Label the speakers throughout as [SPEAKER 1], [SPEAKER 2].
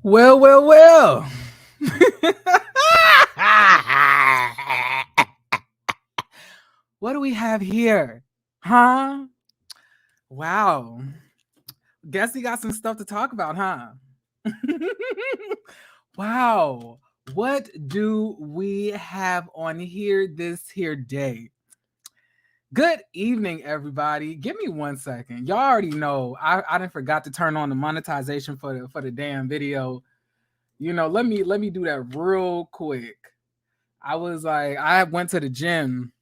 [SPEAKER 1] Well, well, well. What do we have here? Huh? Wow. Guess we got some stuff to talk about, huh? Wow. What do we have on here this here day? Good evening, everybody. Give me 1 second. Y'all already know I didn't forgot to turn on the monetization for the damn video. Let me do that real quick. I was like, I went to the gym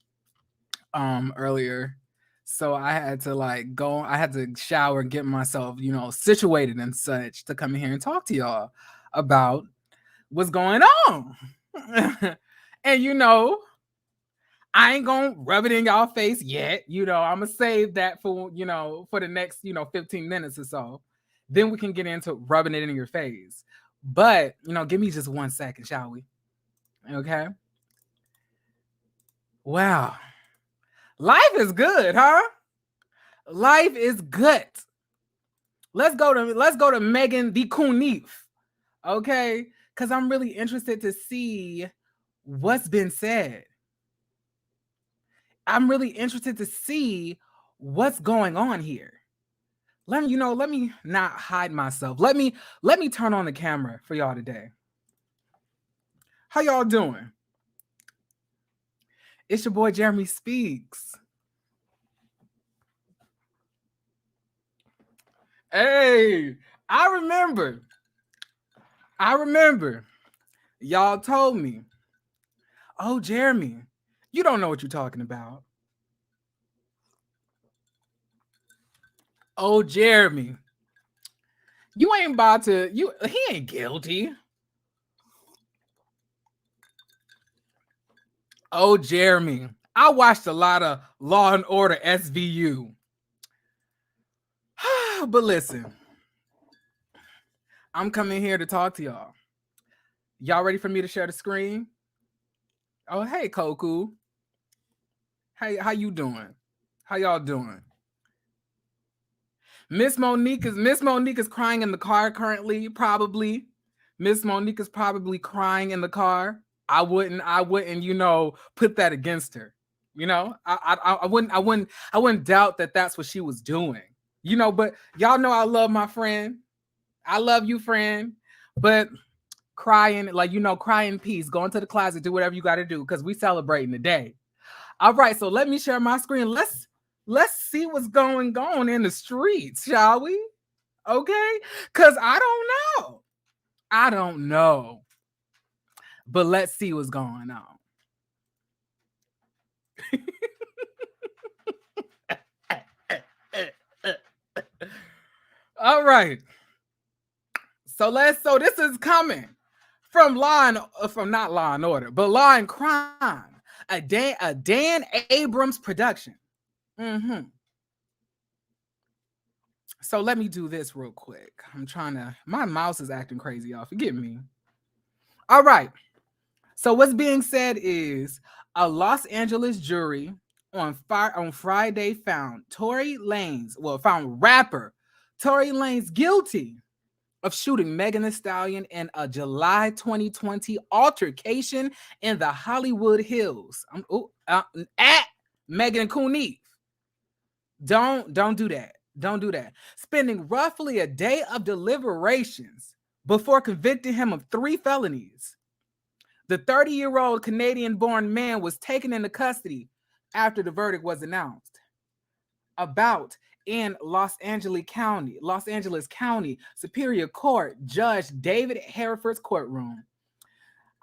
[SPEAKER 1] earlier. So I had to I had to shower and get myself, situated and such to come in here and talk to y'all about what's going on. And I ain't gonna rub it in y'all face yet. I'm gonna save that for the next, 15 minutes or so. Then we can get into rubbing it in your face. But, give me just 1 second, shall we? Okay. Wow. Life is good, huh? Life is good. Let's go to Megan the Kunif. Okay? Because I'm really interested to see what's been said. I'm really interested to see what's going on here. Let me not hide myself. Let me turn on the camera for y'all today. How y'all doing? It's your boy Jeremy Speaks. Hey, I remember. Y'all told me, "Oh, Jeremy, you don't know what you're talking about." Oh, Jeremy, you ain't about to. He ain't guilty. Oh, Jeremy, I watched a lot of Law and Order SVU. But listen, I'm coming here to talk to y'all. Y'all ready for me to share the screen? Oh, hey, Koku. Hey, how you doing? How y'all doing? Miss Monique is crying in the car currently, probably. Miss Monique is probably crying in the car. I wouldn't, put that against her. I wouldn't doubt that that's what she was doing. But y'all know I love my friend. I love you, friend. But crying, cry in peace. Go into the closet, do whatever you got to do, because we celebrating the day. All right, so let me share my screen. Let's see what's going on in the streets, shall we? Okay, because I don't know, but let's see what's going on. All right, so this is coming from not Law and Order, but Law and Crime, a Dan Abrams production. So let me do this real quick. My mouse is acting crazy, y'all. Forgive me. All right. So what's being said is a Los Angeles jury on Friday found rapper Tory Lanez guilty of shooting Megan Thee Stallion in a July 2020 altercation in the Hollywood Hills. At Megan Kunif. Don't do that. Don't do that. Spending roughly a day of deliberations before convicting him of 3 felonies. The 30-year-old Canadian-born man was taken into custody after the verdict was announced. About in Los Angeles County Superior Court Judge David Hereford's courtroom.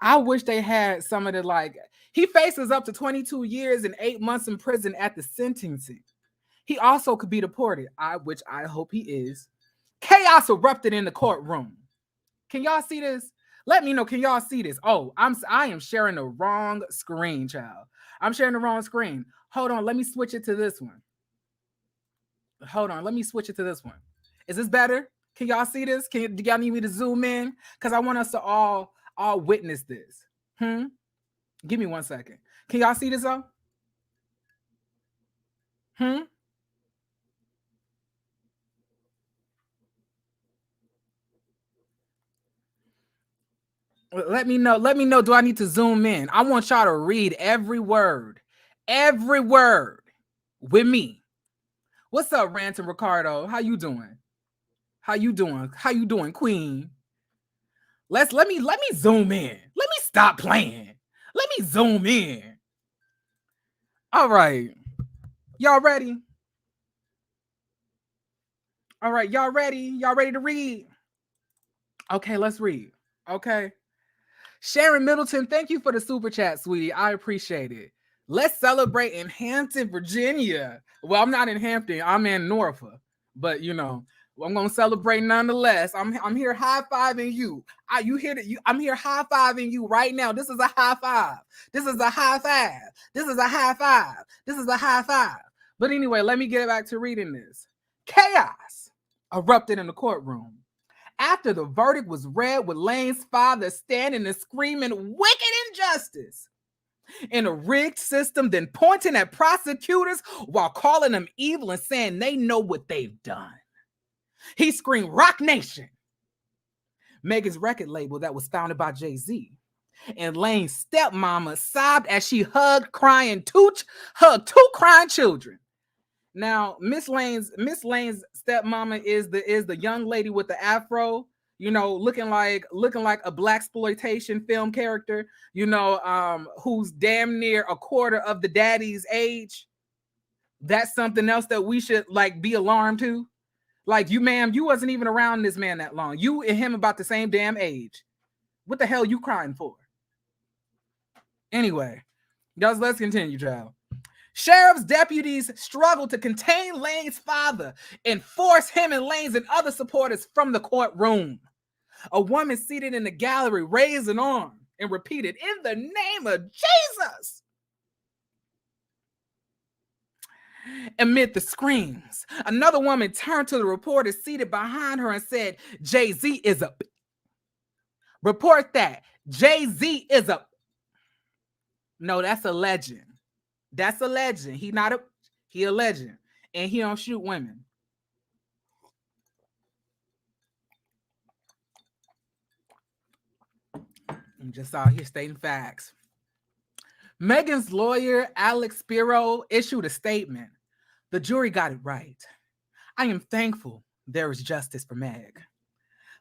[SPEAKER 1] I wish they had some of the he faces up to 22 years and 8 months in prison at the sentencing. He also could be deported, which I hope he is. Chaos erupted in the courtroom. Can y'all see this? Let me know. Can y'all see this? Oh, I am sharing the wrong screen, child. I'm sharing the wrong screen. Hold on. Let me switch it to this one. Is this better? Can y'all see this? Do y'all need me to zoom in? Because I want us to all witness this. Give me 1 second. Can y'all see this though? Let me know. Let me know. Do I need to zoom in? I want y'all to read every word with me. What's up, Ranton Ricardo? How you doing? How you doing? How you doing, Queen? Let me zoom in. Let me stop playing. Let me zoom in. All right. Y'all ready? All right, y'all ready? Y'all ready to read? Okay, let's read. Okay. Sharon Middleton, thank you for the super chat, sweetie. I appreciate it. Let's celebrate in Hampton, Virginia. Well, I'm not in Hampton. I'm in Norfolk. But you know, I'm gonna celebrate nonetheless. I'm here high fiving you. You hear that? I'm here high fiving you right now. This is a high five. This is a high five. This is a high five. This is a high five. But anyway, let me get back to reading this. Chaos erupted in the courtroom after the verdict was read, with Lane's father standing and screaming wicked injustice in a rigged system, then pointing at prosecutors while calling them evil and saying they know what they've done. He screamed, Roc Nation, Megan's record label that was founded by Jay-Z. And Lane's stepmama sobbed as she hugged two crying children. Now, Miss Lane's stepmama is the young lady with the afro, you know, looking like a blaxploitation film character, you know, who's damn near a quarter of the daddy's age. That's something else that we should like be alarmed to. Like, you, ma'am, you wasn't even around this man that long. You and him about the same damn age. What the hell you crying for? Anyway, guys, let's continue, child. Sheriff's deputies struggled to contain Lane's father and force him and Lane's and other supporters from the courtroom. A woman seated in the gallery raised an arm and repeated, "In the name of Jesus." Amid the screams, another woman turned to the reporter seated behind her and said, "Jay-Z is a..." Report that. Jay-Z is a... No, that's a legend. That's a legend. He a legend. And he don't shoot women. I'm just out here stating facts. Megan's lawyer, Alex Spiro, issued a statement. The jury got it right. I am thankful there is justice for Meg.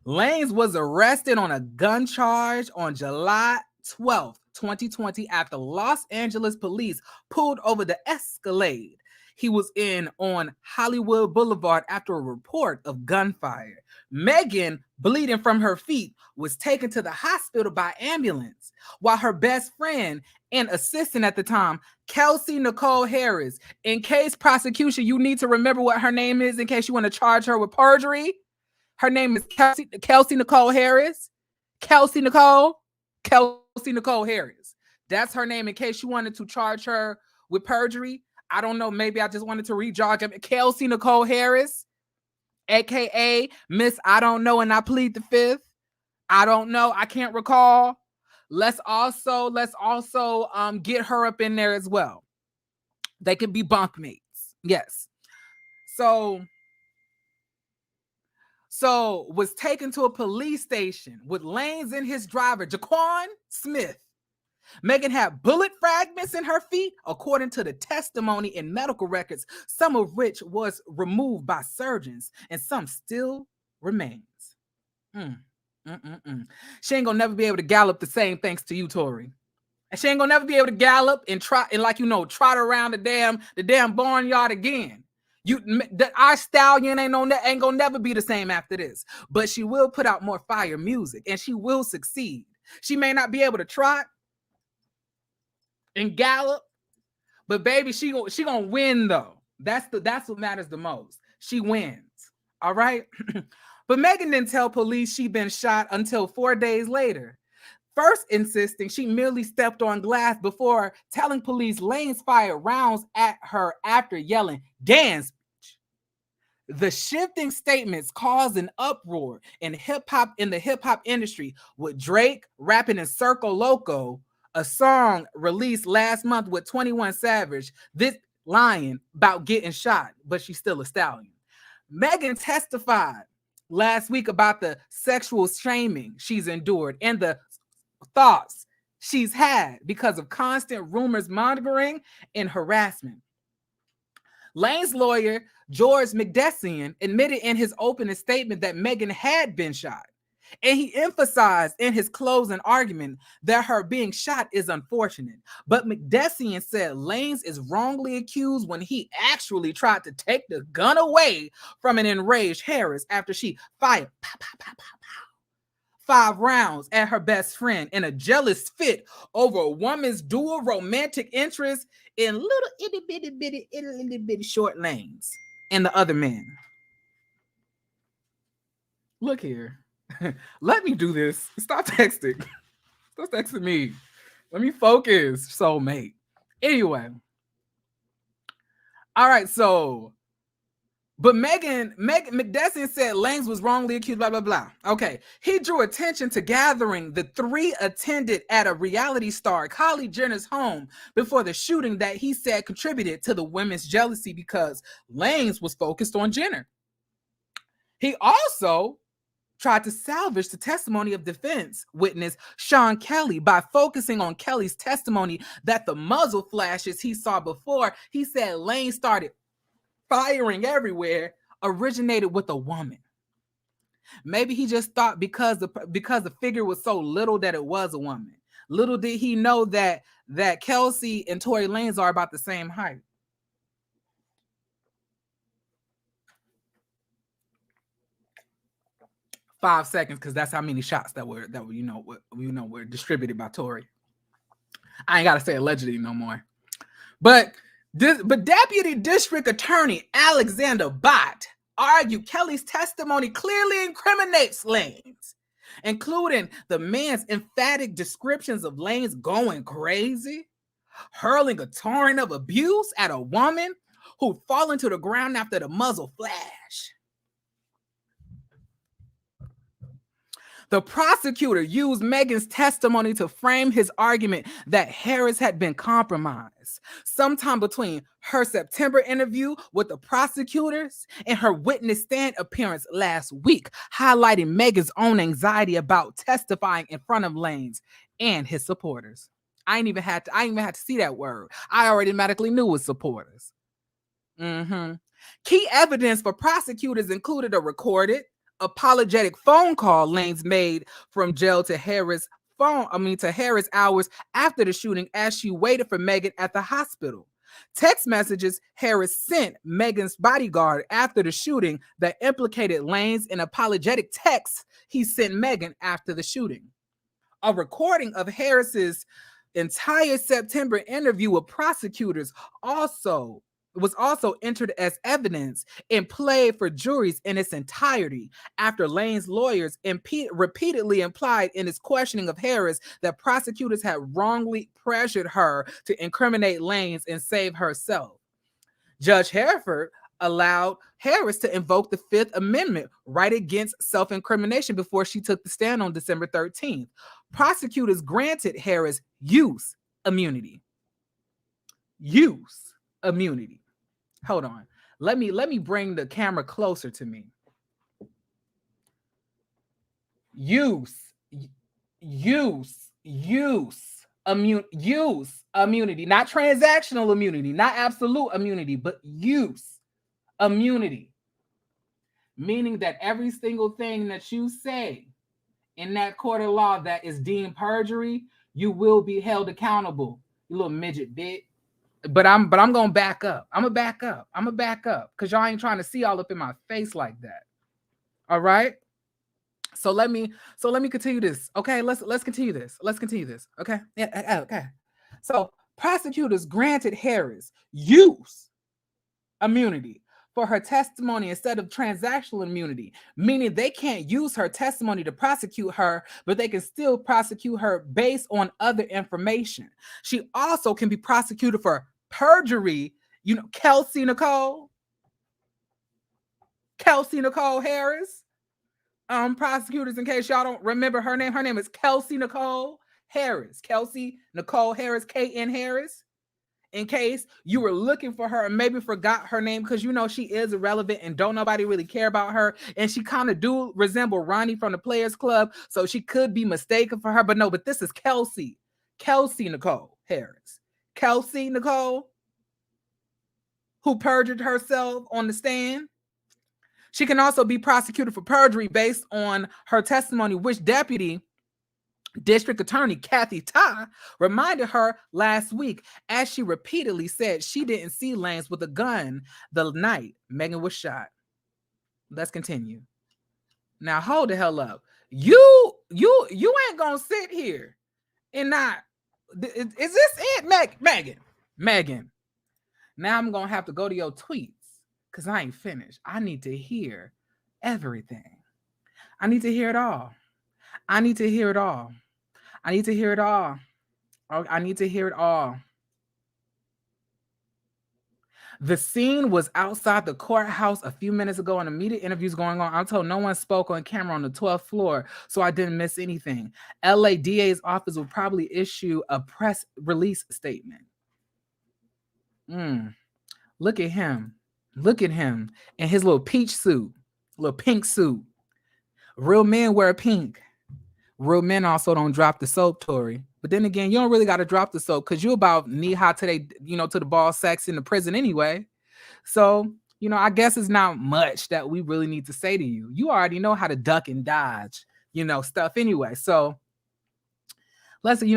[SPEAKER 1] Lanez was arrested on a gun charge on July 12th, 2020, after Los Angeles police pulled over the Escalade he was in on Hollywood Boulevard after a report of gunfire. Megan, bleeding from her feet, was taken to the hospital by ambulance, while her best friend and assistant at the time, Kelsey Nicole Harris. In case prosecution, you need to remember what her name is in case you want to charge her with perjury. Her name is Kelsey Nicole Harris. Kelsey Nicole Harris. That's her name in case you wanted to charge her with perjury. I don't know. Maybe I just wanted to re-jog him. Kelsey Nicole Harris, aka Miss I don't know and I plead the fifth. I don't know. I can't recall. Let's also get her up in there as well. They could be bunkmates. Yes. So was taken to a police station with Lanez and his driver, Jaquan Smith. Megan had bullet fragments in her feet, according to the testimony in medical records, some of which was removed by surgeons and some still remains. She ain't gonna never be able to gallop the same thanks to you, Tory. And she ain't gonna never be able to gallop and trot trot around the damn barnyard again. Our stallion ain't gonna never be the same after this. But she will put out more fire music and she will succeed. She may not be able to trot and gallop, but baby, she gonna win though. That's what matters the most. She wins. All right. But Megan didn't tell police she'd been shot until 4 days later. First insisting she merely stepped on glass before telling police Lanez fired rounds at her after yelling, "Dance." The shifting statements caused an uproar in the hip hop industry, with Drake rapping in Circo Loco, a song released last month with 21 Savage, this lying about getting shot, but she's still a stallion. Megan testified last week about the sexual shaming she's endured and the thoughts she's had because of constant rumors mongering and harassment. Lane's lawyer, George McDessian, admitted in his opening statement that Megan had been shot. And he emphasized in his closing argument that her being shot is unfortunate. But McDessian said Lanez is wrongly accused when he actually tried to take the gun away from an enraged Harris after she fired 5 rounds at her best friend in a jealous fit over a woman's dual romantic interest in little itty bitty short Lanez and the other man. Look here. Let me do this. Stop texting. Stop texting me. Let me focus, soulmate. Anyway. All right, so but Megan McDessian said Lanez was wrongly accused, blah, blah, blah. Okay. He drew attention to gathering the 3 attended at a reality star Kylie Jenner's home before the shooting that he said contributed to the women's jealousy because Lanez was focused on Jenner. He also tried to salvage the testimony of defense witness Sean Kelly by focusing on Kelly's testimony that the muzzle flashes he saw before he said Lanez started firing everywhere originated with a woman. Maybe he just thought because the figure was so little that it was a woman. Little did he know that Kelsey and Tory Lanez are about the same height. Five seconds, because that's how many shots that were distributed by Tory. I ain't gotta say allegedly no more. But Deputy District Attorney Alexander Bott argued Kelly's testimony clearly incriminates Lanez, including the man's emphatic descriptions of Lanez going crazy, hurling a torrent of abuse at a woman who'd fallen to the ground after the muzzle flash. The prosecutor used Megan's testimony to frame his argument that Harris had been compromised sometime between her September interview with the prosecutors and her witness stand appearance last week, highlighting Megan's own anxiety about testifying in front of Lanez and his supporters. I ain't even had to see that word. I already automatically knew it was supporters. Key evidence for prosecutors included a recorded apologetic phone call Lanez made from jail to Harris hours after the shooting as she waited for Megan at the hospital. Text messages Harris sent Megan's bodyguard after the shooting that implicated Lanez in apologetic texts he sent Megan after the shooting. A recording of Harris's entire September interview with prosecutors was also entered as evidence and played for juries in its entirety after Lanez's lawyers repeatedly implied in his questioning of Harris that prosecutors had wrongly pressured her to incriminate Lanez and save herself. Judge Hereford allowed Harris to invoke the Fifth Amendment right against self-incrimination before she took the stand on December 13th. Prosecutors granted Harris use immunity. Hold on. Let me bring the camera closer to me. Use immunity, not transactional immunity, not absolute immunity, but use immunity. Meaning that every single thing that you say in that court of law that is deemed perjury, you will be held accountable, you little midget bitch. But I'm gonna back up. I'm gonna back up because y'all ain't trying to see all up in my face like that. All right. So let me continue this. Okay, let's continue this. Okay. Yeah, okay. So prosecutors granted Harris use immunity for her testimony instead of transactional immunity, meaning they can't use her testimony to prosecute her, but they can still prosecute her based on other information. She also can be prosecuted for perjury. Kelsey Nicole Harris. Prosecutors, in case y'all don't remember her name is Kelsey Nicole Harris. Kelsey Nicole Harris, K.N. Harris. in case you were looking for her and maybe forgot her name, because you know she is irrelevant and don't nobody really care about her, and she kind of do resemble Ronnie from the Players Club, so she could be mistaken for her. But no, but this is Kelsey Nicole Harris. Kelsey Nicole, who perjured herself on the stand. She can also be prosecuted for perjury based on her testimony, which Deputy District Attorney Kathy Ta reminded her last week, as she repeatedly said she didn't see Lanez with a gun the night Megan was shot. Let's continue. Now hold the hell up. You ain't gonna sit here and not. Is this it, Megan? Now I'm gonna have to go to your tweets because I ain't finished. I need to hear everything. I need to hear it all. I need to hear it all. I need to hear it all. I need to hear it all. The scene was outside the courthouse a few minutes ago, and immediate interviews going on. I'm told no one spoke on camera on the 12th floor, so I didn't miss anything. LA DA's office will probably issue a press release statement. Look at him. Look at him in his little peach suit, little pink suit. Real men wear pink. Real men also don't drop the soap, Tory. But then again, you don't really got to drop the soap because you're about knee high today, to the ball sacks in the prison anyway. So, I guess it's not much that we really need to say to you. You already know how to duck and dodge, stuff anyway. So let's get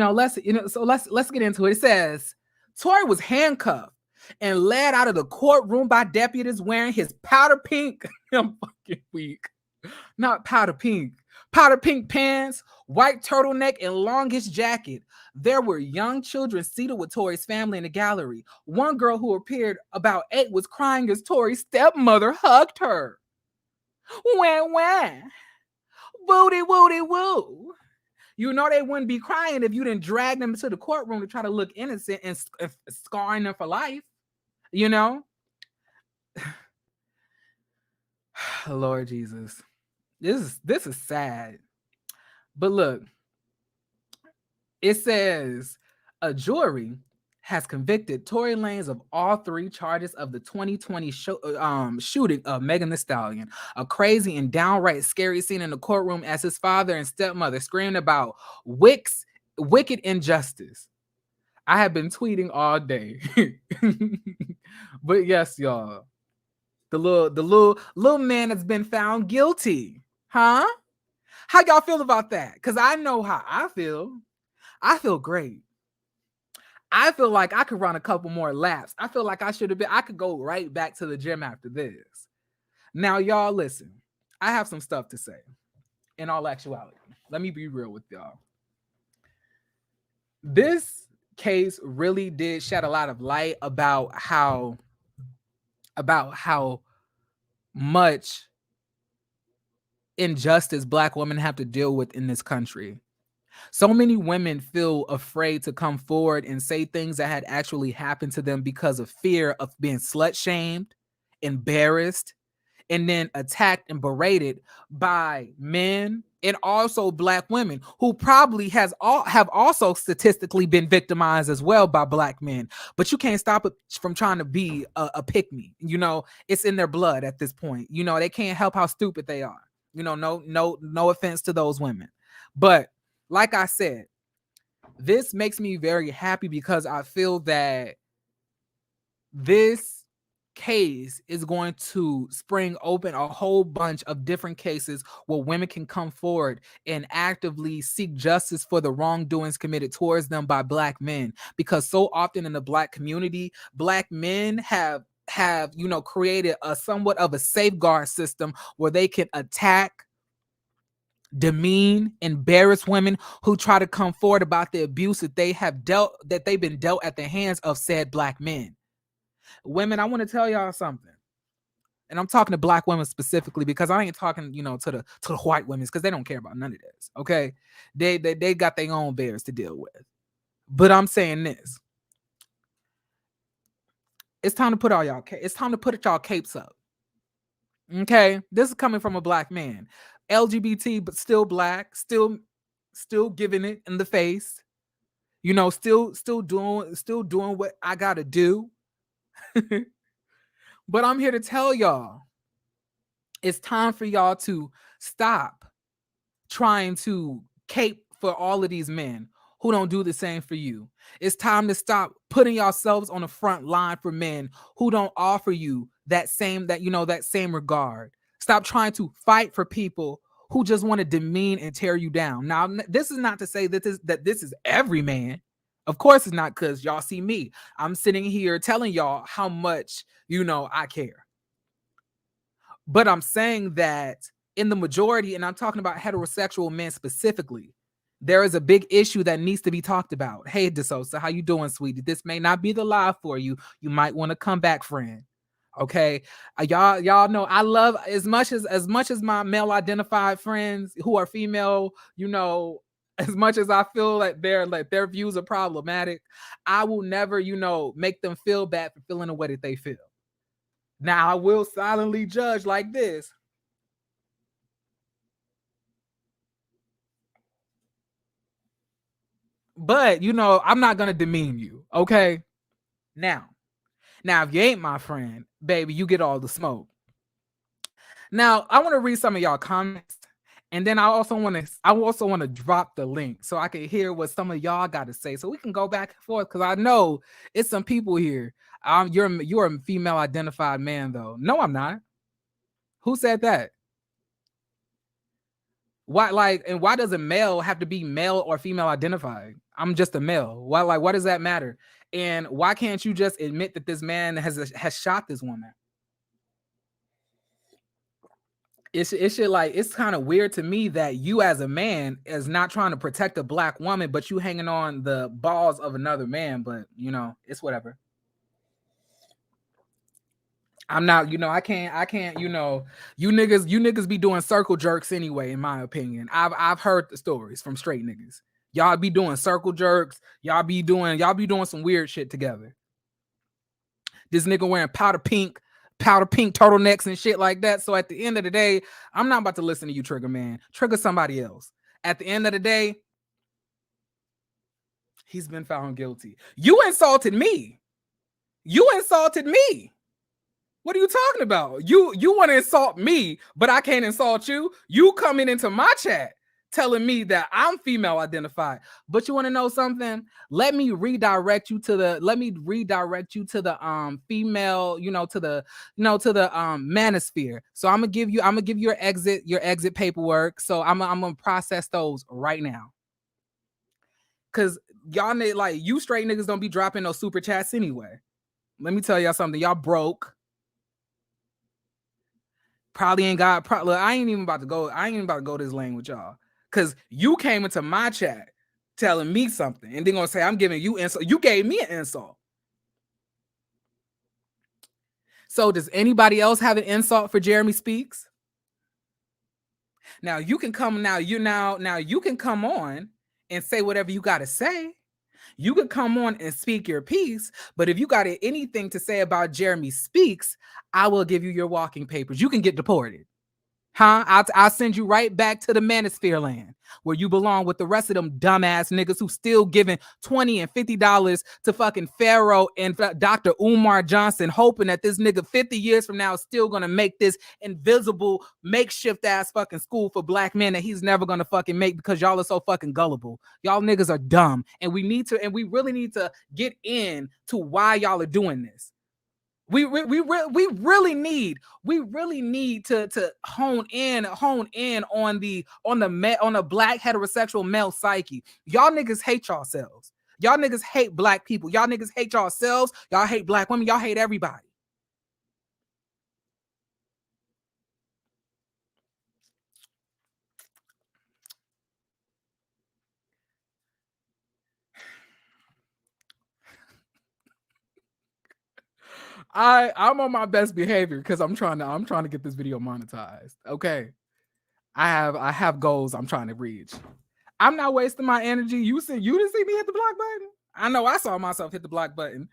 [SPEAKER 1] into it. It says Tory was handcuffed and led out of the courtroom by deputies wearing his powder pink. I'm fucking weak. Not powder pink pants, white turtleneck, and longish jacket. There were young children seated with Tory's family in the gallery. One girl, who appeared about 8, was crying as Tory's stepmother hugged her. Wah, wah. Woody, woody, woo. They wouldn't be crying if you didn't drag them into the courtroom to try to look innocent and scarring them for life. Lord Jesus. This is sad. But look, it says a jury has convicted Tory Lanez of all 3 charges of the 2020 shooting of Megan Thee Stallion. A crazy and downright scary scene in the courtroom as his father and stepmother screamed about wicked injustice. I have been tweeting all day. But yes, y'all. The little man has been found guilty. Huh? How y'all feel about that? Because I know how I feel. I feel great. I feel like I could run a couple more laps. I feel like I could go right back to the gym after this. Now, y'all, listen. I have some stuff to say. In all actuality, let me be real with y'all. This case really did shed a lot of light about how much injustice Black women have to deal with in this country. So many women feel afraid to come forward and say things that had actually happened to them because of fear of being slut-shamed, embarrassed, and then attacked and berated by men and also Black women who probably have also statistically been victimized as well by Black men. But you can't stop it from trying to be a pick-me. It's in their blood at this point. They can't help how stupid they are. No offense to those women. But like I said, this makes me very happy because I feel that this case is going to spring open a whole bunch of different cases where women can come forward and actively seek justice for the wrongdoings committed towards them by Black men. Because so often in the Black community, Black men have created a somewhat of a safeguard system where they can attack, demean, embarrass women who try to come forward about the abuse that they've been dealt at the hands of said Black men. Women, I want to tell y'all something. And I'm talking to Black women specifically because I ain't talking, to the white women because they don't care about none of this. Okay. They got their own bears to deal with. But I'm saying this. It's time to put y'all capes up. Okay. This is coming from a Black man. LGBT, but still Black, still giving it in the face. You know, still doing what I gotta do. But I'm here to tell y'all, it's time for y'all to stop trying to cape for all of these men who don't do the same for you. It's time to stop putting yourselves on the front line for men who don't offer you that same regard. Stop trying to fight for people who just want to demean and tear you down. Now, this is not to say that this is every man. Of course it's not, because y'all see me. I'm sitting here telling y'all how much, I care. But I'm saying that in the majority, and I'm talking about heterosexual men specifically, there is a big issue that needs to be talked about. Hey, DeSosa, how you doing, sweetie? This may not be the live for you. You might want to come back, friend. Okay, y'all know I love as much as my male identified friends who are female. As much as I feel like their views are problematic, I will never make them feel bad for feeling the way that they feel. Now I will silently judge like this. But I'm not gonna demean you, okay? Now, if you ain't my friend, baby, you get all the smoke. Now, I want to read some of y'all comments, and then I also want to drop the link so I can hear what some of y'all got to say, so we can go back and forth. Because I know it's some people here. You're a female identified man, though. No, I'm not. Who said that? Why does a male have to be male or female identified? I'm just a male. What does that matter? And why can't you just admit that this man has shot this woman? It's kind of weird to me that you as a man is not trying to protect a black woman, but you hanging on the balls of another man. But it's whatever. I'm not, I can't, you niggas be doing circle jerks anyway, in my opinion. I've heard the stories from straight niggas. Y'all be doing circle jerks. Y'all be doing some weird shit together. This nigga wearing powder pink turtlenecks and shit like that. So at the end of the day, I'm not about to listen to you, Trigger Man. Trigger somebody else. At the end of the day, he's been found guilty. You insulted me. What are you talking about? You want to insult me, but I can't insult you. You coming into my chat telling me that I'm female identified. But you want to know something? Let me redirect you to the female, to the manosphere. So I'm gonna give you your exit paperwork. So I'm gonna process those right now. Cause y'all you straight niggas don't be dropping no super chats anyway. Let me tell y'all something. Y'all broke. Probably ain't got. Look, I ain't even about to go this lane with y'all, cause you came into my chat telling me something, and then gonna say I'm giving you insult. You gave me an insult. So does anybody else have an insult for Jeremy Speaks? Now you can come. Now you can come on and say whatever you gotta say. You could come on and speak your piece, but if you got anything to say about Jeremy Speaks, I will give you your walking papers. You can get deported. Huh? I'll send you right back to the manosphere land where you belong with the rest of them dumbass niggas who still giving $20 and $50 to fucking Pharaoh and Dr. Umar Johnson, hoping that this nigga 50 years from now is still gonna make this invisible makeshift ass fucking school for black men that he's never gonna fucking make, because y'all are so fucking gullible. Y'all niggas are dumb, and we really need to get in to why y'all are doing this. We really need to hone in on the black heterosexual male psyche. Y'all niggas hate yourselves. Y'all niggas hate black people. Y'all niggas hate yourselves. Y'all hate black women. Y'all hate everybody. I'm on my best behavior because I'm trying to get this video monetized. Okay. I have goals I'm trying to reach. I'm not wasting my energy. You didn't see me hit the block button? I know I saw myself hit the block button.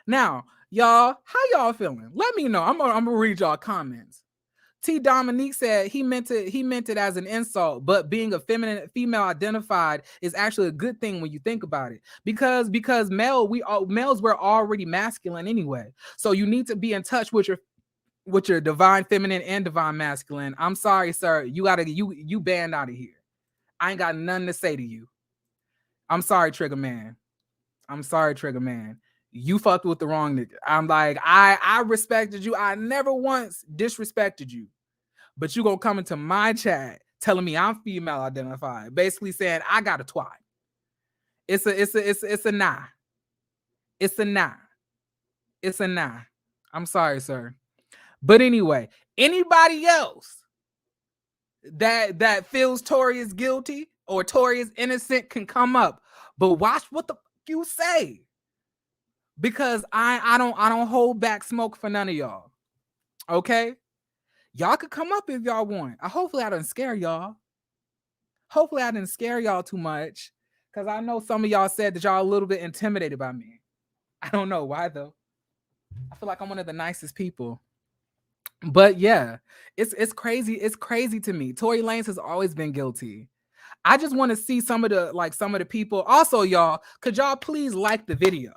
[SPEAKER 1] Now, y'all, how y'all feeling? Let me know. I'm gonna read y'all comments. T Dominique said he meant it as an insult, but being a feminine female identified is actually a good thing when you think about it. Because males were already masculine anyway. So you need to be in touch with your divine feminine and divine masculine. I'm sorry, sir. You banned out of here. I ain't got nothing to say to you. I'm sorry, Trigger Man. I'm sorry, Trigger Man. You fucked with the wrong nigga. I'm like, I respected you. I never once disrespected you. But you gonna come into my chat telling me I'm female identified, basically saying I got a twat. It's a nah. It's a nah. It's a nah. I'm sorry, sir. But anyway, anybody else that feels Tory is guilty or Tory is innocent can come up. But watch what the fuck you say. Because I don't hold back smoke for none of y'all. Okay? Y'all could come up if y'all want. Hopefully I didn't scare y'all. Hopefully I didn't scare y'all too much. Because I know some of y'all said that y'all a little bit intimidated by me. I don't know why though. I feel like I'm one of the nicest people. But yeah, it's crazy. It's crazy to me. Tory Lanez has always been guilty. I just want to see some of the people. Also, y'all, could y'all please like the video?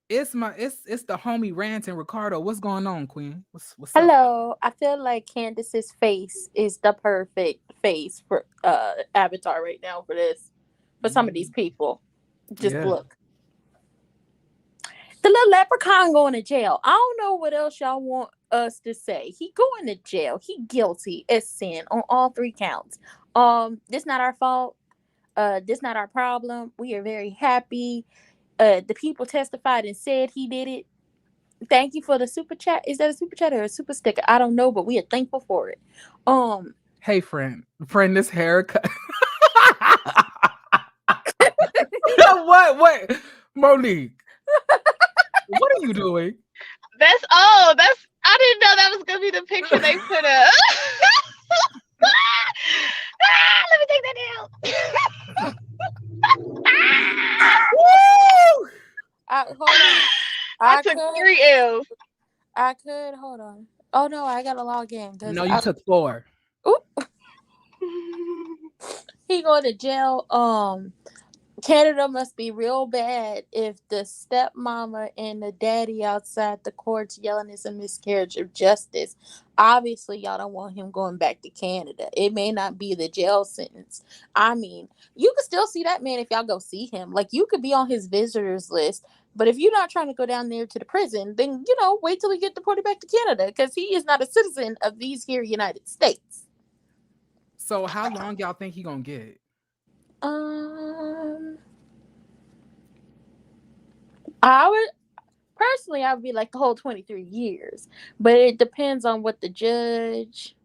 [SPEAKER 1] It's the homie ranting. Ricardo, what's going on, Queen? What's up?
[SPEAKER 2] Hello. I feel like Candace's face is the perfect face for avatar right now for this. For some of these people. Just
[SPEAKER 1] Yeah.
[SPEAKER 2] look. The little leprechaun going to jail. I don't know what else y'all want us to say. He going to jail. He guilty as sin on all 3 counts. This not our fault. This not our problem. We are very happy. The people testified and said he did it. Thank you for the super chat. Is that a super chat or a super sticker? I don't know, but we are thankful for it.
[SPEAKER 1] Hey, friend, this haircut. What, Monique? What are you doing?
[SPEAKER 3] That's I didn't know that was gonna be the picture they put up. Let me take that down.
[SPEAKER 1] Woo!
[SPEAKER 2] Hold on.
[SPEAKER 3] I took 3 L's.
[SPEAKER 2] I could hold on. Oh no, I gotta log in.
[SPEAKER 1] No, you took 4.
[SPEAKER 2] Ooh. He go to jail. Canada must be real bad if the stepmama and the daddy outside the courts yelling it's a miscarriage of justice. Obviously, y'all don't want him going back to Canada. It may not be the jail sentence. I mean, you could still see that man if y'all go see him. Like, you could be on his visitors list. But if you're not trying to go down there to the prison, then, wait till he get deported back to Canada because he is not a citizen of these here United States.
[SPEAKER 1] So how long y'all think he gonna get?
[SPEAKER 2] I would be like the whole 23 years, but it depends on what the judge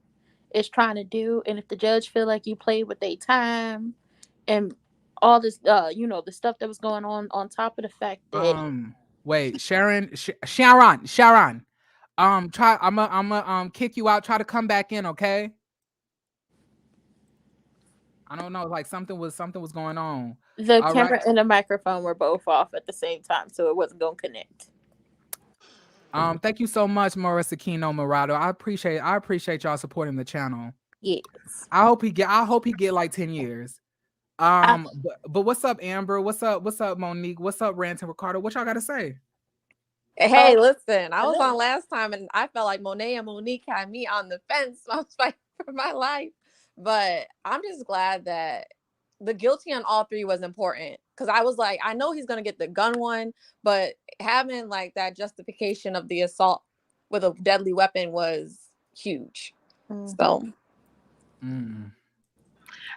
[SPEAKER 2] is trying to do, and if the judge feel like you played with their time and all this, the stuff that was going on top of the fact that
[SPEAKER 1] Wait, Sharon. Try. I'm kick you out. Try to come back in, okay? I don't know. Like something was going on.
[SPEAKER 2] the camera and the microphone were both off at the same time, so it wasn't gonna connect.
[SPEAKER 1] Thank you so much, Marissa Kino Morado. I appreciate y'all supporting the channel.
[SPEAKER 2] Yes.
[SPEAKER 1] I hope he get like 10 years. But what's up, Amber? What's up, Monique? What's up, Rant and Ricardo? What y'all gotta say?
[SPEAKER 4] Hey, listen, I was on last time and I felt like Monet and Monique had me on the fence. I was fighting for my life. But I'm just glad that the guilty on all 3 was important. Because I was like, I know he's going to get the gun one, but having like that justification of the assault with a deadly weapon was huge. Mm-hmm. So.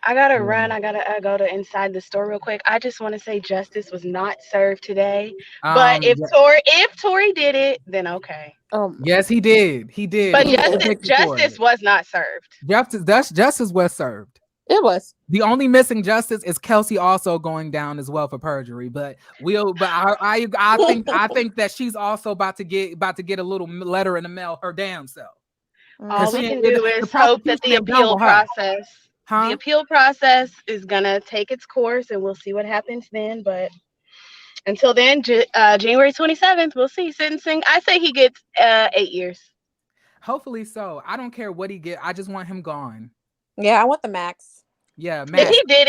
[SPEAKER 3] I gotta run. I gotta go to inside the store real quick. I just want to say justice was not served today. But if Tory did it, then okay.
[SPEAKER 1] Yes, he did. He did.
[SPEAKER 3] But justice was not served.
[SPEAKER 1] Justice was served.
[SPEAKER 2] It was.
[SPEAKER 1] The only missing justice is Kelsey also going down as well for perjury. But I think that she's also about to get a little letter in the mail her damn self.
[SPEAKER 3] All we can do is hope that the appeal process. The appeal process is gonna take its course, and we'll see what happens then. But Until then, January 27th, we'll see sentencing. I say he gets 8 years.
[SPEAKER 1] Hopefully so. I don't care what he get. I just want him gone.
[SPEAKER 4] Yeah, I want the max.
[SPEAKER 1] Yeah,
[SPEAKER 3] If
[SPEAKER 1] Max.
[SPEAKER 3] he did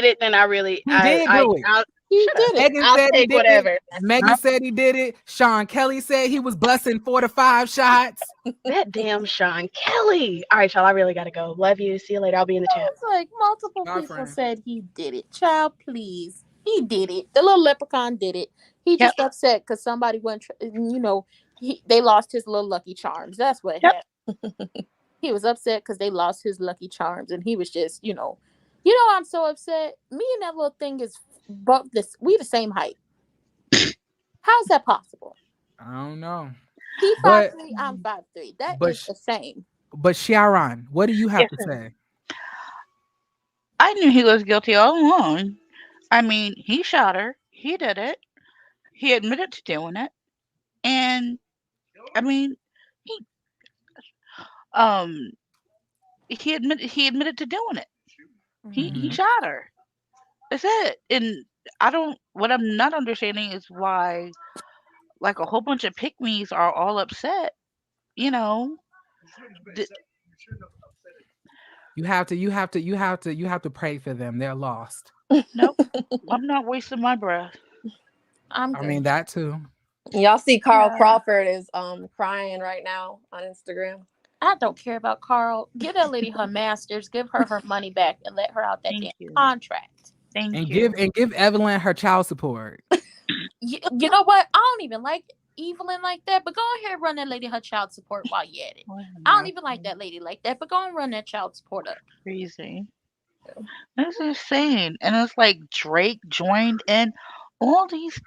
[SPEAKER 3] it, then I really,
[SPEAKER 1] He did do it.
[SPEAKER 2] He
[SPEAKER 3] shut up.
[SPEAKER 2] did it.
[SPEAKER 1] Megan
[SPEAKER 3] I'll
[SPEAKER 1] said he
[SPEAKER 3] take
[SPEAKER 1] did it.
[SPEAKER 3] whatever.
[SPEAKER 1] Megan said he did it. Sean Kelly said he was busting 4 to 5 shots.
[SPEAKER 3] That damn Sean Kelly. All right, y'all. I really gotta go. Love you. See you later. I'll be in the chat.
[SPEAKER 2] It's like multiple
[SPEAKER 1] My
[SPEAKER 2] people
[SPEAKER 1] friend.
[SPEAKER 2] said he did it. Child, please. He did it. The little leprechaun did it. He just upset because somebody went, they lost his little lucky charms. That's what happened. He was upset because they lost his lucky charms, and he was just, I'm so upset. Me and that little thing is both this. We the same height. How's that possible?
[SPEAKER 1] I don't know.
[SPEAKER 2] He 5'3", I'm 5'3". That is the same.
[SPEAKER 1] But Sharon, what do you have to say?
[SPEAKER 5] I knew he was guilty all along. I mean, he shot her. He did it. He admitted to doing it. And I mean, he um he admitted to doing it. He shot her. That's it. And what I'm not understanding is why like a whole bunch of pygmies are all upset, you know.
[SPEAKER 1] You have to pray for them. They're lost.
[SPEAKER 5] Nope. I'm not wasting my breath.
[SPEAKER 1] I mean that too.
[SPEAKER 4] Y'all see Carl Crawford is crying right now on Instagram.
[SPEAKER 2] I don't care about Carl. Give that lady her masters. Give her her money back and let her out that damn contract.
[SPEAKER 5] Thank you.
[SPEAKER 1] Give Evelyn her child support.
[SPEAKER 2] You know what? I don't even like Evelyn like that, but go ahead and run that lady her child support while you at it. I don't even like that lady like that, but go and run that child support up.
[SPEAKER 5] Crazy. That's insane. And it's like Drake joined in. All these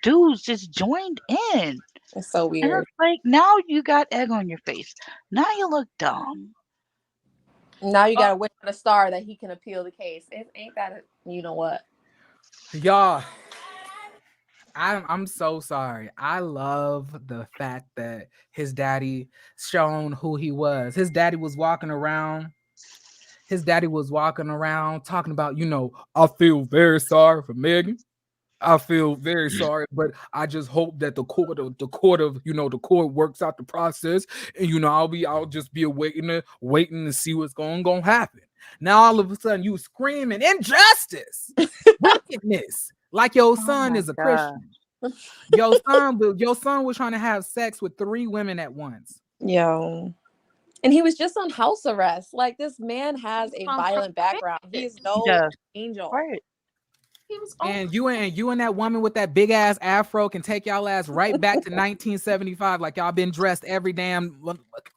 [SPEAKER 5] dudes just joined in.
[SPEAKER 4] It's so weird.
[SPEAKER 5] And it's like now you got egg on your face. Now you look dumb.
[SPEAKER 4] Now you gotta wait for the star that he can appeal the case. It ain't that you know what?
[SPEAKER 1] Y'all, I'm so sorry. I love the fact that his daddy shown who he was. His daddy was walking around talking about, I feel very sorry for Megan. I feel very sorry, but I just hope that the court works out the process, and I'll just be waiting to see what's going to happen. Now all of a sudden you screaming injustice, wickedness, like your son is a Christian. Your son was trying to have sex with 3 women at once.
[SPEAKER 4] Yo. And he was just on house arrest. Like, this man has a violent background. He's no angel.
[SPEAKER 5] Right.
[SPEAKER 1] And you and that woman with that big ass afro can take y'all ass right back to 1975, like y'all been dressed every damn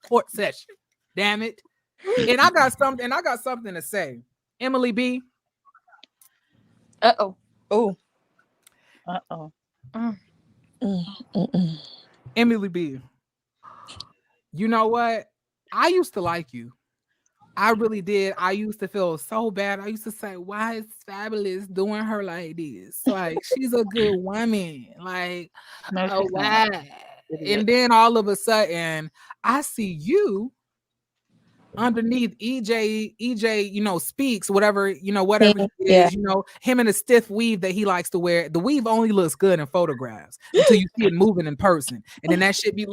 [SPEAKER 1] court session. Damn it. And I got something to say. Emily B.
[SPEAKER 2] Uh-oh.
[SPEAKER 4] Oh.
[SPEAKER 5] Uh-oh.
[SPEAKER 1] Emily B. You know what? I used to like you. I really did. I used to feel so bad. I used to say, why is Fabulous doing her like this? Like, she's a good woman. Like, why? And then all of a sudden, I see you underneath EJ, speaks, whatever he is, him in a stiff weave that he likes to wear. The weave only looks good in photographs until you see it moving in person. And then that shit be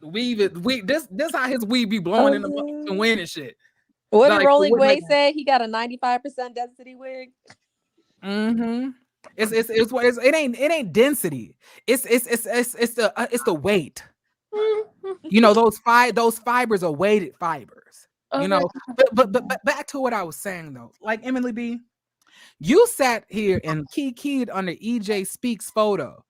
[SPEAKER 1] this how his weave be blowing in the wind and shit.
[SPEAKER 4] What did Rolling Way say? He got a 95% density wig.
[SPEAKER 1] It ain't density. It's the weight. Those fibers are weighted fibers. But back to what I was saying though. Like Emily B, you sat here and keyed under EJ Speaks photo.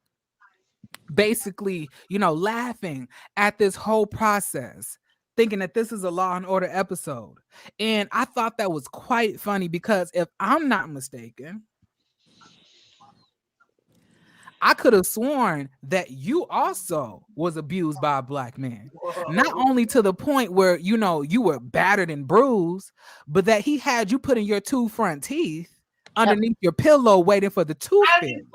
[SPEAKER 1] Basically, laughing at this whole process, thinking that this is a Law and Order episode. And I thought that was quite funny because if I'm not mistaken, I could have sworn that you also was abused by a black man. Not only to the point where, you were battered and bruised, but that he had you putting your 2 front teeth underneath your pillow waiting for the tooth fairy.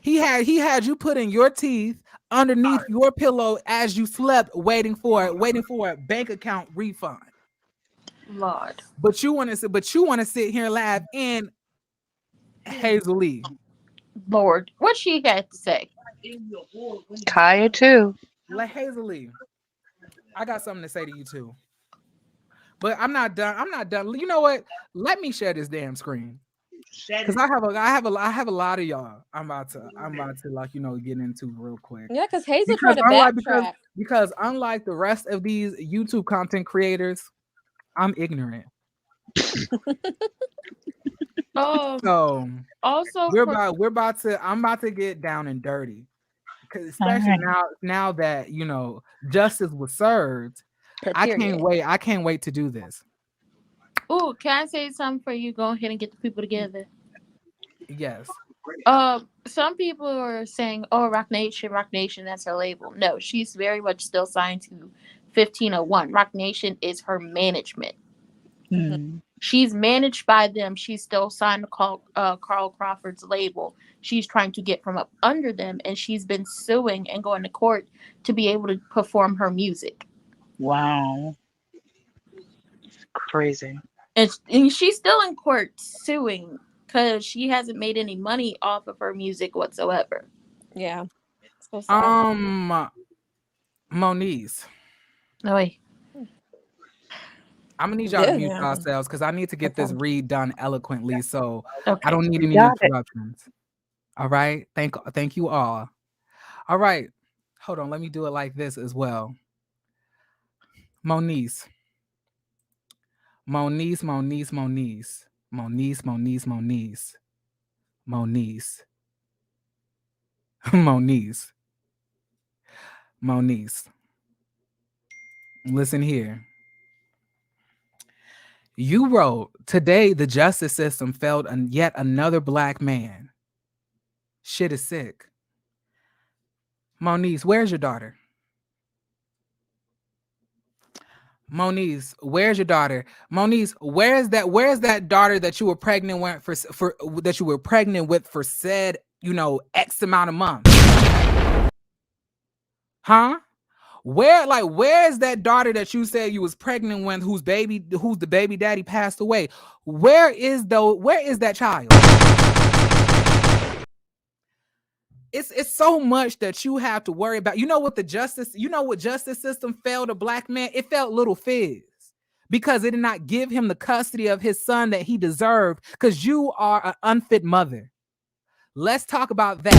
[SPEAKER 1] He had you putting your teeth underneath your pillow as you slept, waiting for a bank account refund.
[SPEAKER 2] Lord.
[SPEAKER 1] But you want to sit here and laugh. And Hazel Lee.
[SPEAKER 2] Lord. What she had to say?
[SPEAKER 5] Kaya too.
[SPEAKER 1] Like Hazel Lee, I got something to say to you too. But I'm not done. I'm not done. You know what? Let me share this damn screen. Cause I have a lot of y'all. I'm about to like get into real quick.
[SPEAKER 4] Yeah, because Hazel
[SPEAKER 1] Because
[SPEAKER 4] tried to
[SPEAKER 1] unlike
[SPEAKER 4] backtrack.
[SPEAKER 1] because unlike the rest of these YouTube content creators, I'm ignorant. So
[SPEAKER 2] Also for
[SPEAKER 1] I'm about to get down and dirty. Because
[SPEAKER 5] All
[SPEAKER 1] especially
[SPEAKER 5] right.
[SPEAKER 1] now that justice was served, I can't
[SPEAKER 4] Period.
[SPEAKER 1] wait. I can't wait to do this.
[SPEAKER 2] oh, can I say something for you? Go ahead and get the people together.
[SPEAKER 1] Yes.
[SPEAKER 2] Some people are saying, "Oh, Roc Nation, that's her label." No, she's very much still signed to 1501. Roc Nation is her management.
[SPEAKER 5] Hmm.
[SPEAKER 2] She's managed by them. She's still signed to Carl Crawford's label. She's trying to get from up under them, and she's been suing and going to court to be able to perform her music.
[SPEAKER 5] Wow. Crazy.
[SPEAKER 2] And she's still in court suing because she hasn't made any money off of her music whatsoever.
[SPEAKER 4] Yeah. So sad.
[SPEAKER 1] Moniz,
[SPEAKER 2] No way.
[SPEAKER 1] I'm gonna need y'all to mute
[SPEAKER 4] Yeah.
[SPEAKER 1] yourselves because I need to get this read done eloquently, so I
[SPEAKER 2] Okay.
[SPEAKER 1] don't need
[SPEAKER 5] You
[SPEAKER 1] any
[SPEAKER 5] got it.
[SPEAKER 1] interruptions. All right. Thank you all. All right. Hold on. Let me do it like this as well. Moniz. Moniz, Moniz, Moniz. Moniz, Moniz, Moniz. Moniz. Moniz. Moniz. Listen here. You wrote, today the justice system failed yet another black man. Shit is sick. Moniz, where's your daughter? Moniz, where's your daughter? Moniz, where's that daughter that you were pregnant with for that you were pregnant with for said, X amount of months? Huh? Where's that daughter that you said you was pregnant with whose the baby daddy passed away? Where is that child? It's so much that you have to worry about. You know what justice system failed a black man? It failed Little Fizz because it did not give him the custody of his son that he deserved because you are an unfit mother. Let's talk about that.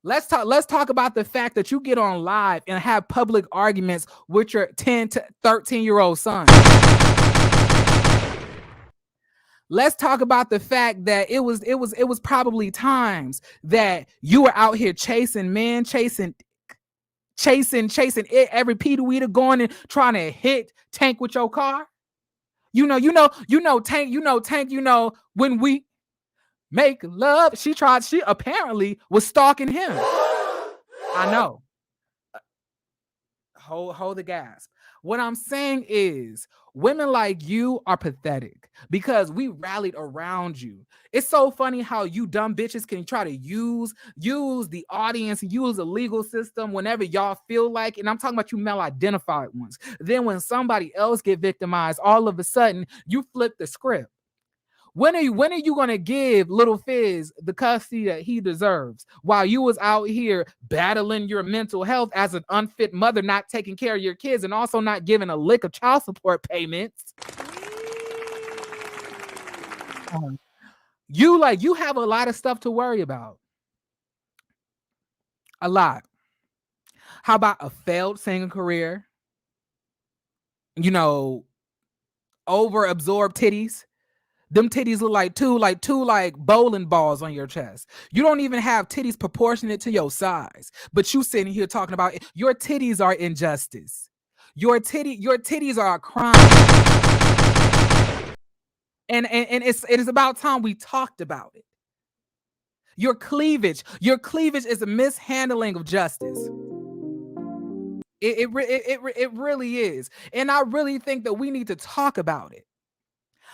[SPEAKER 1] Let's talk about the fact that you get on live and have public arguments with your 10 to 13-year-old son. Let's talk about the fact that it was probably times that you were out here chasing men, chasing every Peter Weeder going and trying to hit Tank with your car. Tank, when we make love, she apparently was stalking him. I know. Hold the gasp. What I'm saying is women like you are pathetic because we rallied around you. It's so funny how you dumb bitches can try to use the audience, use the legal system whenever y'all feel like, and I'm talking about you male-identified ones. Then when somebody else get victimized, all of a sudden you flip the script. When are you gonna give Little Fizz the custody that he deserves while you was out here battling your mental health as an unfit mother, not taking care of your kids and also not giving a lick of child support payments? You have a lot of stuff to worry about. A lot. How about a failed singing career? Over-absorbed titties. Them titties look like two bowling balls on your chest. You don't even have titties proportionate to your size. But you sitting here talking about your titties are injustice. Your titties are a crime. And it is about time we talked about it. Your cleavage is a mishandling of justice. It really is. And I really think that we need to talk about it.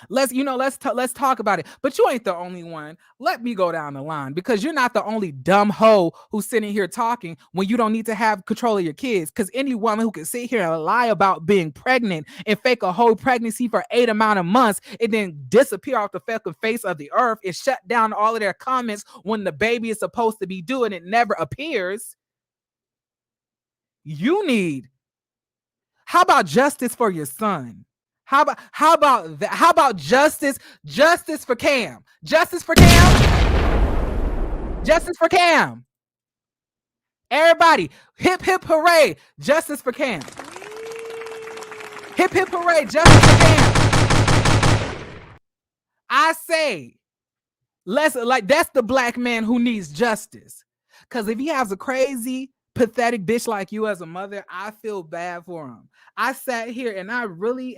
[SPEAKER 1] Let's talk about it. But you ain't the only one. Let me go down the line, because you're not the only dumb hoe who's sitting here talking when you don't need to have control of your kids. Because any woman who can sit here and lie about being pregnant and fake a whole pregnancy for 8 amount of months and then disappear off the fucking face of the earth and shut down all of their comments when the baby is supposed to be due and it never appears. You need. How about justice for your son? How about that? How about justice for Cam? Justice for Cam? Justice for Cam. Everybody, hip hip hooray. Justice for Cam. Hip hip hooray. Justice for Cam. I say, that's the black man who needs justice. Because if he has a crazy, pathetic bitch like you as a mother, I feel bad for him. I sat here and I really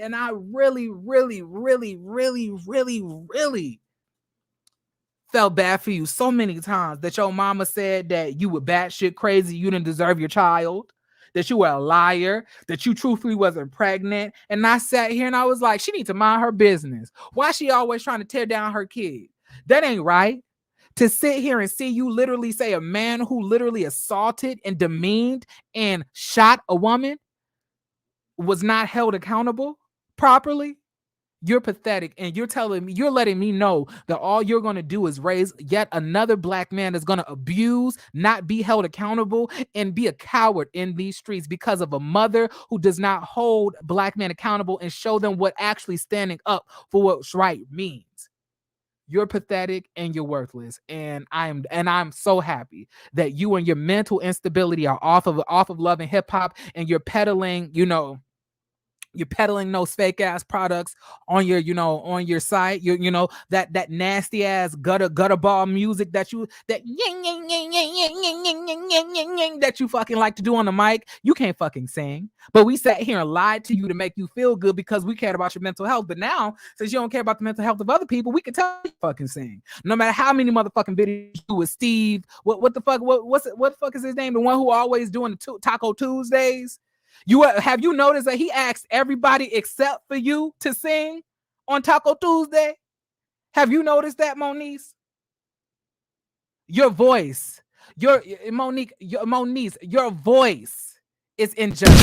[SPEAKER 1] felt bad for you so many times, that your mama said that you were batshit crazy, you didn't deserve your child, that you were a liar, that you truthfully wasn't pregnant. And I sat here and I was like, she needs to mind her business. Why she always trying to tear down her kid? That ain't right. To sit here and see you literally say a man who literally assaulted and demeaned and shot a woman was not held accountable properly. You're pathetic, and you're letting me know that all you're going to do is raise yet another black man that's going to abuse, not be held accountable, and be a coward in these streets because of a mother who does not hold black men accountable and show them what actually standing up for what's right means. You're pathetic and you're worthless. And I'm so happy that you and your mental instability are off of Love and Hip Hop, and you're peddling, you're peddling those fake ass products on your, on your site. That nasty ass gutter ball music that you fucking like to do on the mic. You can't fucking sing. But we sat here and lied to you to make you feel good because we cared about your mental health. But now, since you don't care about the mental health of other people, we can tell you fucking sing. No matter how many motherfucking videos you do with Steve. What the fuck? What the fuck is his name? The one who always doing the Taco Tuesdays. Have you noticed that he asked everybody except for you to sing on Taco Tuesday? Have you noticed that, Moniece? Your voice, Moniece, your voice is injustice.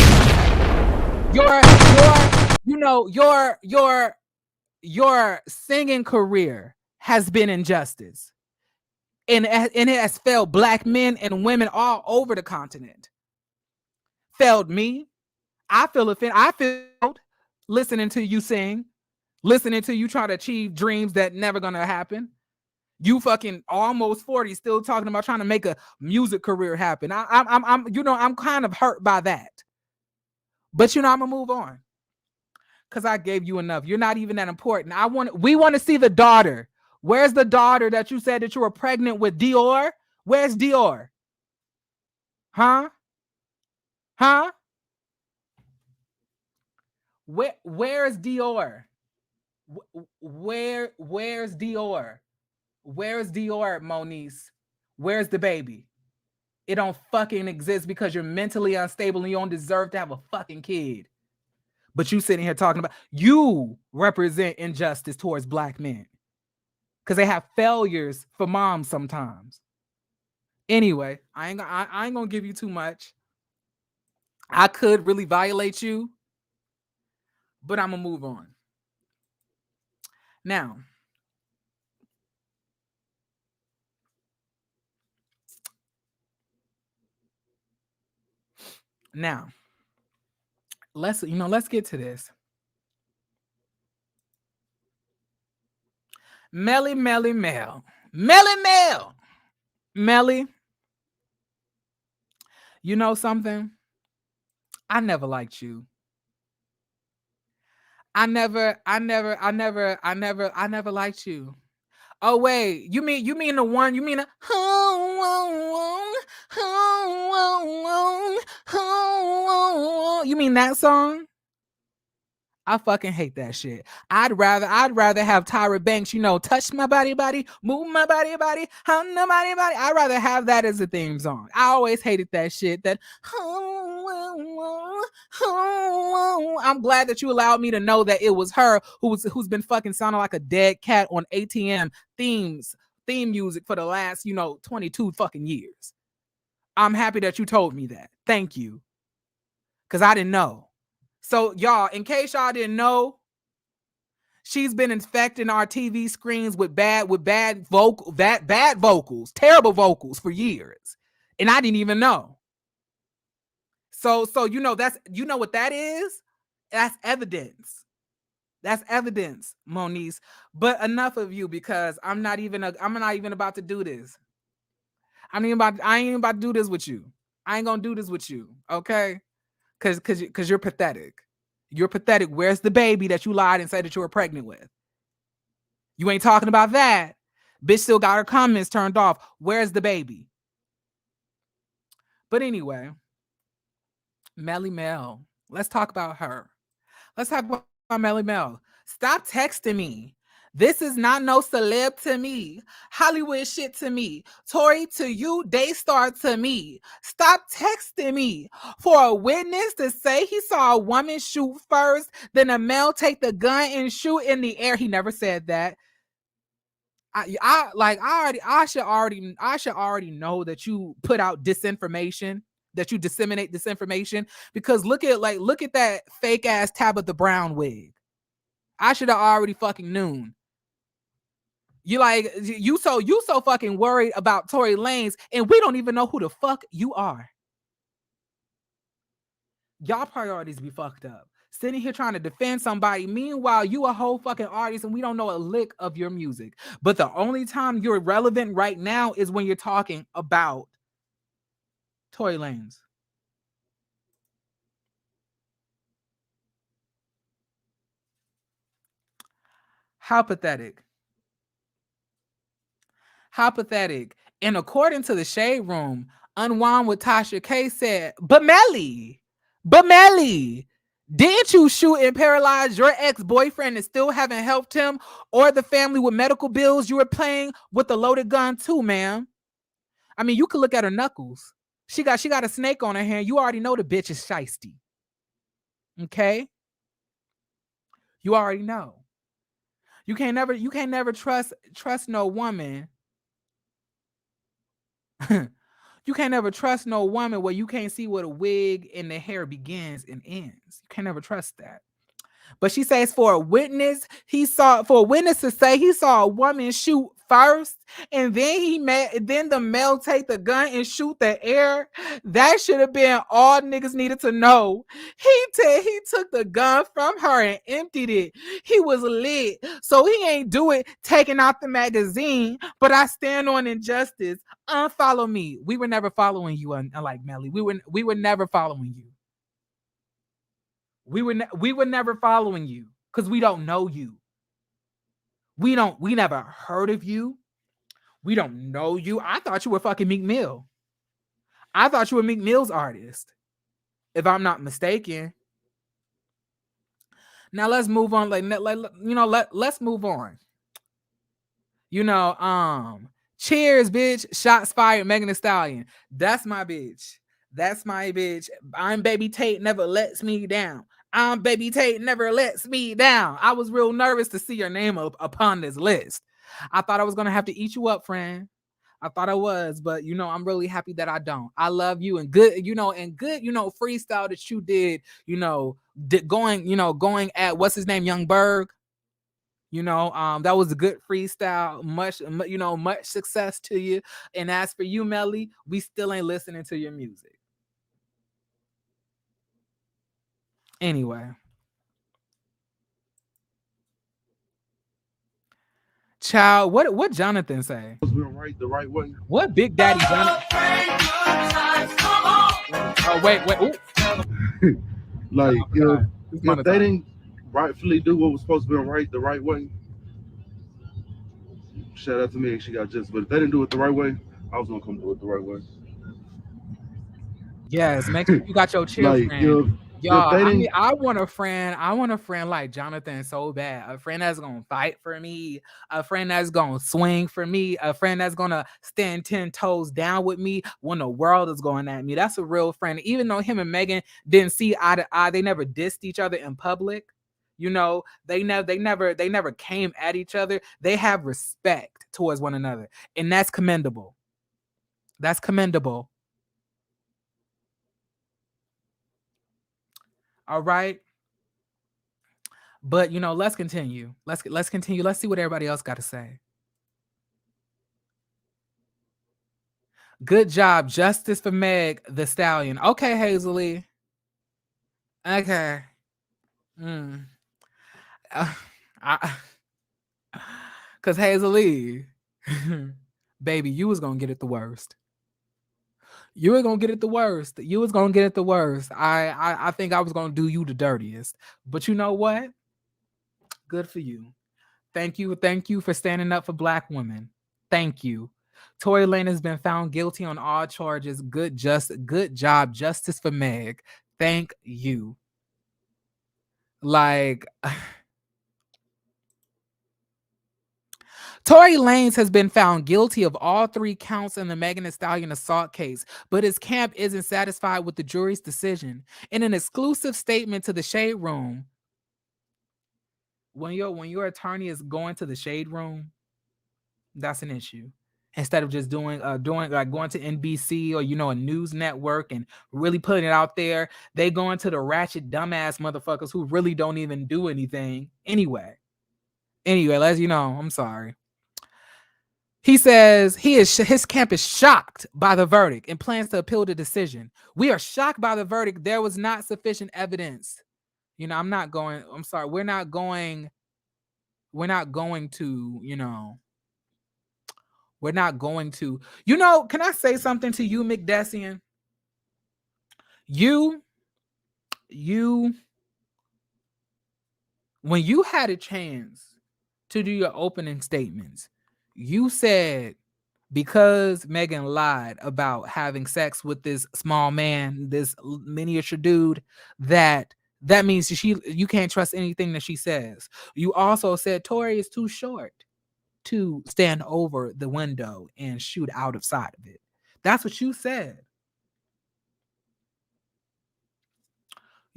[SPEAKER 1] Your singing career has been injustice, and it has failed black men and women all over the continent. Failed me. I feel offended. I feel listening to you sing, listening to you try to achieve dreams that never gonna happen. You fucking almost 40, still talking about trying to make a music career happen. I'm kind of hurt by that. But I'm gonna move on, because I gave you enough. You're not even that important. We want to see the daughter. Where's the daughter that you said that you were pregnant with? Dior? Where's Dior? Huh? Where's Dior? Where's Dior? Where's Dior, Moniece? Where's the baby? It don't fucking exist because you're mentally unstable and you don't deserve to have a fucking kid. But you sitting here talking about, you represent injustice towards black men because they have failures for moms sometimes. Anyway, I ain't gonna give you too much. I could really violate you, but I'm gonna move on. Now, let's get to this. Melly. You know something? I never liked you. I never liked you. Oh wait, you mean the one? You mean you mean that song? I fucking hate that shit. I'd rather have Tyra Banks, touch my body, move my body, on my body. I'd rather have that as a theme song. I always hated that shit. I'm glad that you allowed me to know that it was her who's been fucking sounding like a dead cat on ATM theme music for the last, 22 fucking years. I'm happy that you told me that. Thank you. Cause I didn't know. So y'all, in case y'all didn't know, she's been infecting our TV screens with bad vocals, terrible vocals for years. And I didn't even know. So that's what that is? That's evidence. That's evidence, Moniece. But enough of you, because I'm not even about to do this. I ain't even about to do this with you. I ain't gonna do this with you, okay? Cause you're pathetic. You're pathetic. Where's the baby that you lied and said that you were pregnant with? You ain't talking about that. Bitch still got her comments turned off. Where's the baby? But anyway, Melly Mel. Let's talk about her. Let's talk about Melly Mel. Stop texting me. This is not no celeb to me. Hollywood shit to me. Tory to you, Daystar to me. Stop texting me. For a witness to say he saw a woman shoot first, then a male take the gun and shoot in the air. He never said that. I should already know that you put out disinformation, that you disseminate disinformation, because look at that fake ass Tabitha Brown wig. I should have already fucking known. You so fucking worried about Tory Lanez, and we don't even know who the fuck you are. Y'all priorities be fucked up. Sitting here trying to defend somebody. Meanwhile, you a whole fucking artist and we don't know a lick of your music. But the only time you're relevant right now is when you're talking about Tory Lanez. How pathetic. How pathetic. And according to the Shade Room, Unwind with Tasha K said, but Melly, didn't you shoot and paralyze your ex-boyfriend and still haven't helped him or the family with medical bills? You were playing with a loaded gun too, ma'am. I mean, you could look at her knuckles. She got a snake on her hand. You already know the bitch is shiesty. Okay? You already know. You can't never trust no woman. You can't never trust no woman where you can't see where the wig and the hair begins and ends. You can't never trust that. But she says for a witness to say he saw a woman shoot first and then the male take the gun and shoot the air. That should have been all niggas needed to know. He took the gun from her and emptied it. He was lit. So he ain't do it taking out the magazine, but I stand on injustice. Unfollow me. We were never following you, unlike Melly. We were never following you. We were never following you because we don't know you. We never heard of you. We don't know you. I thought you were fucking Meek Mill. I thought you were Meek Mill's artist, if I'm not mistaken. Now let's move on. Let's move on. Cheers, bitch. Shots fired, Megan Thee Stallion. That's my bitch. I'm Baby Tate, never lets me down. Baby Tate, never lets me down. I was real nervous to see your name upon this list. I thought I was going to have to eat you up, friend. I thought I was, but I'm really happy that I don't. I love you and good, freestyle that you did, going at what's his name, Young Berg. That was a good freestyle. Much success to you. And as for you, Melly, we still ain't listening to your music. Anyway. Child, what Jonathan say?
[SPEAKER 6] Right the right way.
[SPEAKER 1] What Big Daddy Jonathan? Oh, wait.
[SPEAKER 6] Like, if they didn't rightfully do what was supposed to be right the right way, shout out to me, she got just. But if they didn't do it the right way, I was gonna come do it the right way.
[SPEAKER 1] Yes, make sure you got your cheer friend. Y'all,
[SPEAKER 6] they
[SPEAKER 1] I
[SPEAKER 6] didn't
[SPEAKER 1] mean, I want a friend. I want a friend like Jonathan so bad. A friend that's gonna fight for me. A friend that's gonna swing for me. A friend that's gonna stand 10 toes down with me when the world is going at me. That's a real friend. Even though him and Megan didn't see eye to eye, they never dissed each other in public. You know, they never came at each other. They have respect towards one another, and that's commendable. That's commendable. All right. But let's continue. Let's continue. Let's see what everybody else got to say. Good job, justice for Meg the Stallion. Okay, Hazel. Okay. Mm. I, Cause Hazel, baby, you was gonna get it the worst. You were gonna get it the worst. You was gonna get it the worst. I think I was gonna do you the dirtiest. But you know what? Good for you. Thank you for standing up for Black women. Thank you. Tory Lanez has been found guilty on all charges. Good job, justice for Meg. Thank you. Like Tory Lanez has been found guilty of all 3 counts in the Megan Thee Stallion assault case, but his camp isn't satisfied with the jury's decision. In an exclusive statement to the Shade Room, when your attorney is going to the Shade Room, that's an issue. Instead of just doing like going to NBC or a news network and really putting it out there, they go into the ratchet dumbass motherfuckers who really don't even do anything anyway. Let's I'm sorry. He says his camp is shocked by the verdict and plans to appeal the decision. We are shocked by the verdict. There was not sufficient evidence. I'm sorry. We're not going to, we're not going to, can I say something to you, McDessian? You, when you had a chance to do your opening statements, you said because Megan lied about having sex with this small man, this miniature dude, that means you can't trust anything that she says. You also said Tory is too short to stand over the window and shoot out of sight of it. That's what you said.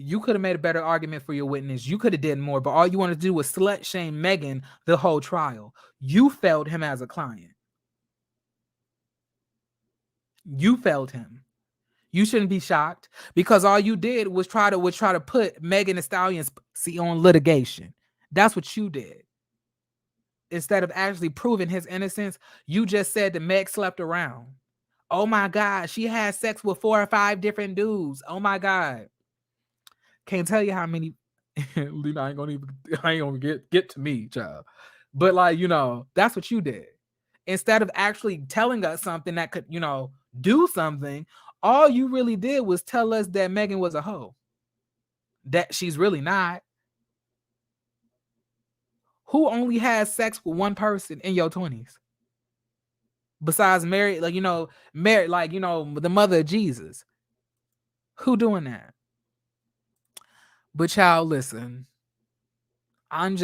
[SPEAKER 1] You could have made a better argument for your witness. You could have did more, but all you wanted to do was slut shame Megan the whole trial. You failed him as a client. You failed him. You shouldn't be shocked because all you did was try to put Megan Thee Stallion's on litigation. That's what you did. Instead of actually proving his innocence, you just said that Meg slept around. Oh my God, she had sex with 4 or 5 different dudes. Oh my God. Can't tell you how many. Lena, I ain't gonna get to me, child. But that's what you did. Instead of actually telling us something that could, do something, all you really did was tell us that Megan was a hoe. That she's really not. Who only has sex with one person in your 20s? Besides Mary, Mary, the mother of Jesus. Who doing that? But child, listen. I'm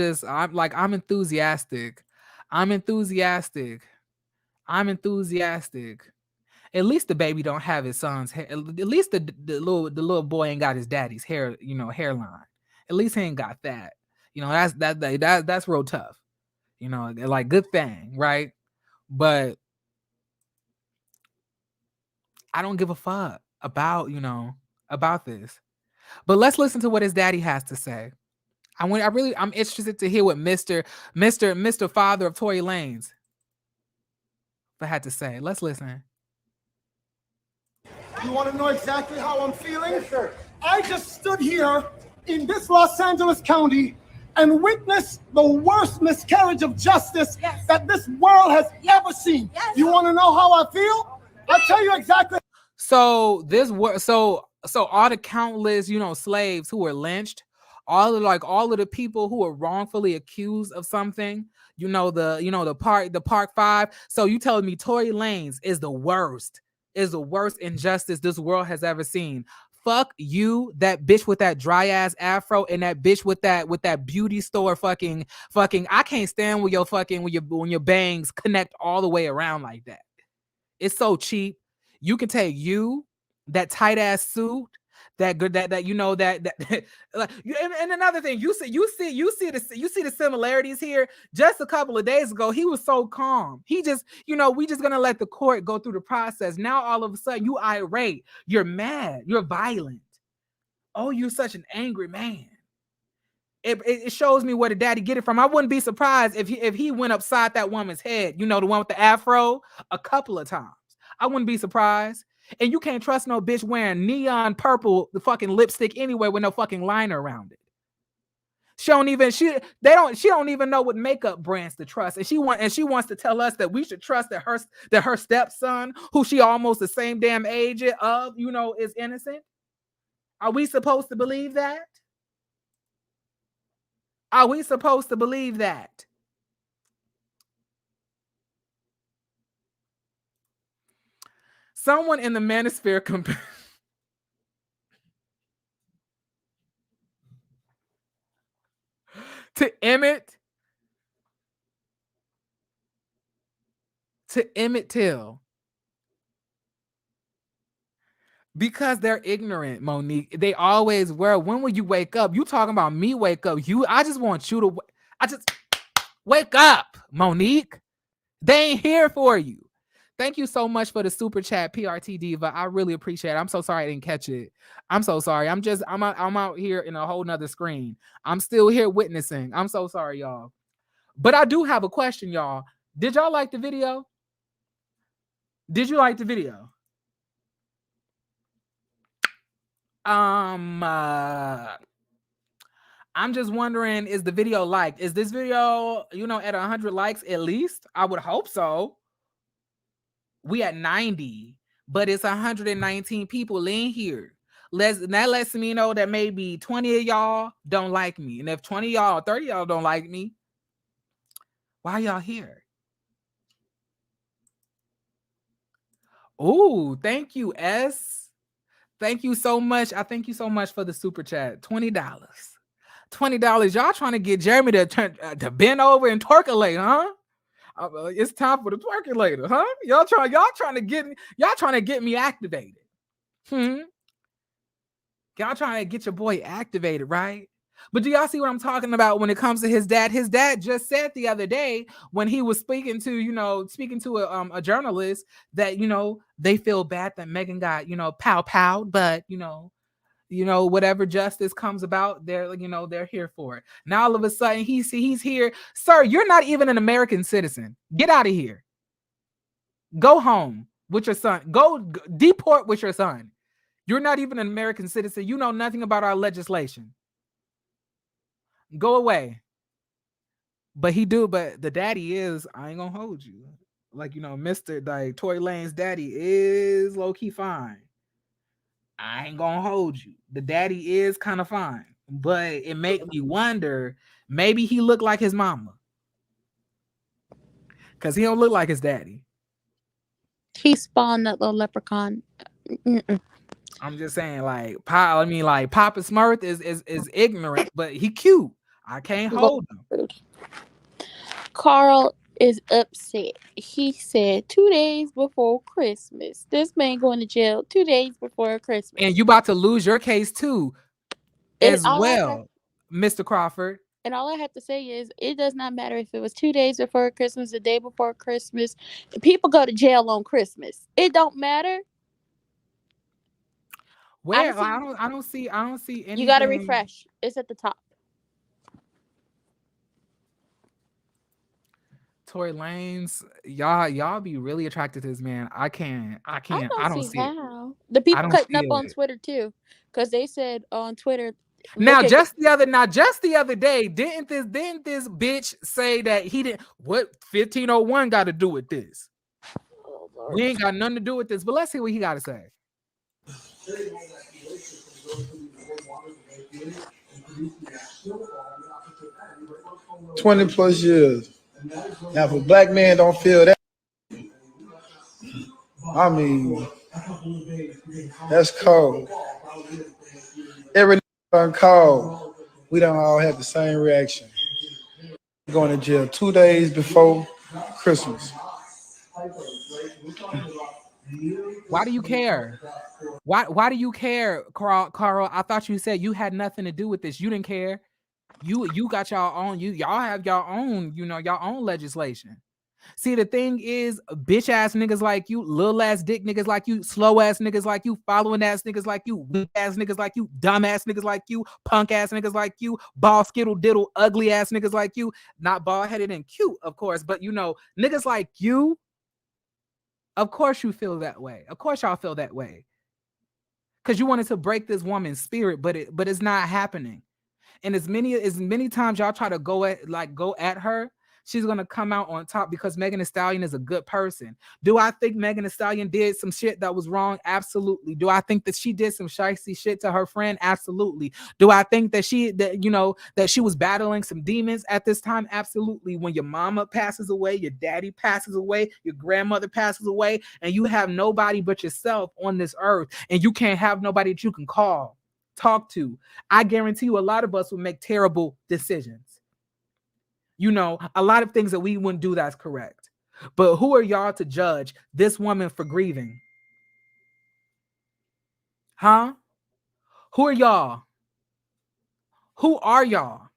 [SPEAKER 1] enthusiastic. I'm enthusiastic. At least the baby don't have his son's hair. At least the little boy ain't got his daddy's hair, hairline. At least he ain't got that. That's real tough. Like good thing, right? But I don't give a fuck about, about this. But let's listen to what his daddy has to say. I'm interested to hear what Mr. Father of Tory Lanez had to say. Let's listen.
[SPEAKER 7] You want to know exactly how I'm feeling? Yes, sir. I just stood here in this Los Angeles County and witnessed the worst miscarriage of justice that this world has ever seen. Yes. You want to know how I feel? I'll tell you exactly.
[SPEAKER 1] So all the countless, slaves who were lynched, all of the people who were wrongfully accused of something, the Park 5. So you telling me Tory Lanez is the worst injustice this world has ever seen? fuck you, that bitch with that dry ass afro, and that bitch with that beauty store fucking. I can't stand when your bangs connect all the way around like that. It's so cheap. You can take that tight ass suit, that good that you know that like, and another thing, you see the similarities here. Just a couple of days ago, he was so calm. He just, we just gonna let the court go through the process. Now all of a sudden you irate, you're mad, you're violent. Oh, you're such an angry man. It shows me where the daddy get it from. I wouldn't be surprised if he went upside that woman's head, the one with the afro, a couple of times. I wouldn't be surprised. And you can't trust no bitch wearing neon purple the fucking lipstick anyway with no fucking liner around it. She don't even know what makeup brands to trust. And she wants to tell us that we should trust that her stepson, who she almost the same damn age of, is innocent. Are we supposed to believe that? Are we supposed to believe that? Someone in the manosphere to Emmett Till, because they're ignorant, Monique. They always were. When will you wake up? You talking about me wake up? I just want you to. I just wake up, Monique. They ain't here for you. Thank you so much for the super chat, PRT Diva. I really appreciate it. I'm so sorry I didn't catch it. I'm so sorry. I'm out here in a whole nother screen. I'm still here witnessing. I'm so sorry, y'all. But I do have a question, y'all. Did y'all like the video? Did you like the video? I'm just wondering, is the video liked? Is this video, at 100 likes at least? I would hope so. We at 90, but it's 119 people in here. That lets me know that maybe 20 of y'all don't like me. And if 20 of y'all, 30 of y'all don't like me, why y'all here? Oh, thank you, S. Thank you so much. I thank you so much for the super chat. $20. $20. Y'all trying to get Jeremy to bend over and twerkulate, huh? It's time for the twerkulator, huh? Y'all trying to get me activated. Y'all trying to get your boy activated, right? But do y'all see what I'm talking about when it comes to his dad? His dad just said the other day when he was speaking to a journalist that, they feel bad that Megan got, pow, but, whatever justice comes about, they're here for it. Now all of a sudden he's here. Sir, you're not even an American citizen. Get out of here. Go home with your son. Go deport with your son. You're not even an American citizen. You know nothing about our legislation. Go away. But the daddy is, I ain't gonna hold you. Mr. Tory Lanez daddy is low-key fine. I ain't gonna hold you. The daddy is kind of fine, but it make me wonder, maybe he looked like his mama, because he don't look like his daddy.
[SPEAKER 2] He spawned that little leprechaun.
[SPEAKER 1] I'm just saying, Papa Smurf is ignorant, but he cute. I can't hold him.
[SPEAKER 2] Carl is upset. He said 2 days before Christmas. This man going to jail 2 days before Christmas.
[SPEAKER 1] And you about to lose your case too, as well, Mr. Crawford.
[SPEAKER 2] And all I have to say is, it does not matter if it was 2 days before Christmas, the day before Christmas. People go to jail on Christmas. It don't matter.
[SPEAKER 1] Where? I don't see anything.
[SPEAKER 2] You got to refresh. It's at the top.
[SPEAKER 1] Tory Lanez, y'all be really attracted to this man. I don't see how.
[SPEAKER 2] It. The people cutting up on Twitter too, because they said on Twitter.
[SPEAKER 1] Now, just the other day, didn't this bitch say that he didn't? What 1501 got to do with this? Oh, we ain't got nothing to do with this. But let's see what he got to say.
[SPEAKER 8] 20 plus years. Now, if a black man don't feel that, I mean, That's cold. Every nigga cold. We don't all have the same reaction. Going to jail 2 days before Christmas.
[SPEAKER 1] Why do you care? Why do you care, Carl? I thought you said you had nothing to do with this. You didn't care. You got y'all own. Y'all have y'all own. Y'all own legislation. See, the thing is, bitch ass niggas like you, little ass dick niggas like you, slow ass niggas like you, following ass niggas like you, weak ass niggas like you, dumb ass niggas like you, punk ass niggas like you, ball skittle diddle, ugly ass niggas like you, not bald headed and cute, of course, but niggas like you, of course you feel that way. Of course y'all feel that way. Because you wanted to break this woman's spirit, but it's not happening. And as many times y'all try to go at her, she's gonna come out on top because Megan Thee Stallion is a good person. Do I think Megan Thee Stallion did some shit that was wrong? Absolutely. Do I think that she did some shicey shit to her friend? Absolutely. Do I think that she was battling some demons at this time? Absolutely. When your mama passes away, your daddy passes away, your grandmother passes away, and you have nobody but yourself on this earth, and you can't have nobody that you can call, talk to, I guarantee you a lot of us will make terrible decisions. A lot of things that we wouldn't do that's correct. But who are y'all to judge this woman for grieving? Huh? Who are y'all? Who are y'all?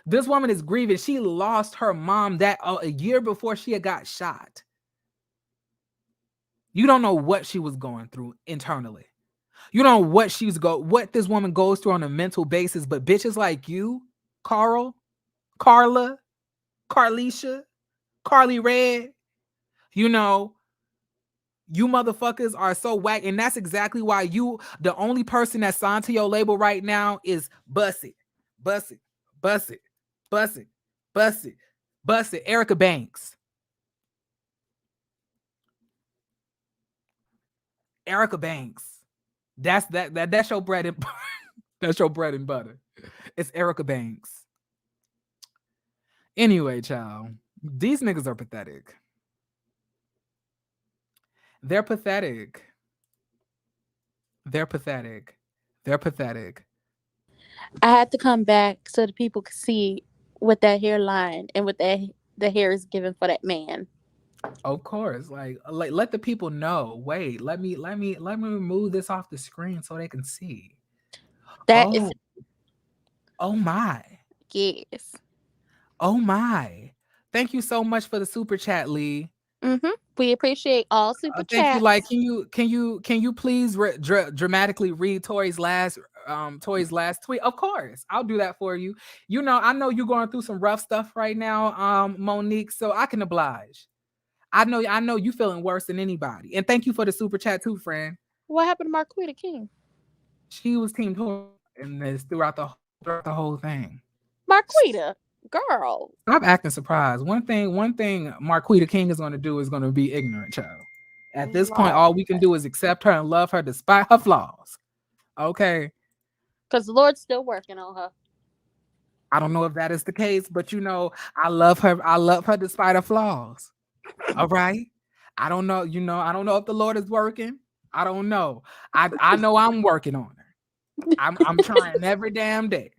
[SPEAKER 1] This woman is grieving. She lost her mom a year before she had got shot. You don't know what she was going through internally. You don't know what this woman goes through on a mental basis, but bitches like you, Carl, Carla, Carlisha, Carly Red, you motherfuckers are so whack. And that's exactly why the only person that's signed to your label right now is Bust It, Bust It, Bust It, Bust It, Bust It, Bust It, Erica Banks. Erica Banks. That's your bread and that's your bread and butter. It's Erica Banks. Anyway, child, these niggas are pathetic. They're pathetic. They're pathetic. They're pathetic.
[SPEAKER 2] I had to come back so the people could see what that hairline and what the hair is given for that man.
[SPEAKER 1] Of course, like let the people know. Wait, let me remove this off the screen so they can see.
[SPEAKER 2] That is.
[SPEAKER 1] Oh my.
[SPEAKER 2] Yes.
[SPEAKER 1] Oh my. Thank you so much for the super chat, Lee.
[SPEAKER 2] We appreciate all super chats.
[SPEAKER 1] Thank you. Like, can you please dramatically read Tory's last tweet? Of course, I'll do that for you. I know you're going through some rough stuff right now, Monique, so I can oblige. I know you feeling worse than anybody. And thank you for the super chat too, friend.
[SPEAKER 2] What happened to Marquita King?
[SPEAKER 1] She was Team Tory in this throughout the whole thing.
[SPEAKER 2] Marquita, girl.
[SPEAKER 1] Stop acting surprised. One thing Marquita King is going to do is going to be ignorant, child. At this point, all we can do is accept her and love her despite her flaws. Okay?
[SPEAKER 2] Because the Lord's still working on her.
[SPEAKER 1] I don't know if that is the case, but I love her. I love her despite her flaws. All right? I don't know. I don't know if the Lord is working. I don't know. I know I'm working on her. I'm trying every damn day.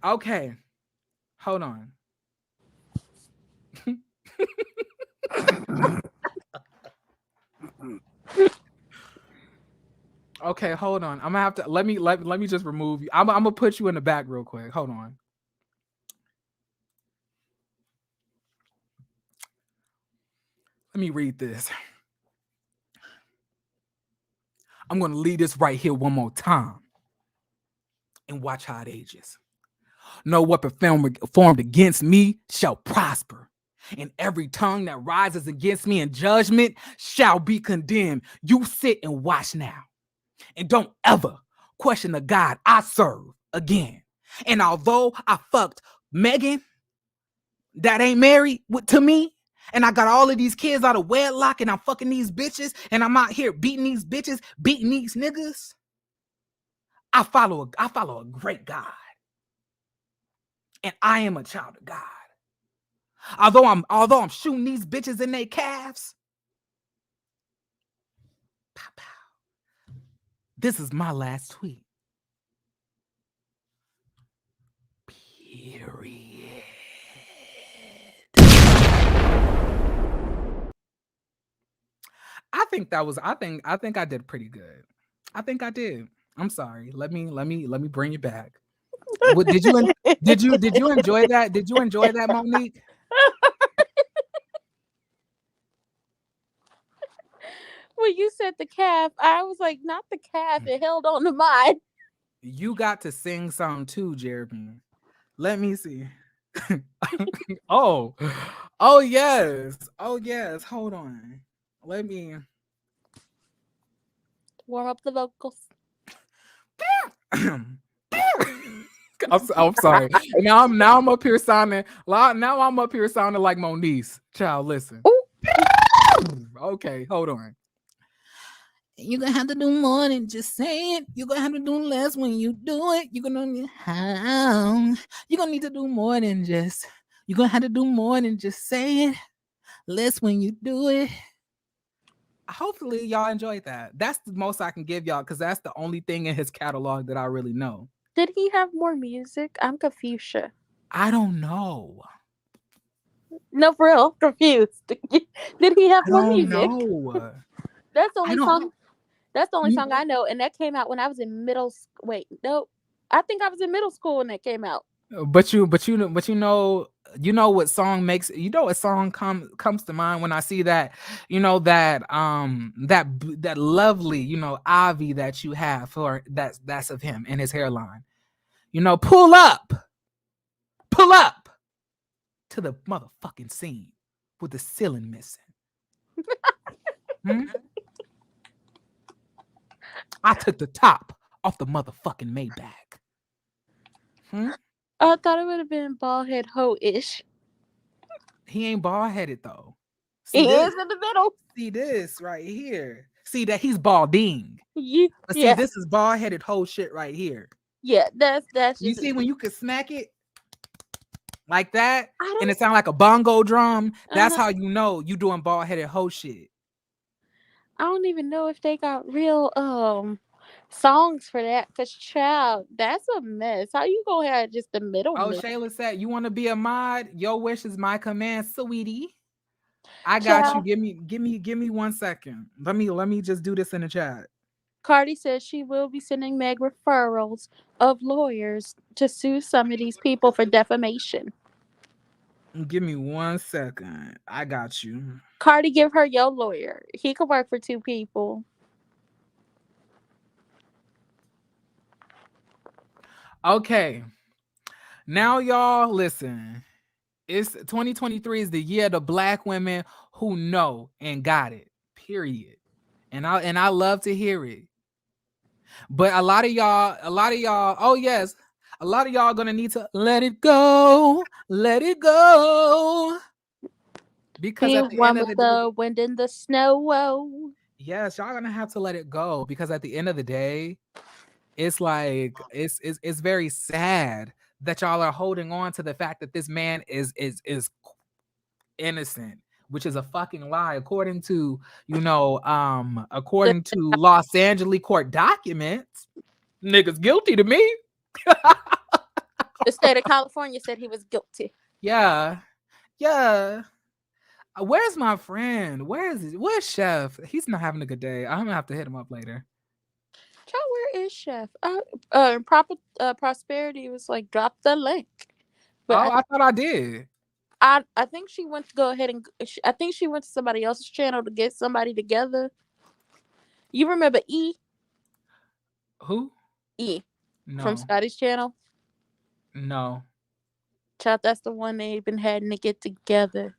[SPEAKER 1] Okay. Hold on. Okay, hold on. I'm gonna have to let me just remove you. I'm gonna put you in the back real quick. Hold on. Let me read this. I'm gonna leave this right here one more time and watch how it ages. No weapon formed against me shall prosper, and every tongue that rises against me in judgment shall be condemned. You sit and watch now, and don't ever question the God I serve again. And although I fucked Megan, that ain't married to me, and I got all of these kids out of wedlock, and I'm fucking these bitches, and I'm out here beating these bitches, beating these niggas, I follow a great God. And I am a child of God. Although I'm shooting these bitches in their calves. Pow, pow. This is my last tweet. Period. I think I did pretty good. I think I did. I'm sorry. Let me bring you back. What did you enjoy that? Did you enjoy that, Monique?
[SPEAKER 2] When you said the calf, I was like, not the calf. It held on to mine.
[SPEAKER 1] You got to sing some too, Jeremy. Let me see. oh, oh yes, oh yes. Hold on. Let me.
[SPEAKER 2] Warm up the vocals.
[SPEAKER 1] I'm sorry. Now I'm up here sounding. Now I'm up here sounding like Moniece. Child, listen. Okay, hold on. You're gonna have to do more than just say it. You're gonna have to do less when you do it. You're gonna need to do more than just. You're gonna have to do more than just say it. Less when you do it. Hopefully y'all enjoyed that. That's the most I can give y'all because that's the only thing in his catalog that I really know.
[SPEAKER 2] Did he have more music? I'm confused.
[SPEAKER 1] I don't know.
[SPEAKER 2] No, for real, confused. Did he have
[SPEAKER 1] I
[SPEAKER 2] more
[SPEAKER 1] don't
[SPEAKER 2] music?
[SPEAKER 1] know.
[SPEAKER 2] That's the only song. That's the only song I know, and that came out when I was in middle. Wait, no, I think I was in middle school when that came out.
[SPEAKER 1] But you know what song makes what song comes to mind when I see that that lovely Avi that you have for that's of him and his hairline. Pull up to the motherfucking scene with the ceiling missing. I took the top off the motherfucking Maybach.
[SPEAKER 2] I thought it would have been bald head ho-ish.
[SPEAKER 1] He ain't bald headed though.
[SPEAKER 2] See, he is in the middle.
[SPEAKER 1] See this right here. See that he's balding.
[SPEAKER 2] Yeah.
[SPEAKER 1] But see, this is bald headed whole shit right here.
[SPEAKER 2] Yeah, that's.
[SPEAKER 1] You see when you can smack it like that, and it sound like a bongo drum. That's how you know you doing bald headed hoe shit.
[SPEAKER 2] I don't even know if they got real songs for that. Cause child, that's a mess. How you gonna have just the middle?
[SPEAKER 1] Oh, Shayla said, "You want to be a mod? Your wish is my command, sweetie." I got you. Give me 1 second. Let me just do this in the chat.
[SPEAKER 2] Cardi says she will be sending Meg referrals of lawyers to sue some of these people for defamation.
[SPEAKER 1] Give me 1 second. I got you.
[SPEAKER 2] Cardi, give her your lawyer. He could work for 2 people.
[SPEAKER 1] Okay. Now y'all listen. It's 2023 is the year of the black women who know and got it. Period. And I love to hear it. But a lot of y'all, oh yes, a lot of y'all gonna need to let it go. Because at the end of the day,
[SPEAKER 2] wind and the snow.
[SPEAKER 1] Yes, y'all gonna have to let it go because at the end of the day, it's like it's very sad that y'all are holding on to the fact that this man is innocent, which is a fucking lie according to Los Angeles court documents. Niggas guilty to me.
[SPEAKER 2] The state of California said he was guilty.
[SPEAKER 1] Yeah. Where's my friend? Where's Chef? He's not having a good day. I'm gonna have to hit him up later.
[SPEAKER 2] Child, where is Chef? Prosperity was like, drop the link.
[SPEAKER 1] But I thought I did.
[SPEAKER 2] I think she went to go ahead and I think she went to somebody else's channel to get somebody together. You remember E?
[SPEAKER 1] Who?
[SPEAKER 2] E.
[SPEAKER 1] No.
[SPEAKER 2] From Scotty's channel?
[SPEAKER 1] No.
[SPEAKER 2] Child, that's the one they've been having to get together.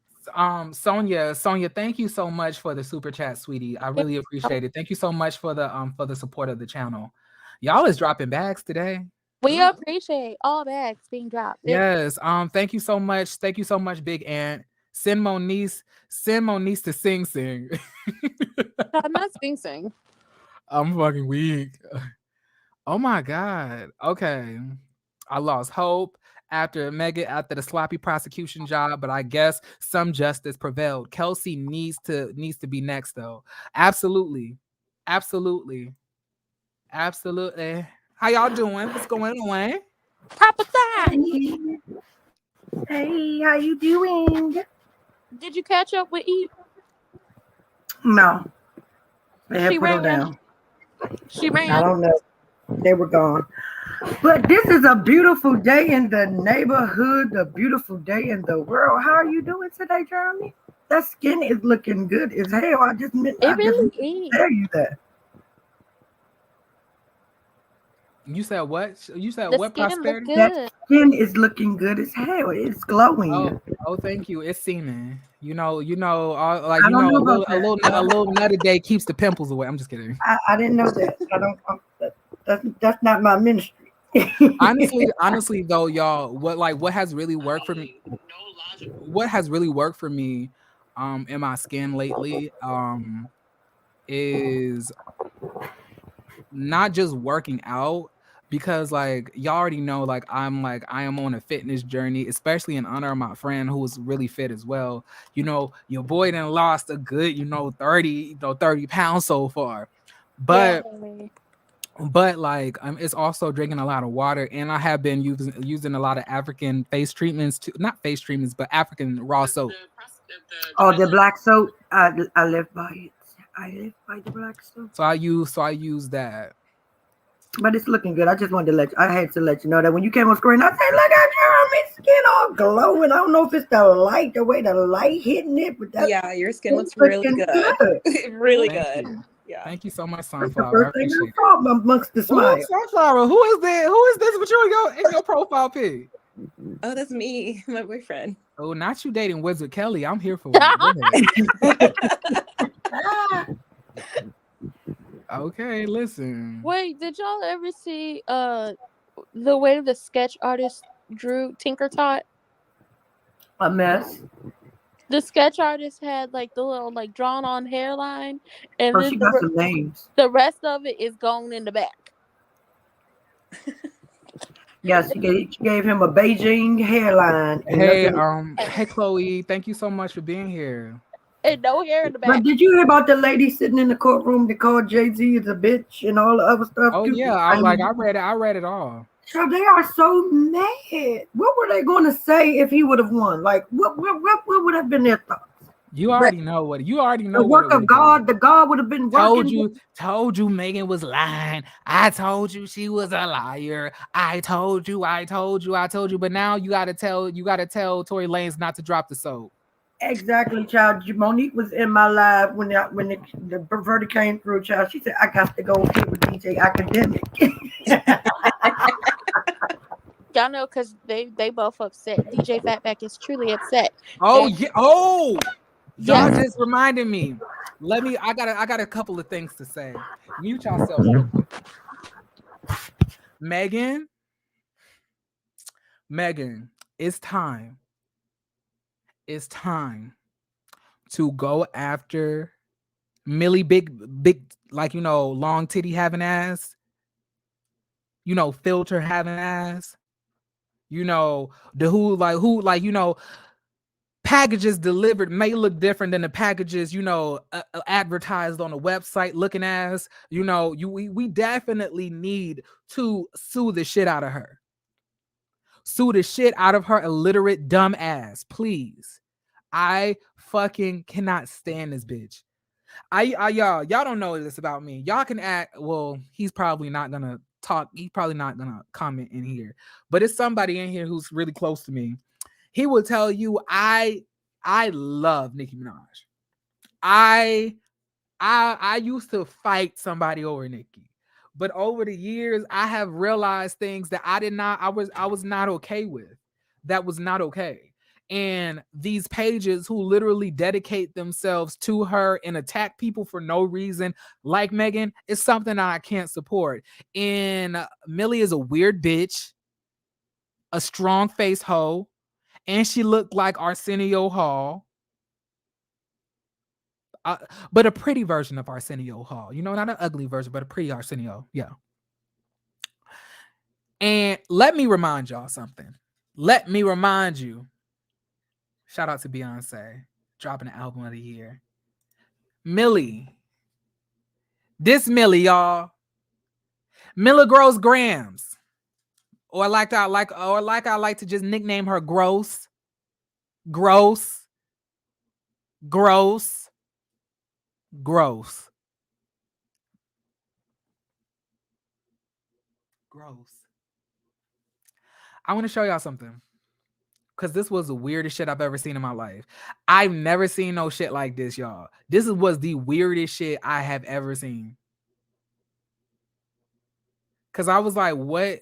[SPEAKER 1] Sonia, thank you so much for the super chat, sweetie. I really appreciate it. Thank you so much for the support of the channel. Y'all is dropping bags today.
[SPEAKER 2] We appreciate all bags being dropped.
[SPEAKER 1] Yes. Thank you so much. Thank you so much, Big Ant. Send Moniece to Sing Sing.
[SPEAKER 2] I'm not Sing.
[SPEAKER 1] I'm fucking weak. Oh my God. Okay. I lost hope. after Megan after the sloppy prosecution job, but I guess some justice prevailed. Kelsey needs to be next though. Absolutely. Absolutely. Absolutely. How y'all doing? What's going on?
[SPEAKER 2] Papa Thigh,
[SPEAKER 3] Hey, hey, how you doing?
[SPEAKER 2] did you catch up with E?
[SPEAKER 3] No, they
[SPEAKER 2] She
[SPEAKER 3] had put them
[SPEAKER 2] ran.
[SPEAKER 3] down.
[SPEAKER 2] She
[SPEAKER 3] I
[SPEAKER 2] ran.
[SPEAKER 3] don't know. They were gone. But this is a beautiful day in the neighborhood, a beautiful day in the world. How are you doing today, Jeremy? That skin is looking good as hell. I just meant
[SPEAKER 2] It
[SPEAKER 3] to
[SPEAKER 2] really is.
[SPEAKER 3] tell you that.
[SPEAKER 1] You said what? You said
[SPEAKER 2] The
[SPEAKER 1] what
[SPEAKER 2] skin look
[SPEAKER 1] prosperity?
[SPEAKER 3] That
[SPEAKER 2] good.
[SPEAKER 3] skin is looking good as hell. It's
[SPEAKER 1] Oh,
[SPEAKER 3] glowing.
[SPEAKER 1] oh, thank you. It's semen. Like
[SPEAKER 3] I don't know about
[SPEAKER 1] a
[SPEAKER 3] that.
[SPEAKER 1] a little nut a day keeps the pimples away. I'm just kidding.
[SPEAKER 3] I didn't know that. I don't. That's not my ministry.
[SPEAKER 1] Honestly though, y'all, what has really worked for me? What has really worked for me, in my skin lately, is not just working out because like y'all already know like I am on a fitness journey, especially in honor of my friend who's really fit as well. Your boy done lost a good 30 pounds so far,
[SPEAKER 2] Yeah.
[SPEAKER 1] but like it's also drinking a lot of water, and I have been using a lot of African face treatments to not face treatments but African raw soap.
[SPEAKER 3] Oh, the black soap. I live by it. I live by the black soap.
[SPEAKER 1] So I use that.
[SPEAKER 3] But it's looking good. I just wanted to I had to let you know that when you came on screen, I said, look at Jeremy's skin all glowing. I don't know if it's the way the light hitting it, but
[SPEAKER 9] yeah, your skin looks really good. Really
[SPEAKER 1] Thank
[SPEAKER 9] good.
[SPEAKER 1] you.
[SPEAKER 9] Yeah.
[SPEAKER 1] Thank you so much,
[SPEAKER 3] That's the
[SPEAKER 1] Sunflower. I
[SPEAKER 3] first thing
[SPEAKER 1] appreciate
[SPEAKER 3] I saw amongst the
[SPEAKER 1] it. Ooh,
[SPEAKER 3] smile.
[SPEAKER 1] Sunflower, who is this? Who is this with you in your profile pic?
[SPEAKER 9] Oh, that's me, my boyfriend.
[SPEAKER 1] Oh, not you dating Wizard Kelly. I'm here for it. Go ahead. Okay, listen.
[SPEAKER 2] Wait, did y'all ever see the way the sketch artist drew Tinker Tot?
[SPEAKER 3] A mess.
[SPEAKER 2] The sketch artist had like the little like drawn on hairline, and
[SPEAKER 3] Oh,
[SPEAKER 2] then
[SPEAKER 3] she got some names.
[SPEAKER 2] the rest of it is gone in the back.
[SPEAKER 3] Yes, she gave him a Beijing hairline. And
[SPEAKER 1] Hey Chloe, thank you so much for being here.
[SPEAKER 2] And no hair in the back.
[SPEAKER 3] But did you hear about the lady sitting in the courtroom that called Jay-Z as a bitch and all the other stuff?
[SPEAKER 1] Oh
[SPEAKER 3] too?
[SPEAKER 1] yeah, I read it all.
[SPEAKER 3] So they are so mad. What were they going to say if he would have won? Like, what would have been their thoughts?
[SPEAKER 1] You already know what
[SPEAKER 3] the work of God. The God would have been working.
[SPEAKER 1] Told you Megan was lying. I told you she was a liar. I told you. But now you gotta tell Tory Lanez not to drop the soap.
[SPEAKER 3] Exactly, child. Monique was in my live when the verdict came through, child. She said, I got to go get with DJ Academic.
[SPEAKER 2] Y'all know because they both upset. DJ Fatback is truly upset.
[SPEAKER 1] Oh yeah. Oh, y'all
[SPEAKER 2] yes.
[SPEAKER 1] just reminded me. I got a couple of things to say. Mute yourselves real quick. Megan, it's time. It's time to go after Millie big like long titty having ass. Filter having ass. Packages delivered may look different than the packages advertised on the website looking as. We definitely need to sue the shit out of her. Sue the shit out of her illiterate dumb ass, please. I fucking cannot stand this bitch. Y'all don't know this about me. Y'all can act. Well, he's probably not gonna talk. He's probably not gonna comment in here. But it's somebody in here who's really close to me. He will tell you I love Nicki Minaj. I used to fight somebody over Nicki, but over the years I have realized things that I was not okay with. That was not okay. And these pages who literally dedicate themselves to her and attack people for no reason, like Megan, is something that I can't support. And Millie is a weird bitch, a strong face hoe, and she looked like Arsenio Hall. But a pretty version of Arsenio Hall. Not an ugly version, but a pretty Arsenio. Yeah. And let me remind y'all something. Let me remind you. Shout out to Beyonce, dropping the album of the year. Millie. This Millie, y'all. Milla grows grams. Or like I like to just nickname her gross. Gross. Gross. Gross. Gross. I want to show y'all something. Because this was the weirdest shit I've ever seen in my life. I've never seen no shit like this, y'all. This was the weirdest shit I have ever seen. Because I was like, what?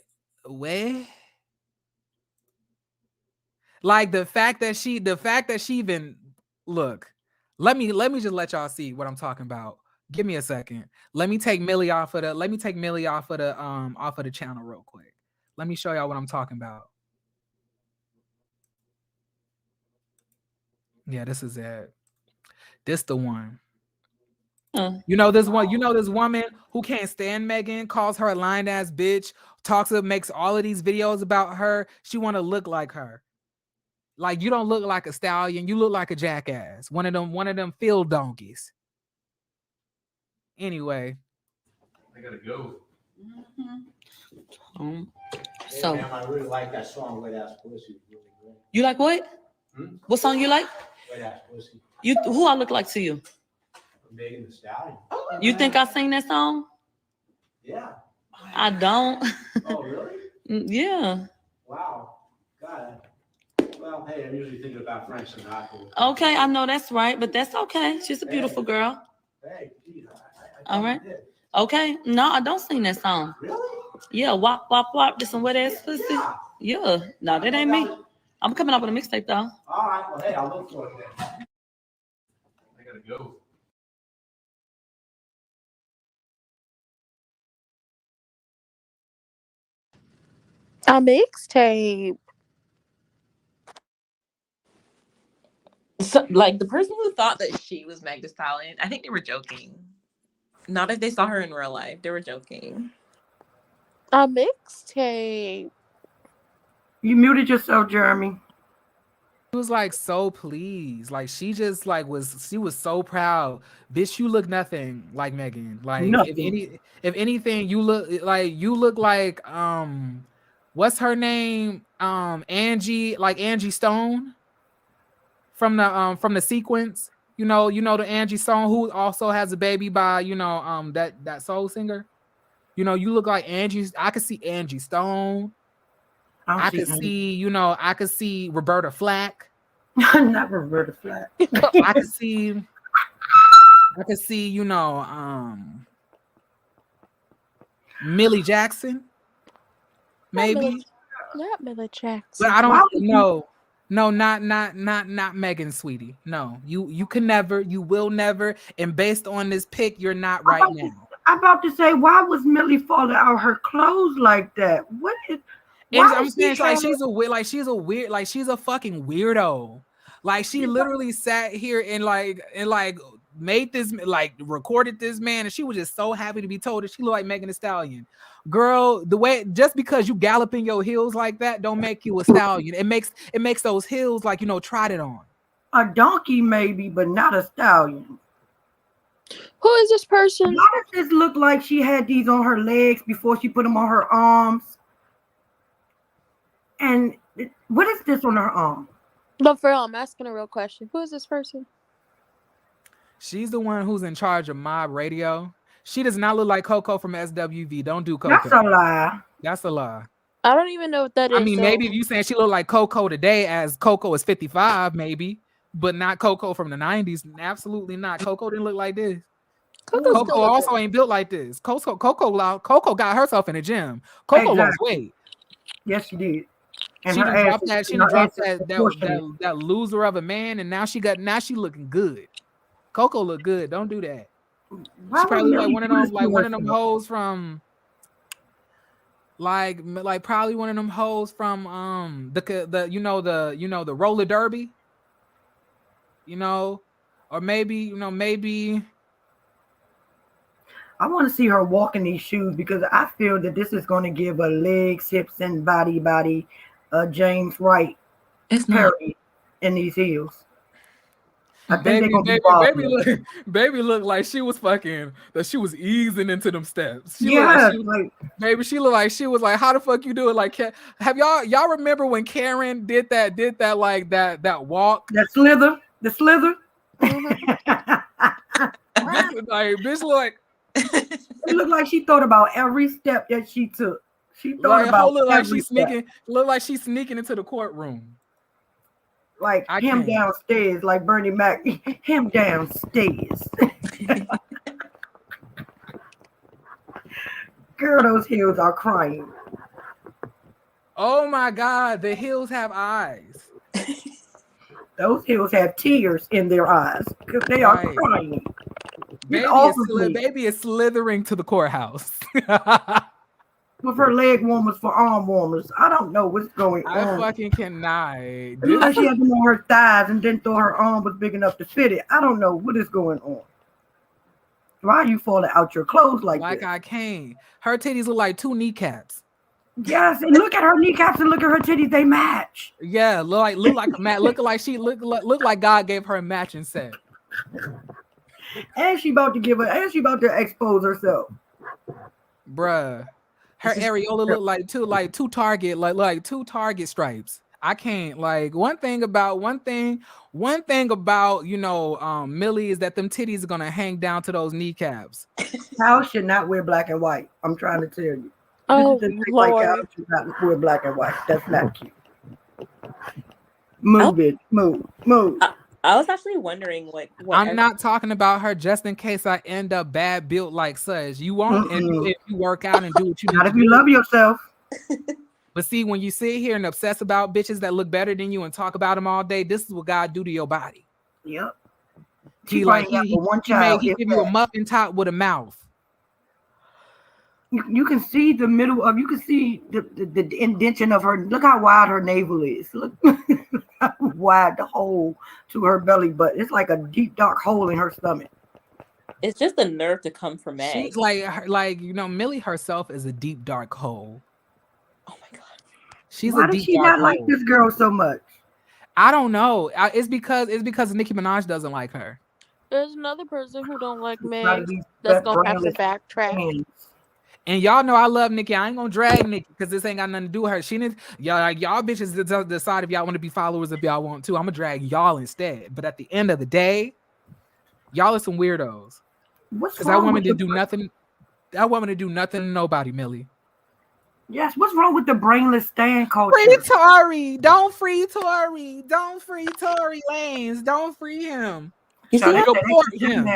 [SPEAKER 1] Like the fact that she even look. Let me just let y'all see what I'm talking about. Give me a second. Let me take Millie off of the channel real quick. Let me show y'all what I'm talking about. Yeah, this is it. This the one. You know this one. You know this woman who can't stand Megan, calls her a lying ass bitch, makes all of these videos about her. She want to look like her. Like, you don't look like a stallion. You look like a jackass. One of them field donkeys. Anyway,
[SPEAKER 6] I gotta go.
[SPEAKER 10] So hey, man, I really like that song, Wet Ass Pussy. Really great. You like what? What song you like? Wet Ass Pussy. Who I look like to you? Megan Thee Stallion. Oh, you think I sing that song? Yeah. I don't. Oh, really? Yeah. Wow. God. Well, hey, I'm usually thinking about Frank Sinatra. Okay, I know that's right, but that's okay. She's a beautiful girl. Hey, geez, all right. Okay. No, I don't sing that song. Really? Yeah, wop, wop, wop. This some wet ass pussy. Yeah. No, that ain't me. I'm coming up with a mixtape, though. All right. Well, hey, I'll look for it then.
[SPEAKER 6] I gotta go.
[SPEAKER 2] A mixtape.
[SPEAKER 9] So, like the person who thought that she was Meg Thee Stallion, I think they were joking. Not if they saw her in real life. They were joking.
[SPEAKER 2] A mixtape.
[SPEAKER 3] You muted yourself, Jeremy.
[SPEAKER 1] she was like so pleased. Like she just like she was so proud. Bitch, you look nothing like Megan. Like
[SPEAKER 3] Nothing.
[SPEAKER 1] if anything, you look like what's her name? Angie Stone from the sequence. You know the Angie Stone who also has a baby by that soul singer. You know, you look like Angie. I could see Angie Stone. I could see Roberta Flack.
[SPEAKER 3] Not Roberta Flack.
[SPEAKER 1] I could see Millie Jackson. Maybe.
[SPEAKER 2] Not Millie Jackson.
[SPEAKER 1] But I don't know. No, not Megan, sweetie. No, you can never, you will never. And based on this pick, you're not right now.
[SPEAKER 3] I'm about to say, why was Millie falling out her clothes like that? What is?
[SPEAKER 1] I'm saying she's a fucking weirdo. Like she literally sat here and made this, like recorded this man, and she was just so happy to be told that she looked like Megan Thee Stallion. Girl, the way just because you galloping your heels like that don't make you a stallion. It makes those heels like trotted on.
[SPEAKER 3] A donkey maybe, but not a stallion.
[SPEAKER 2] Who is this person?
[SPEAKER 3] Why does this look like she had these on her legs before she put them on her arms? And what is this on her arm?
[SPEAKER 2] But for real, I'm asking a real question. Who is this person?
[SPEAKER 1] She's the one who's in charge of Mob Radio. She does not look like Coco from SWV. Don't do Coco.
[SPEAKER 3] That's a lie.
[SPEAKER 1] That's a lie.
[SPEAKER 2] I don't even know what that is.
[SPEAKER 1] I mean, maybe if you saying she looked like Coco today, as Coco is 55, maybe, but not Coco from the 90s. Absolutely not. Coco didn't look like this. Coco also ain't built like this. Coco got herself in the gym. Coco lost weight.
[SPEAKER 3] Yes, she did. And
[SPEAKER 1] she dropped that loser of a man, and now she looking good. Coco look good. Don't do that.
[SPEAKER 3] Why
[SPEAKER 1] she probably like one of them hoes from probably one of them hoes from the roller derby. Or maybe
[SPEAKER 3] I want to see her walk in these shoes because I feel that this is going to give her legs, hips, and body James Wright
[SPEAKER 9] It's not.
[SPEAKER 3] Perry in these heels. I think they're
[SPEAKER 1] Baby,
[SPEAKER 3] gonna be
[SPEAKER 1] baby looked like she was fucking, that she was easing into them steps. She looked
[SPEAKER 3] Yeah,
[SPEAKER 1] like
[SPEAKER 3] like
[SPEAKER 1] baby, she looked like she was like, how the fuck you do it? Like, have y'all remember when Karen did that like that walk?
[SPEAKER 3] the slither.
[SPEAKER 1] Bitch look like
[SPEAKER 3] It looked like she thought about every step that she took. She thought
[SPEAKER 1] like whole
[SPEAKER 3] about
[SPEAKER 1] look like
[SPEAKER 3] every
[SPEAKER 1] she's
[SPEAKER 3] step.
[SPEAKER 1] sneaking, look like she's sneaking into the courtroom.
[SPEAKER 3] Like
[SPEAKER 1] I
[SPEAKER 3] him
[SPEAKER 1] can't.
[SPEAKER 3] downstairs, like Bernie Mac, him downstairs. Girl, those heels are crying.
[SPEAKER 1] Oh my God, the heels have eyes.
[SPEAKER 3] Those heels have tears in their eyes because they are
[SPEAKER 1] Right.
[SPEAKER 3] crying.
[SPEAKER 1] Baby is slithering to the courthouse.
[SPEAKER 3] With her leg warmers for arm warmers. I don't know what's going
[SPEAKER 1] I
[SPEAKER 3] on.
[SPEAKER 1] fucking cannot.
[SPEAKER 3] It looked like she had them on her thighs and then thought her arm was big enough to fit it. I don't know what is going on. Why are you falling out your clothes like this?
[SPEAKER 1] I can't. Her titties look like two kneecaps.
[SPEAKER 3] Yes, and look at her kneecaps and look at her titties. They match.
[SPEAKER 1] Yeah, look like a mat. Look like God gave her a matching set.
[SPEAKER 3] And she about to expose herself.
[SPEAKER 1] Bruh. Her areola look like two target stripes. I can't, like, one thing about Millie is that them titties are gonna hang down to those kneecaps.
[SPEAKER 3] Cow should not wear black and white. I'm trying to tell you.
[SPEAKER 2] Oh,
[SPEAKER 3] This is just
[SPEAKER 2] Lord.
[SPEAKER 3] like cow should not wear black and white. That's not cute. Move it. Move.
[SPEAKER 9] I was actually wondering what
[SPEAKER 1] I'm not talking about her just in case I end up bad built like such. You won't if you work out and do what you need
[SPEAKER 3] Not
[SPEAKER 1] to
[SPEAKER 3] if you
[SPEAKER 1] do.
[SPEAKER 3] love yourself.
[SPEAKER 1] But see, when you sit here and obsess about bitches that look better than you and talk about them all day, this is what God do to your body.
[SPEAKER 3] Yep.
[SPEAKER 1] He give you a muffin top with a mouth.
[SPEAKER 3] You can see the middle of, you can see the indentation of her. Look how wide her navel is. Look how wide the hole to her belly button. It's like a deep dark hole in her stomach.
[SPEAKER 9] It's just the nerve to come from Meg.
[SPEAKER 1] She's Millie herself is a deep dark hole.
[SPEAKER 9] Oh my God.
[SPEAKER 1] She's
[SPEAKER 3] Why
[SPEAKER 1] a deep
[SPEAKER 3] does she
[SPEAKER 1] dark
[SPEAKER 3] not like
[SPEAKER 1] hole.
[SPEAKER 3] this girl so much?
[SPEAKER 1] I don't know. It's because Nicki Minaj doesn't like her.
[SPEAKER 2] There's another person who don't like
[SPEAKER 3] Gotta
[SPEAKER 2] Meg
[SPEAKER 3] be
[SPEAKER 2] that's gonna have to
[SPEAKER 3] brainless
[SPEAKER 2] backtrack.
[SPEAKER 3] hands.
[SPEAKER 1] And y'all know I love Nicki. I ain't gonna drag Nicki because this ain't got nothing to do with her. She needs y'all bitches decide if y'all want to be followers if y'all want to. I'm gonna drag y'all instead. But at the end of the day, y'all are some weirdos. Because that woman didn't do nothing. That woman didn't do nothing to nobody, Millie.
[SPEAKER 3] Yes, what's wrong with the brainless stand culture?
[SPEAKER 1] Free Tory. Don't free Tory. Don't free Tory Lanez. Don't free him.
[SPEAKER 9] You see,
[SPEAKER 1] Report him.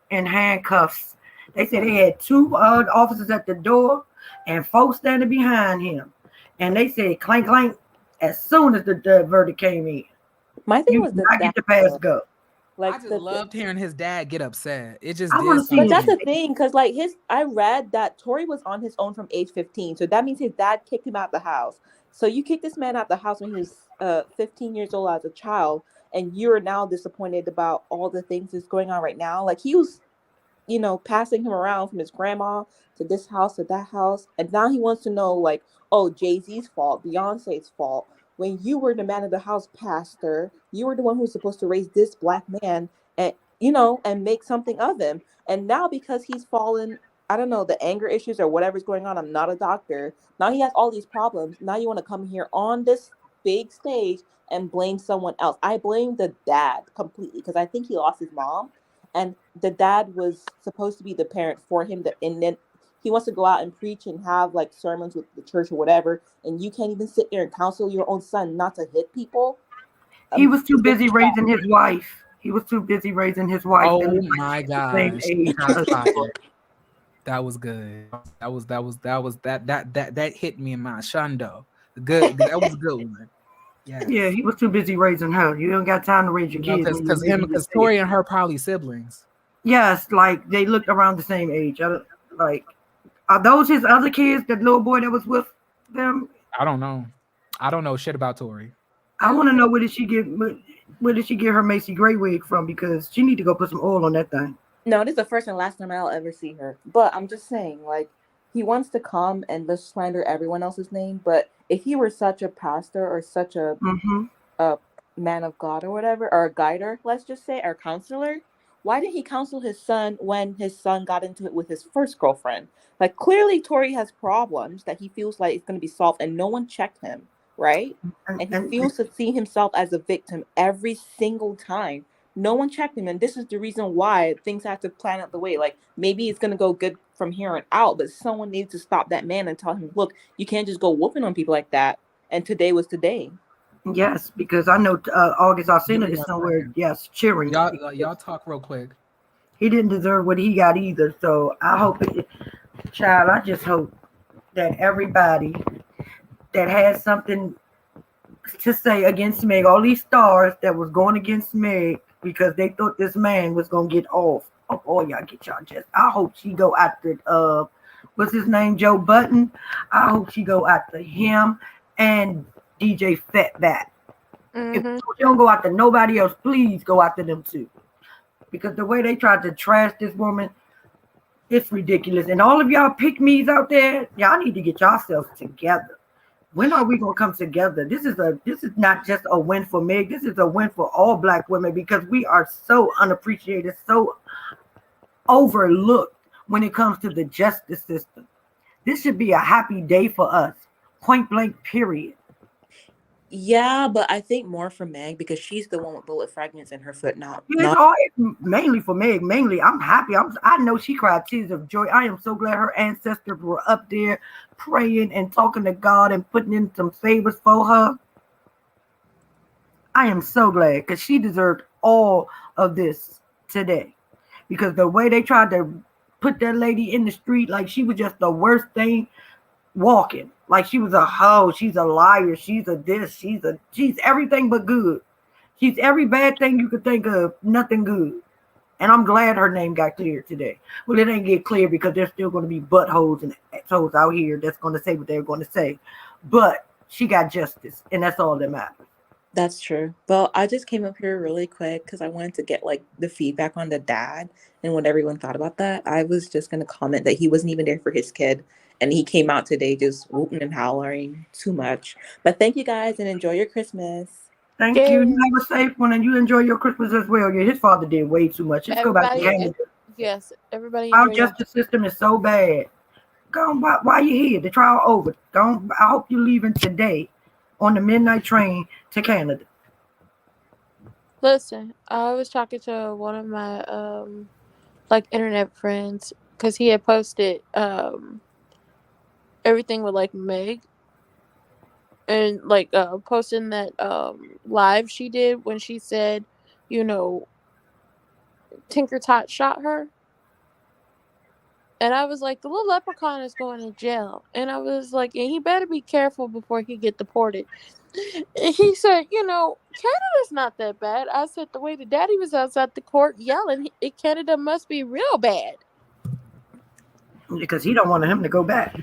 [SPEAKER 3] In handcuffs. They said they had two officers at the door and folks standing behind him. And they said clank, clank, as soon as the verdict came in.
[SPEAKER 9] my thing was
[SPEAKER 3] I get the pass go.
[SPEAKER 9] Like
[SPEAKER 1] I just loved hearing his dad get upset. It just
[SPEAKER 3] I wanna
[SPEAKER 1] did
[SPEAKER 3] see
[SPEAKER 9] But
[SPEAKER 1] something.
[SPEAKER 9] that's the thing, because like I read that Tory was on his own from age 15, so that means his dad kicked him out the house. So you kicked this man out the house when he was 15 years old as a child, and you're now disappointed about all the things that's going on right now. Like he was, passing him around from his grandma to this house to that house, and now he wants to know like, oh, Jay-Z's fault, Beyonce's fault. When you were the man of the house, pastor, you were the one who was supposed to raise this black man and and make something of him. And now because he's fallen, I don't know, the anger issues or whatever's going on, I'm not a doctor. Now he has all these problems. Now you want to come here on this big stage and blame someone else. I blame the dad completely because I think he lost his mom. And the dad was supposed to be the parent for him. And then he wants to go out and preach and have like sermons with the church or whatever. And you can't even sit there and counsel your own son not to hit people.
[SPEAKER 3] He was too busy raising his wife.
[SPEAKER 1] Oh my gosh. That was good. That hit me in my shundo. Good. That was a good one. Yes.
[SPEAKER 3] Yeah, he was too busy raising her. You don't got time to raise your kids.
[SPEAKER 1] Because Tory and her probably siblings.
[SPEAKER 3] Yes, like they looked around the same age. Like, are those his other kids? That little boy that was with them?
[SPEAKER 1] I don't know. I don't know shit about Tory.
[SPEAKER 3] I want to know where did she get her Macy Gray wig from? Because she need to go put some oil on that thing.
[SPEAKER 9] No, this is the first and last time I'll ever see her. But I'm just saying, like, he wants to come and just slander everyone else's name. But if he were such a pastor or such a man of God or whatever, or a guider, let's just say, or counselor, why didn't he counsel his son when his son got into it with his first girlfriend? Like, clearly Tory has problems that he feels like it's going to be solved, and no one checked him, right? And he feels to see himself as a victim every single time. No one checked him, and this is the reason why things have to plan out the way. Like, maybe it's going to go good from here on out, but someone needs to stop that man and tell him, look, you can't just go whooping on people like that. And today was the day.
[SPEAKER 3] Yes, because I know August Alsina is somewhere, yes, cheering.
[SPEAKER 1] Y'all talk real quick.
[SPEAKER 3] He didn't deserve what he got either. So I hope child, I just hope that everybody that has something to say against Meg, all these stars that was going against Meg because they thought this man was gonna get off. Oh, y'all get y'all just. I hope she go after what's his name, Joe Button. I hope she go after him and DJ Fatback. If you don't go after nobody else, please go after them too. Because the way they tried to trash this woman, it's ridiculous. And all of y'all pick-me's out there, y'all need to get yourselves together. When are we gonna come together? This is not just a win for Meg. This is a win for all Black women because we are so unappreciated, so overlooked when it comes to the justice system. This should be a happy day for us. Point blank, period.
[SPEAKER 9] Yeah, but I think more for Meg because she's the one with bullet fragments in her foot now.
[SPEAKER 3] It's all mainly for Meg. Mainly, I'm happy. I know she cried tears of joy. I am so glad her ancestors were up there praying and talking to God and putting in some favors for her. I am so glad because she deserved all of this today. Because the way they tried to put that lady in the street like she was just the worst thing walking. Like she was a hoe, she's a liar, she's a this, she's everything but good. She's every bad thing you could think of, nothing good. And I'm glad her name got cleared today. Well, it ain't get clear because there's still going to be buttholes and assholes out here that's going to say what they're going to say. But she got justice, and that's all that matters.
[SPEAKER 9] That's true. Well, I just came up here really quick because I wanted to get like the feedback on the dad and what everyone thought about that. I was just going to comment that he wasn't even there for his kid. And he came out today just whooping and howling too much. But thank you guys and enjoy your Christmas.
[SPEAKER 3] Thank you. You have a safe one and you enjoy your Christmas as well. Yeah, his father did way too much. Let's go back to Canada.
[SPEAKER 2] Yes, everybody.
[SPEAKER 3] Our justice system is so bad. Go on, why you here? The trial over. Go on, I hope you're leaving today on the midnight train to Canada.
[SPEAKER 2] Listen, I was talking to one of my like internet friends because he had posted everything with like Meg and like posting that live she did when she said, you know, Tinker Tot shot her. And I was like, the little leprechaun is going to jail. And I was like, and he better be careful before he get deported. And he said, you know, Canada's not that bad. I said, the way the daddy was outside the court yelling, Canada must be real bad.
[SPEAKER 3] Because he don't want him to go back.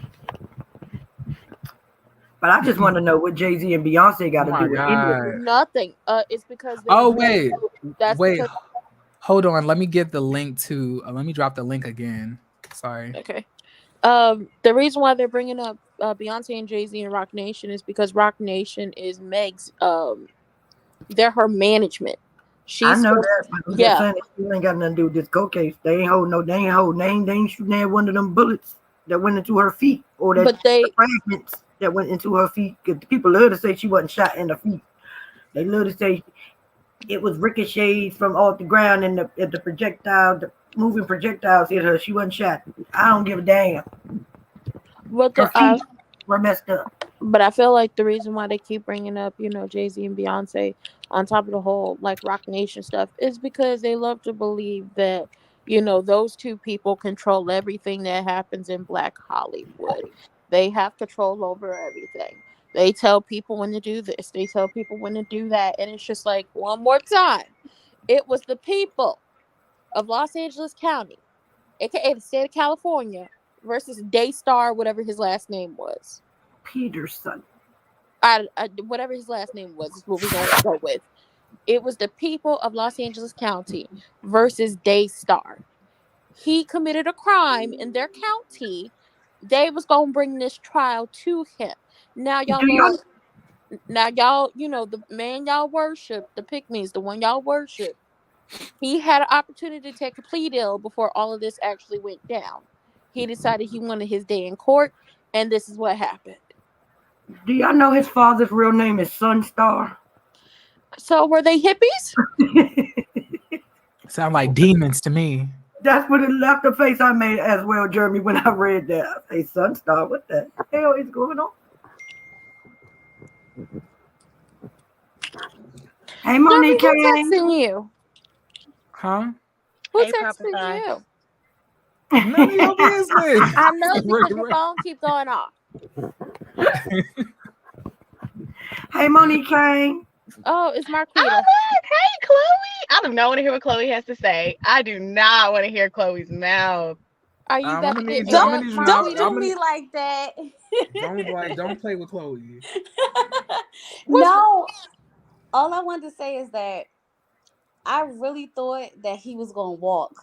[SPEAKER 3] But I just want to know what Jay-Z and Beyonce got to do with it.
[SPEAKER 2] Nothing. It's because
[SPEAKER 1] wait. Because... Hold on. Let me get the link to. Let me drop the link again. Sorry.
[SPEAKER 2] Okay. The reason why they're bringing up Beyonce and Jay-Z and Roc Nation is because Roc Nation is Meg's. They're her management.
[SPEAKER 3] I know that. But yeah. She ain't got nothing to do with this court case. They ain't shooting at one of them bullets that went into her feet or that fragments that went into her feet. Because people love to say she wasn't shot in the feet. They love to say it was ricocheted from off the ground and the projectile, the moving projectiles hit her. She wasn't shot. I don't give a damn.
[SPEAKER 2] But
[SPEAKER 3] her feet were messed up.
[SPEAKER 2] But I feel like the reason why they keep bringing up, you know, Jay-Z and Beyonce on top of the whole like Roc Nation stuff is because they love to believe that, you know, those two people control everything that happens in Black Hollywood. They have control over everything. They tell people when to do this. They tell people when to do that. And it's just like, one more time. It was the people of Los Angeles County, aka the state of California, versus Daystar, whatever his last name was.
[SPEAKER 3] Peterson.
[SPEAKER 2] Whatever his last name was is what we're going to go with. It was the people of Los Angeles County versus Daystar. He committed a crime in their county. they was gonna bring this trial to him. Now y'all
[SPEAKER 3] Do y'all-
[SPEAKER 2] you know, the man y'all worship, the pygmies, the one y'all worship, he had an opportunity to take a plea deal before all of this actually went down. He decided he wanted his day in court, and this is what happened.
[SPEAKER 3] Do y'all know his father's real name is Sunstar?
[SPEAKER 2] So were they hippies?
[SPEAKER 1] Sound like demons to me.
[SPEAKER 3] That's what it left the face I made as well, Jeremy, when I read that. I say, Sunstar, what the hell is going on? Hey, Monique.
[SPEAKER 2] Jeremy, who texting you?
[SPEAKER 1] Huh?
[SPEAKER 2] Who
[SPEAKER 11] Hey,
[SPEAKER 2] texting
[SPEAKER 11] Papa
[SPEAKER 2] you?
[SPEAKER 1] None of your business.
[SPEAKER 2] I know because your phone keep going off.
[SPEAKER 3] Hey, Monique Kane.
[SPEAKER 2] Oh, it's Marquita.
[SPEAKER 11] Hey, Chloe. I do not want to hear what Chloe has to say. I do not want to hear Chloe's mouth.
[SPEAKER 2] Are you about to get
[SPEAKER 10] Don't do me like that.
[SPEAKER 1] Don't play with Chloe.
[SPEAKER 10] No, all I wanted to say is that I really thought that he was gonna walk,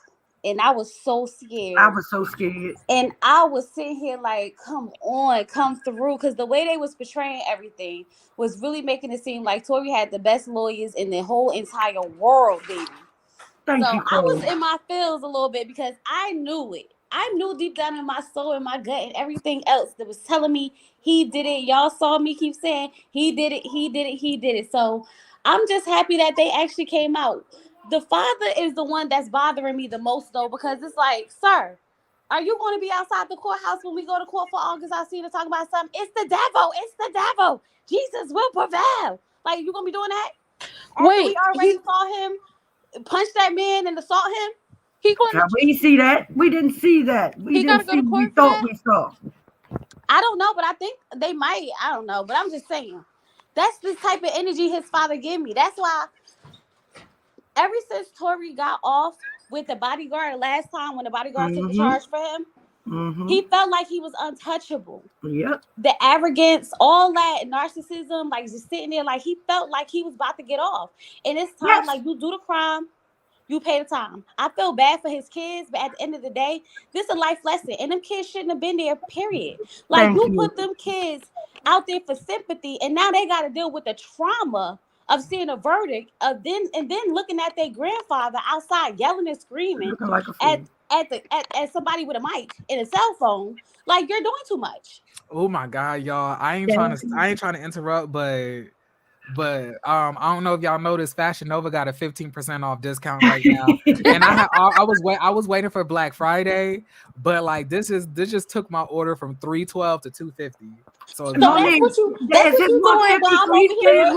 [SPEAKER 10] and I was so scared.
[SPEAKER 3] I was so scared.
[SPEAKER 10] And I was sitting here like, come on, come through. Because the way they was portraying everything was really making it seem like Tory had the best lawyers in the whole entire world, baby.
[SPEAKER 3] Thank
[SPEAKER 10] so
[SPEAKER 3] you,
[SPEAKER 10] I was
[SPEAKER 3] Chloe.
[SPEAKER 10] in my feels a little bit because I knew it. I knew deep down in my soul and my gut and everything else that was telling me he did it. Y'all saw me keep saying he did it, he did it, he did it. So I'm just happy that they actually came out. The father is the one that's bothering me the most, though, because it's like, sir, are you going to be outside the courthouse when we go to court for August? I see you to talk about something. It's the devil. It's the devil. Jesus will prevail. Like, you going to be doing that? After we already saw him punch that man and assault him?
[SPEAKER 2] He going
[SPEAKER 3] to... We see that. We didn't see that. We didn't see what we thought we saw.
[SPEAKER 10] I don't know, but I think they might. I don't know, but I'm just saying. That's the type of energy his father gave me. That's why ever since Tory got off with the bodyguard last time when the bodyguard took the charge for him, he felt like he was untouchable.
[SPEAKER 3] Yep.
[SPEAKER 10] The arrogance, all that narcissism, like just sitting there, like he felt like he was about to get off. And it's time, like you do the crime, you pay the time. I feel bad for his kids, but at the end of the day, this is a life lesson. And them kids shouldn't have been there, period. Like you put them kids out there for sympathy, and now they got to deal with the trauma of seeing a verdict of then looking at their grandfather outside yelling and screaming
[SPEAKER 3] like
[SPEAKER 10] at somebody with a mic and a cell phone. Like, you're doing too much.
[SPEAKER 1] Oh my God, y'all. I ain't trying to interrupt, but I don't know if y'all noticed Fashion Nova got a 15% off discount right now. And I was waiting for Black Friday, but like this just took my order from $312 to $250. So
[SPEAKER 10] that's what you doing. Well, I'm over here.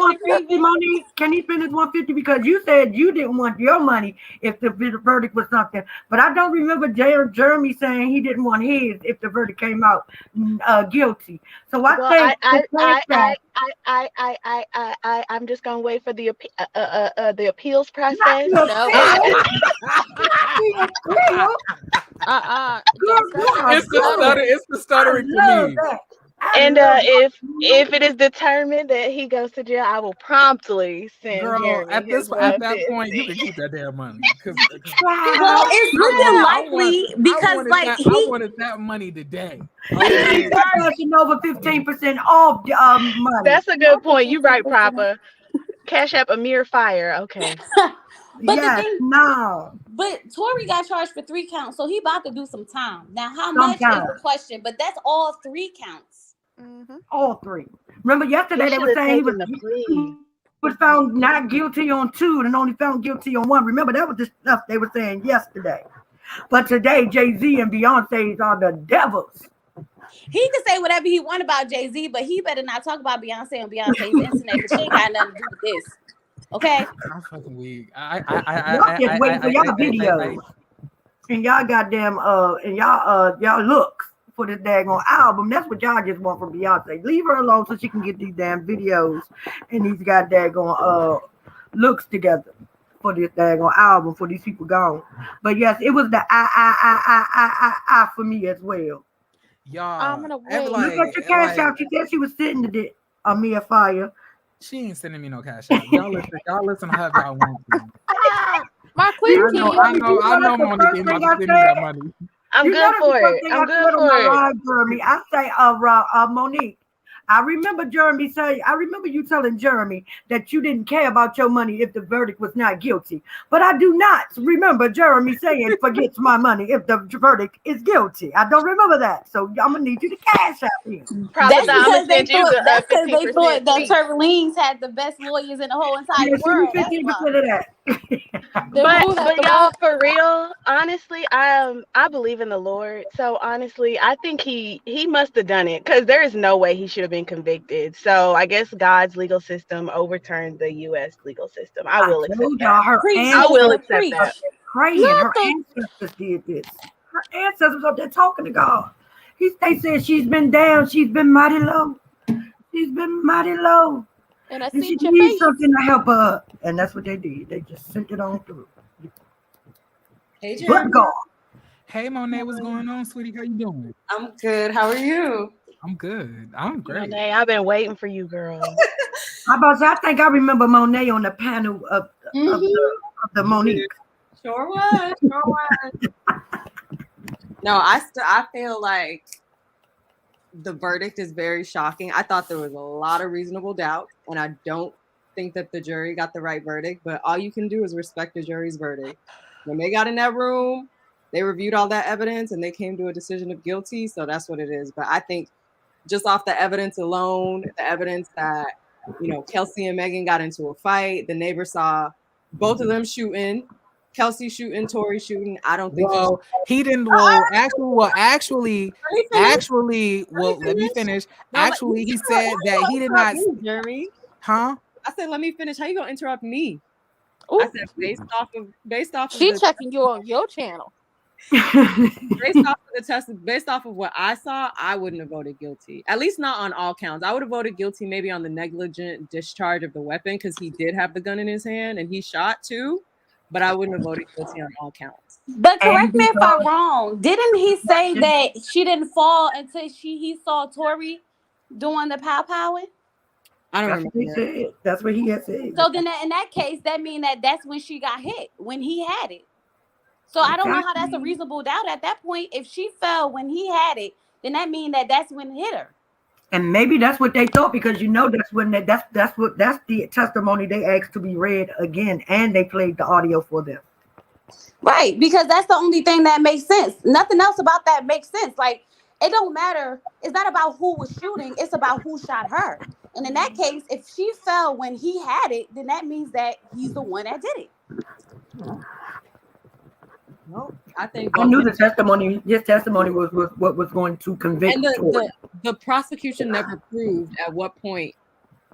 [SPEAKER 3] Monique, can he spend his $150? Because you said you didn't want your money if the verdict was something. But I don't remember Jeremy saying he didn't want his if the verdict came out guilty. So
[SPEAKER 11] I'm just gonna wait for the appeals process.
[SPEAKER 1] It's the stuttering for me.
[SPEAKER 11] And if it is determined that he goes to jail, I will promptly send Jeremy
[SPEAKER 1] at that point, you can keep that damn money.
[SPEAKER 10] Well, it's looking likely because
[SPEAKER 1] I wanted that money today.
[SPEAKER 3] Over 15% off money.
[SPEAKER 11] That's a good point. You're right, Papa. Cash App Amir Fire. Okay.
[SPEAKER 10] But but Tory got charged for 3 counts, so he about to do some time. Now, how much is the question? But that's all 3 counts.
[SPEAKER 3] All 3. Remember yesterday they were saying he was found not guilty on 2 and only found guilty on 1. Remember that was the stuff they were saying yesterday. But today Jay-Z and Beyonce are the devils.
[SPEAKER 10] He can say whatever he want about Jay-Z, but he better not talk about Beyonce on Beyonce's internet because she ain't got nothing to do with this. Okay?
[SPEAKER 1] I'm fucking weak.
[SPEAKER 3] Y'all just waiting for y'all videos. And y'all goddamn and y'all looks for this daggone album. That's what y'all just want from Beyonce. Leave her alone so she can get these damn videos and these goddamn looks together for this daggone album for these people gone. But yes, it was the I for me as well.
[SPEAKER 1] Y'all,
[SPEAKER 2] I'm gonna wait.
[SPEAKER 3] Look at your cash out. She said she was sitting to Amir Fire.
[SPEAKER 1] She ain't sending me no cash out. Y'all listen to her if y'all want to.
[SPEAKER 2] My queen.
[SPEAKER 1] I know Monique ain't about to send me that money.
[SPEAKER 11] I'm
[SPEAKER 3] You know
[SPEAKER 11] good
[SPEAKER 3] that's the
[SPEAKER 11] for
[SPEAKER 3] first
[SPEAKER 11] it.
[SPEAKER 3] thing I
[SPEAKER 11] I'm good
[SPEAKER 3] said on
[SPEAKER 11] for
[SPEAKER 3] my
[SPEAKER 11] it.
[SPEAKER 3] live, Jeremy. I say, Monique. I remember Jeremy saying, I remember you telling Jeremy that you didn't care about your money if the verdict was not guilty. But I do not remember Jeremy saying forgets my money if the verdict is guilty. I don't remember that. So I'm gonna need you to cash out me.
[SPEAKER 2] That's
[SPEAKER 11] Professor, I'm gonna
[SPEAKER 2] because they
[SPEAKER 11] send you
[SPEAKER 2] thought.
[SPEAKER 11] the
[SPEAKER 2] That's because they
[SPEAKER 11] 15%
[SPEAKER 2] thought that
[SPEAKER 11] fee.
[SPEAKER 2] Tory Lanez had the best lawyers in the whole entire
[SPEAKER 3] Yeah, send me
[SPEAKER 2] world. That's why.
[SPEAKER 3] 15% of that.
[SPEAKER 2] Then
[SPEAKER 11] But
[SPEAKER 2] who had
[SPEAKER 11] but
[SPEAKER 2] the
[SPEAKER 11] y'all,
[SPEAKER 2] most?
[SPEAKER 11] for real, honestly, I believe in the Lord. So honestly, I think he must have done it because there is no way he should have been convicted. So I guess God's legal system overturned the U.S. legal system. I
[SPEAKER 3] I
[SPEAKER 11] will accept
[SPEAKER 3] told
[SPEAKER 11] that.
[SPEAKER 3] y'all her
[SPEAKER 2] Preach,
[SPEAKER 11] I will
[SPEAKER 2] sister,
[SPEAKER 3] ancestors
[SPEAKER 11] accept
[SPEAKER 2] preach.
[SPEAKER 3] up
[SPEAKER 11] that.
[SPEAKER 3] there praying.
[SPEAKER 2] Not
[SPEAKER 3] Her
[SPEAKER 2] the.
[SPEAKER 3] ancestors did this. Her ancestors up there talking to God. They said she's been down, she's been mighty low. She's been mighty low.
[SPEAKER 2] And I
[SPEAKER 3] And
[SPEAKER 2] see
[SPEAKER 3] she
[SPEAKER 2] your
[SPEAKER 3] needs
[SPEAKER 2] face.
[SPEAKER 3] something to help her up. And that's what they did. They just sent it on through.
[SPEAKER 12] Hey,
[SPEAKER 3] But
[SPEAKER 12] Jeremy.
[SPEAKER 3] God.
[SPEAKER 1] Hey Monet, what's going on, sweetie? How you doing?
[SPEAKER 12] I'm good. How are you?
[SPEAKER 1] I'm good. I'm great.
[SPEAKER 11] Monet, I've been waiting for you, girl.
[SPEAKER 3] How about I think I remember Monet on the panel of the Monique.
[SPEAKER 12] Sure was. Sure was. No, I feel like the verdict is very shocking. I thought there was a lot of reasonable doubt, and I don't think that the jury got the right verdict. But all you can do is respect the jury's verdict. When they got in that room, they reviewed all that evidence and they came to a decision of guilty. So that's what it is. But I think just off the evidence alone, the evidence that, Kelsey and Megan got into a fight, the neighbor saw both of them shooting, Kelsey shooting, Tory shooting. I don't think
[SPEAKER 1] Well, he didn't. Let me finish.
[SPEAKER 12] No,
[SPEAKER 1] Actually, he said that he did not.
[SPEAKER 12] Jeremy.
[SPEAKER 1] Huh?
[SPEAKER 12] I said, let me finish. How you gonna interrupt me?
[SPEAKER 2] Ooh.
[SPEAKER 12] I said, based off of
[SPEAKER 2] She
[SPEAKER 12] the
[SPEAKER 2] checking you on your channel.
[SPEAKER 12] based off of what I saw, I wouldn't have voted guilty. At least not on all counts. I would have voted guilty maybe on the negligent discharge of the weapon because he did have the gun in his hand and he shot too. But I wouldn't have voted guilty on all counts.
[SPEAKER 2] But correct me if I'm wrong. Didn't he say that she didn't fall until he saw Tory doing the powing?
[SPEAKER 12] I don't
[SPEAKER 3] remember. He said. That's what he had said.
[SPEAKER 2] So then in that case, that means that's when she got hit, when he had it. So I don't know how that's a reasonable doubt at that point. If she fell when he had it, then that means that's when it hit her.
[SPEAKER 3] And maybe that's what they thought because that's when that's the testimony they asked to be read again, and they played the audio for them.
[SPEAKER 2] Right, because that's the only thing that makes sense. Nothing else about that makes sense. Like, it don't matter. It's not about who was shooting. It's about who shot her. And in that case, if she fell when he had it, then that means that he's the one that did it.
[SPEAKER 12] Nope. I think
[SPEAKER 3] I knew the testimony. His testimony was what was going to convict.
[SPEAKER 12] And the prosecution never proved at what point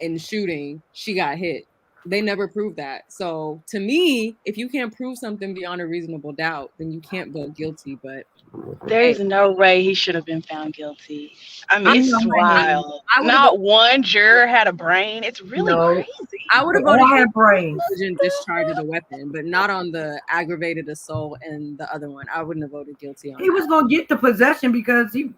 [SPEAKER 12] in shooting she got hit. They never proved that. So to me, if you can't prove something beyond a reasonable doubt, then you can't vote guilty. But
[SPEAKER 11] There's no way he should have been found guilty. I mean, it's wild. Not one juror had a brain. It's really crazy.
[SPEAKER 12] I would have voted brains discharge of the weapon, but not on the aggravated assault and the other one. I wouldn't have voted guilty on.
[SPEAKER 3] He was going to get the possession because he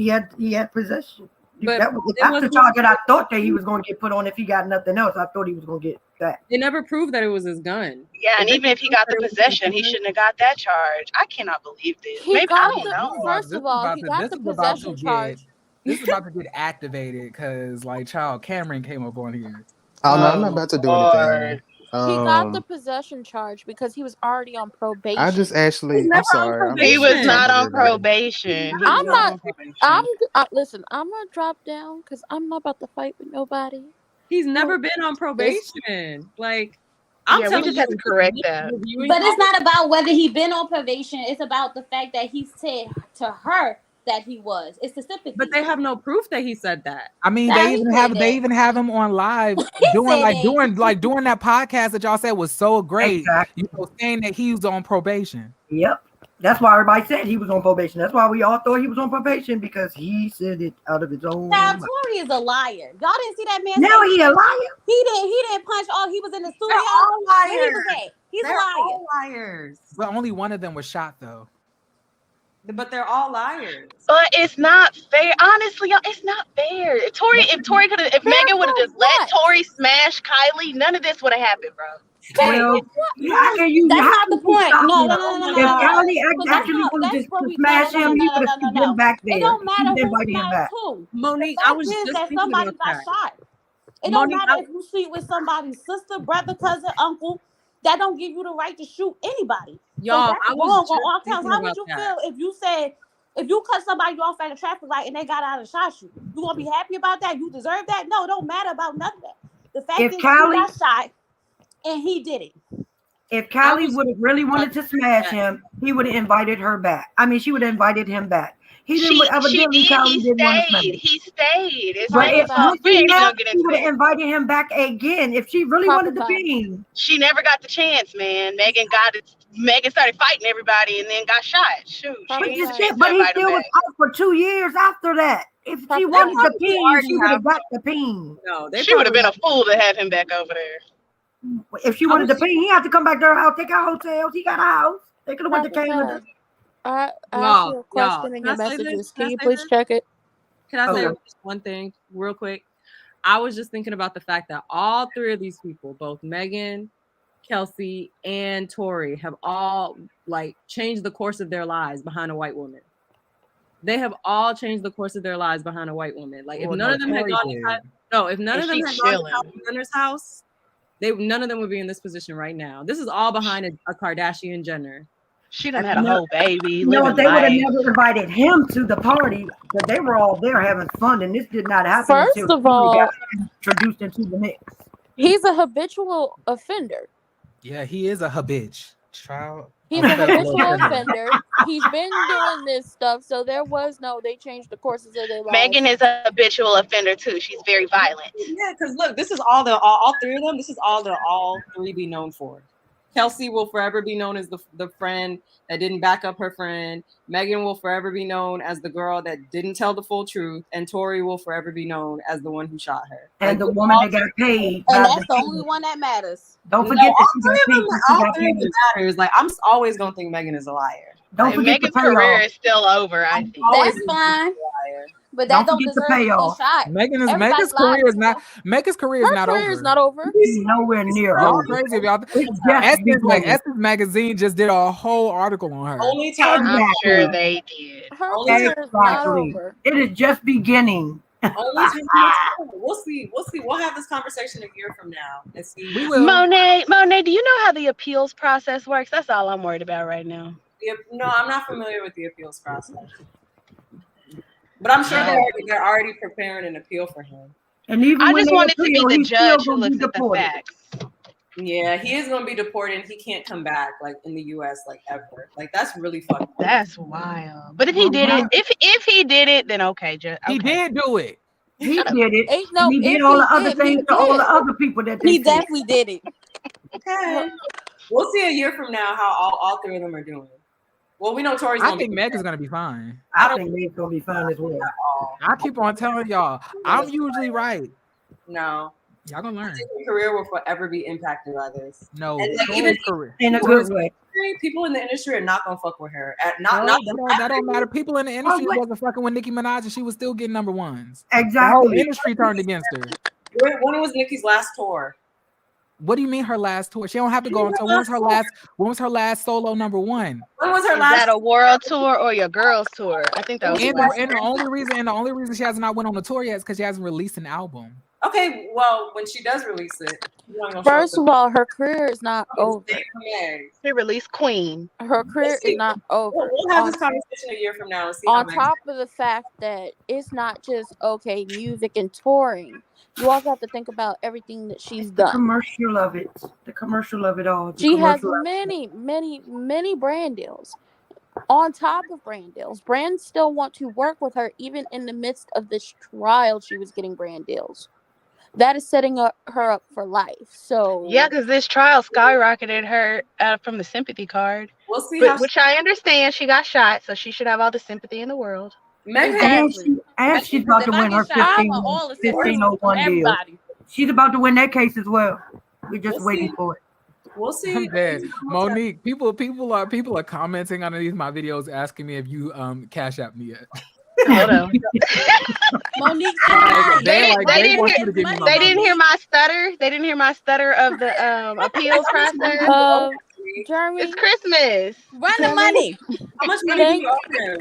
[SPEAKER 3] had possession. But that's the charge that I thought that he was going to get put on if he got nothing else. I thought he was going to get that.
[SPEAKER 12] They never proved that it was his gun.
[SPEAKER 11] Yeah, and even if he got the possession, he shouldn't have got that charge. I cannot believe this.
[SPEAKER 2] He got the possession charge.
[SPEAKER 1] This is about to get activated because, child Cameron came up on here.
[SPEAKER 13] Oh no, I'm not about to do anything.
[SPEAKER 2] He got the possession charge because he was already on probation.
[SPEAKER 13] I just actually, I'm sorry.
[SPEAKER 11] He was not on probation.
[SPEAKER 2] Listen, I'm gonna drop down because I'm not about to fight with nobody.
[SPEAKER 12] He's never been on probation.
[SPEAKER 11] We just have to correct that.
[SPEAKER 2] But it's not about whether he been on probation. It's about the fact that he said to her that he was. It's the sympathy.
[SPEAKER 12] But they have no proof that he said that.
[SPEAKER 1] I mean, they even have him on live doing that podcast that y'all said was so great. Exactly. Saying that he was on probation.
[SPEAKER 3] Yep. That's why everybody said he was on probation. That's why we all thought he was on probation because he said it out of his own.
[SPEAKER 2] Now Tory is a liar. Y'all didn't see that man.
[SPEAKER 3] Now he a liar.
[SPEAKER 2] He didn't punch all. He was in the studio.
[SPEAKER 12] They're all liars.
[SPEAKER 2] He's
[SPEAKER 12] They're
[SPEAKER 2] a liar.
[SPEAKER 12] all liars.
[SPEAKER 1] But only one of them was shot though.
[SPEAKER 12] But they're all liars.
[SPEAKER 11] But it's not fair. Honestly, y'all, it's not fair. If Megan would have just let Tory smash Kylie, none of this would have happened, bro.
[SPEAKER 3] Well, how can you?
[SPEAKER 2] That's
[SPEAKER 3] how
[SPEAKER 2] not
[SPEAKER 3] can
[SPEAKER 2] the
[SPEAKER 3] you
[SPEAKER 2] point.
[SPEAKER 3] stop
[SPEAKER 2] No,
[SPEAKER 3] him?
[SPEAKER 2] no, no, no, no,
[SPEAKER 3] If
[SPEAKER 2] no.
[SPEAKER 3] Cali
[SPEAKER 2] But that's
[SPEAKER 3] actually
[SPEAKER 2] not.
[SPEAKER 3] wanted
[SPEAKER 2] That's where
[SPEAKER 3] to
[SPEAKER 2] we.
[SPEAKER 3] smash
[SPEAKER 2] No, no,
[SPEAKER 3] him,
[SPEAKER 2] no,
[SPEAKER 3] he
[SPEAKER 2] no,
[SPEAKER 3] would
[SPEAKER 2] no,
[SPEAKER 3] have
[SPEAKER 2] no,
[SPEAKER 3] been
[SPEAKER 2] no.
[SPEAKER 3] back
[SPEAKER 2] It
[SPEAKER 3] there.
[SPEAKER 2] don't
[SPEAKER 3] He
[SPEAKER 2] matter
[SPEAKER 3] would have
[SPEAKER 2] who
[SPEAKER 3] invited him
[SPEAKER 2] smashed
[SPEAKER 3] back.
[SPEAKER 2] who. The
[SPEAKER 12] Monique, I
[SPEAKER 2] fact
[SPEAKER 12] was
[SPEAKER 2] is
[SPEAKER 12] just
[SPEAKER 2] that
[SPEAKER 12] thinking
[SPEAKER 2] somebody
[SPEAKER 12] about
[SPEAKER 2] got
[SPEAKER 12] that.
[SPEAKER 2] shot. It don't
[SPEAKER 12] Monique,
[SPEAKER 2] matter if you sleep with somebody's sister, brother, cousin, uncle. That don't give you the right to shoot anybody. So
[SPEAKER 12] y'all,
[SPEAKER 2] that's
[SPEAKER 12] I was
[SPEAKER 2] wrong
[SPEAKER 12] just
[SPEAKER 2] on all counts.
[SPEAKER 12] thinking
[SPEAKER 2] How would
[SPEAKER 12] about
[SPEAKER 2] you
[SPEAKER 12] that.
[SPEAKER 2] feel if you said, if you cut somebody off at a traffic light and they got out and shot you? You gonna be happy about that? You deserve that? No, it don't matter about none of that. The fact
[SPEAKER 3] If
[SPEAKER 2] is
[SPEAKER 3] Cali,
[SPEAKER 2] he got shot and he did it.
[SPEAKER 3] if Callie would have really wanted to smash him, he would have invited her back. I mean, she would have invited him back. He didn't.
[SPEAKER 11] She
[SPEAKER 3] Evidently,
[SPEAKER 11] did.
[SPEAKER 3] Callie
[SPEAKER 11] He
[SPEAKER 3] didn't want to smash
[SPEAKER 11] stayed.
[SPEAKER 3] him.
[SPEAKER 11] He stayed. It's
[SPEAKER 3] But
[SPEAKER 11] Megan's fault.
[SPEAKER 3] once
[SPEAKER 11] We
[SPEAKER 3] he
[SPEAKER 11] ain't even
[SPEAKER 3] left,
[SPEAKER 11] gonna get
[SPEAKER 3] she
[SPEAKER 11] into
[SPEAKER 3] would have
[SPEAKER 11] that.
[SPEAKER 3] invited him back again if she really wanted to be.
[SPEAKER 11] She never got the chance, man. Megan got it. Megan started fighting everybody and then got shot. Shoot, she
[SPEAKER 3] But,
[SPEAKER 11] didn't get the
[SPEAKER 3] he
[SPEAKER 11] chance to invite him
[SPEAKER 3] still was
[SPEAKER 11] back.
[SPEAKER 3] out for 2 years after that. If she
[SPEAKER 12] They
[SPEAKER 3] wanted the
[SPEAKER 12] probably
[SPEAKER 3] peen,
[SPEAKER 12] already
[SPEAKER 3] she would
[SPEAKER 12] have.
[SPEAKER 3] have got the peen.
[SPEAKER 12] No, they
[SPEAKER 11] She would have
[SPEAKER 12] probably
[SPEAKER 11] been a fool to have him back over there.
[SPEAKER 3] If she wanted the peen, he had to come back to her house, take out hotels. He got a house. They could have went to Canada.
[SPEAKER 2] I asked you a question in
[SPEAKER 12] Can
[SPEAKER 2] your
[SPEAKER 12] I say this?
[SPEAKER 2] messages.
[SPEAKER 12] Can
[SPEAKER 2] Can
[SPEAKER 12] I
[SPEAKER 2] you
[SPEAKER 12] say
[SPEAKER 2] please
[SPEAKER 12] this?
[SPEAKER 2] check it?
[SPEAKER 12] Can I say
[SPEAKER 3] Okay.
[SPEAKER 12] just one thing real quick? I was just thinking about the fact that all three of these people, both Megan, Kelsey, and Tory, have all like changed the course of their lives behind a white woman. They have all changed the course of their lives behind a white woman. Like if
[SPEAKER 1] Well,
[SPEAKER 12] none
[SPEAKER 1] no,
[SPEAKER 12] of them had
[SPEAKER 1] Tory
[SPEAKER 12] gone
[SPEAKER 1] did.
[SPEAKER 12] if none
[SPEAKER 11] And
[SPEAKER 12] of them
[SPEAKER 11] she's
[SPEAKER 12] had gone to
[SPEAKER 11] chilling.
[SPEAKER 12] Kylie Jenner's house, none of them would be in this position right now. This is all behind a Kardashian Jenner.
[SPEAKER 11] She done had a whole baby,
[SPEAKER 3] No,
[SPEAKER 11] living
[SPEAKER 3] they would have
[SPEAKER 11] life.
[SPEAKER 3] never invited him to the party, but they were all there having fun, and this did not happen
[SPEAKER 2] First
[SPEAKER 3] until
[SPEAKER 2] of
[SPEAKER 3] Tory
[SPEAKER 2] all,
[SPEAKER 3] got introduced into the mix.
[SPEAKER 2] he's a habitual offender.
[SPEAKER 1] Yeah, he is a habitch. Child.
[SPEAKER 2] He's a habitual offender. He's been doing this stuff, so they changed the courses of their lives.
[SPEAKER 11] Megan is a habitual offender too. She's very violent.
[SPEAKER 12] Yeah, because look, this is all three of them. This is all three be known for. Kelsey will forever be known as the friend that didn't back up her friend. Megan will forever be known as the girl that didn't tell the full truth, and Tory will forever be known as the one who shot her.
[SPEAKER 3] And the woman that got paid.
[SPEAKER 2] And
[SPEAKER 3] by
[SPEAKER 2] that's the only one that matters.
[SPEAKER 3] Don't forget that she got paid.
[SPEAKER 12] All three of them matters. Like I'm always gonna think Megan is a liar.
[SPEAKER 3] Don't forget
[SPEAKER 11] Megan's
[SPEAKER 3] the
[SPEAKER 11] career
[SPEAKER 3] payoff.
[SPEAKER 11] is still over, I think.
[SPEAKER 2] That's fine, but that don't
[SPEAKER 3] forget the
[SPEAKER 2] deserve to be
[SPEAKER 3] payoff.
[SPEAKER 2] shot.
[SPEAKER 1] Megan's
[SPEAKER 2] Everybody's
[SPEAKER 1] career is
[SPEAKER 2] lives,
[SPEAKER 1] not Megan's career is
[SPEAKER 2] her
[SPEAKER 1] not
[SPEAKER 2] career
[SPEAKER 1] over.
[SPEAKER 2] is not over.
[SPEAKER 3] He's nowhere near
[SPEAKER 1] Y'all
[SPEAKER 3] over.
[SPEAKER 1] crazy if y'all.
[SPEAKER 3] It's just beginning.
[SPEAKER 1] Essence Magazine just did a whole article on her.
[SPEAKER 12] Only time
[SPEAKER 11] I'm sure they did.
[SPEAKER 2] Her career is not over.
[SPEAKER 3] It is just beginning.
[SPEAKER 12] Only time will tell. We'll see. We'll have this conversation a year from now and see.
[SPEAKER 1] We will.
[SPEAKER 11] Monet, do you know how the appeals process works? That's all I'm worried about right now.
[SPEAKER 12] No, I'm not familiar with the appeals process, but I'm sure they're already preparing an appeal for him.
[SPEAKER 3] And even
[SPEAKER 11] I
[SPEAKER 3] when
[SPEAKER 11] just
[SPEAKER 3] they
[SPEAKER 11] want it to be
[SPEAKER 3] appeal,
[SPEAKER 11] the
[SPEAKER 3] he's
[SPEAKER 11] judge
[SPEAKER 3] still
[SPEAKER 11] who
[SPEAKER 3] gonna be
[SPEAKER 11] looks at the
[SPEAKER 3] deported.
[SPEAKER 11] facts.
[SPEAKER 12] Yeah, he is going to be deported. And he can't come back like in the U.S. like ever. Like that's really fucked.
[SPEAKER 11] That's wild. But if he did it, if he did it, then okay.
[SPEAKER 1] He did do it.
[SPEAKER 3] He did it.
[SPEAKER 2] Ain't no
[SPEAKER 3] And he
[SPEAKER 2] if
[SPEAKER 3] did all the
[SPEAKER 2] he
[SPEAKER 3] other
[SPEAKER 2] did,
[SPEAKER 3] things
[SPEAKER 2] he
[SPEAKER 3] to all
[SPEAKER 2] did.
[SPEAKER 3] the other people that they
[SPEAKER 2] He
[SPEAKER 3] said.
[SPEAKER 2] definitely did it.
[SPEAKER 12] Okay. We'll see a year from now how all three of them are doing. Well, we know Tory's
[SPEAKER 1] I
[SPEAKER 12] going to
[SPEAKER 1] think Megan's gonna be fine.
[SPEAKER 3] I think Meg's gonna be fine as well.
[SPEAKER 1] I keep on telling y'all, I'm usually right.
[SPEAKER 12] No.
[SPEAKER 1] Y'all gonna learn.
[SPEAKER 12] Your career will forever be impacted by this.
[SPEAKER 1] No,
[SPEAKER 12] And, like,
[SPEAKER 1] Tory's
[SPEAKER 12] even
[SPEAKER 1] career.
[SPEAKER 3] In a good way.
[SPEAKER 12] people in the industry are not gonna fuck with her.
[SPEAKER 1] That don't matter. People in the industry
[SPEAKER 3] what?
[SPEAKER 1] wasn't fucking with Nicki Minaj, and she was still getting number ones.
[SPEAKER 3] Exactly.
[SPEAKER 1] The whole industry turned against her.
[SPEAKER 12] When was Nicki's last tour?
[SPEAKER 1] What do you mean her last tour? She don't have to go until when was her last solo number one?
[SPEAKER 12] When was her
[SPEAKER 11] Is
[SPEAKER 12] last?
[SPEAKER 11] that a world tour or your girls tour? I think that was
[SPEAKER 1] And the only reason she hasn't not went on the tour yet is because she hasn't released an album.
[SPEAKER 12] Okay, well, when she does release it, you're not gonna
[SPEAKER 2] First
[SPEAKER 12] show
[SPEAKER 2] of all, her career is not over.
[SPEAKER 11] He released Queen.
[SPEAKER 2] Her career is not over.
[SPEAKER 12] We'll have this conversation a year from now and see.
[SPEAKER 2] On top of the fact that it's not just music and touring. You also have to think about everything that she's done.
[SPEAKER 3] The commercial of it. The commercial of it all.
[SPEAKER 2] She has many brand deals. On top of brand deals, brands still want to work with her even in the midst of this trial. She was getting brand deals. That is setting her up for life. So
[SPEAKER 11] yeah, because this trial skyrocketed her from the sympathy card.
[SPEAKER 12] We'll see.
[SPEAKER 11] Which I understand. She got shot, so she should have all the sympathy in the world.
[SPEAKER 3] And she's about to win her 1501 deal. She's about to win that case as well. We're just waiting for it.
[SPEAKER 12] We'll see.
[SPEAKER 1] I'm dead. Monique, people are commenting underneath my videos asking me if you cash app me yet.
[SPEAKER 11] Hold on.
[SPEAKER 2] Monique,
[SPEAKER 11] They
[SPEAKER 1] want you to give me my
[SPEAKER 11] didn't
[SPEAKER 1] money.
[SPEAKER 11] hear my stutter. They didn't hear my stutter of the appeals process.
[SPEAKER 2] Jeremy,
[SPEAKER 11] It's Christmas.
[SPEAKER 12] Run the money. How much money do you owe him?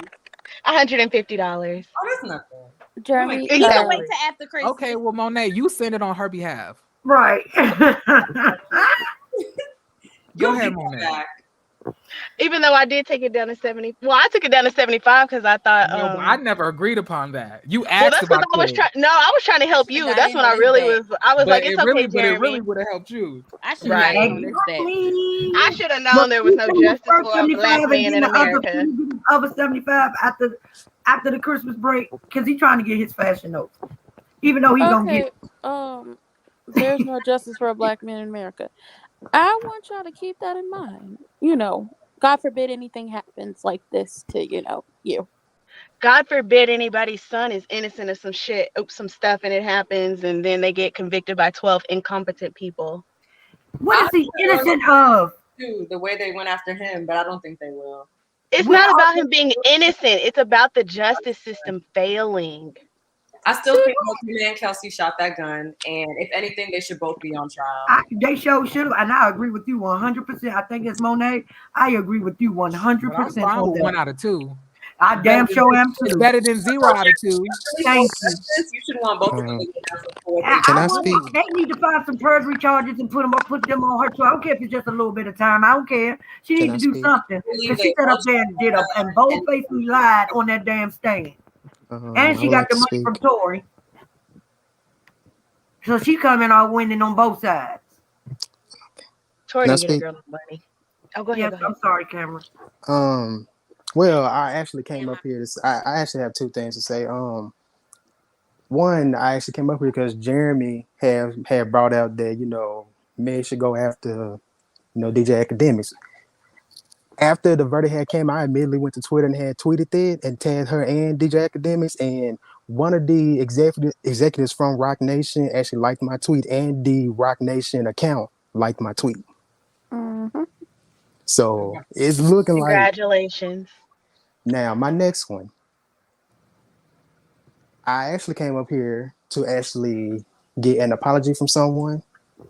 [SPEAKER 11] $150.
[SPEAKER 12] Oh, that's nothing.
[SPEAKER 2] Jeremy,
[SPEAKER 12] You can wait till after Christmas.
[SPEAKER 1] Okay, well, Monet, you send it on her behalf.
[SPEAKER 3] Right.
[SPEAKER 1] Go ahead, Monet.
[SPEAKER 11] Even though I did take it down to 70. Well, I took it down to 75 because I thought
[SPEAKER 1] No, I never agreed upon that. You asked
[SPEAKER 11] well, that's
[SPEAKER 1] about
[SPEAKER 11] what I was trying. No, I was trying to help you. That's when I really was. I was
[SPEAKER 1] but
[SPEAKER 11] like, it's okay,
[SPEAKER 1] really,
[SPEAKER 11] Jeremy.
[SPEAKER 1] But it really would have helped you.
[SPEAKER 12] I should have on this day.
[SPEAKER 11] I should have known there was no justice for a black man in America.
[SPEAKER 3] Other 75 after the Christmas break because he's trying to get his fashion notes, even though he's gonna get.
[SPEAKER 2] There's no justice for a black man in America. I want y'all to keep that in mind. You know, God forbid anything happens like this to you.
[SPEAKER 11] God forbid anybody's son is innocent of some shit, some stuff, and it happens, and then they get convicted by 12 incompetent people.
[SPEAKER 3] What is he innocent of?
[SPEAKER 12] Dude, the way they went after him, but I don't think they will.
[SPEAKER 11] It's not about him being innocent. It's about the justice system failing.
[SPEAKER 12] I still think Monkey and Kelsey shot that gun, and if anything, they should both be on trial.
[SPEAKER 3] They should have, and I agree with you 100%. I think it's Monet. I agree with you 100%.
[SPEAKER 1] I'm fine with 1 out of 2.
[SPEAKER 3] I damn sure am too.
[SPEAKER 1] It's better than 0 out of 2.
[SPEAKER 3] Thank you.
[SPEAKER 12] You should want both of them to get
[SPEAKER 13] Can I speak?
[SPEAKER 3] They need to find some perjury charges and put them on her too. I don't care if it's just a little bit of time. I don't care. She needs to do something. Because she sat up there and bold-facedly lied on that damn stand. And she got the money from Tory. So she coming out winning on both sides.
[SPEAKER 11] Tory didn't get a girl no money. Oh, go ahead.
[SPEAKER 3] Yes, I'm sorry, Cameron.
[SPEAKER 13] Well, I actually came up here I actually have 2 things to say. One, I actually came up here because Jeremy had brought out that, men should go after, DJ Academics. After the verdict had came, I immediately went to Twitter and had tweeted it and tagged her and DJ Academics. And one of the executives from Roc Nation actually liked my tweet, and the Roc Nation account liked my tweet.
[SPEAKER 2] Mm-hmm.
[SPEAKER 13] So it's looking
[SPEAKER 11] Congratulations.
[SPEAKER 13] Now, my next one. I actually came up here to actually get an apology from someone.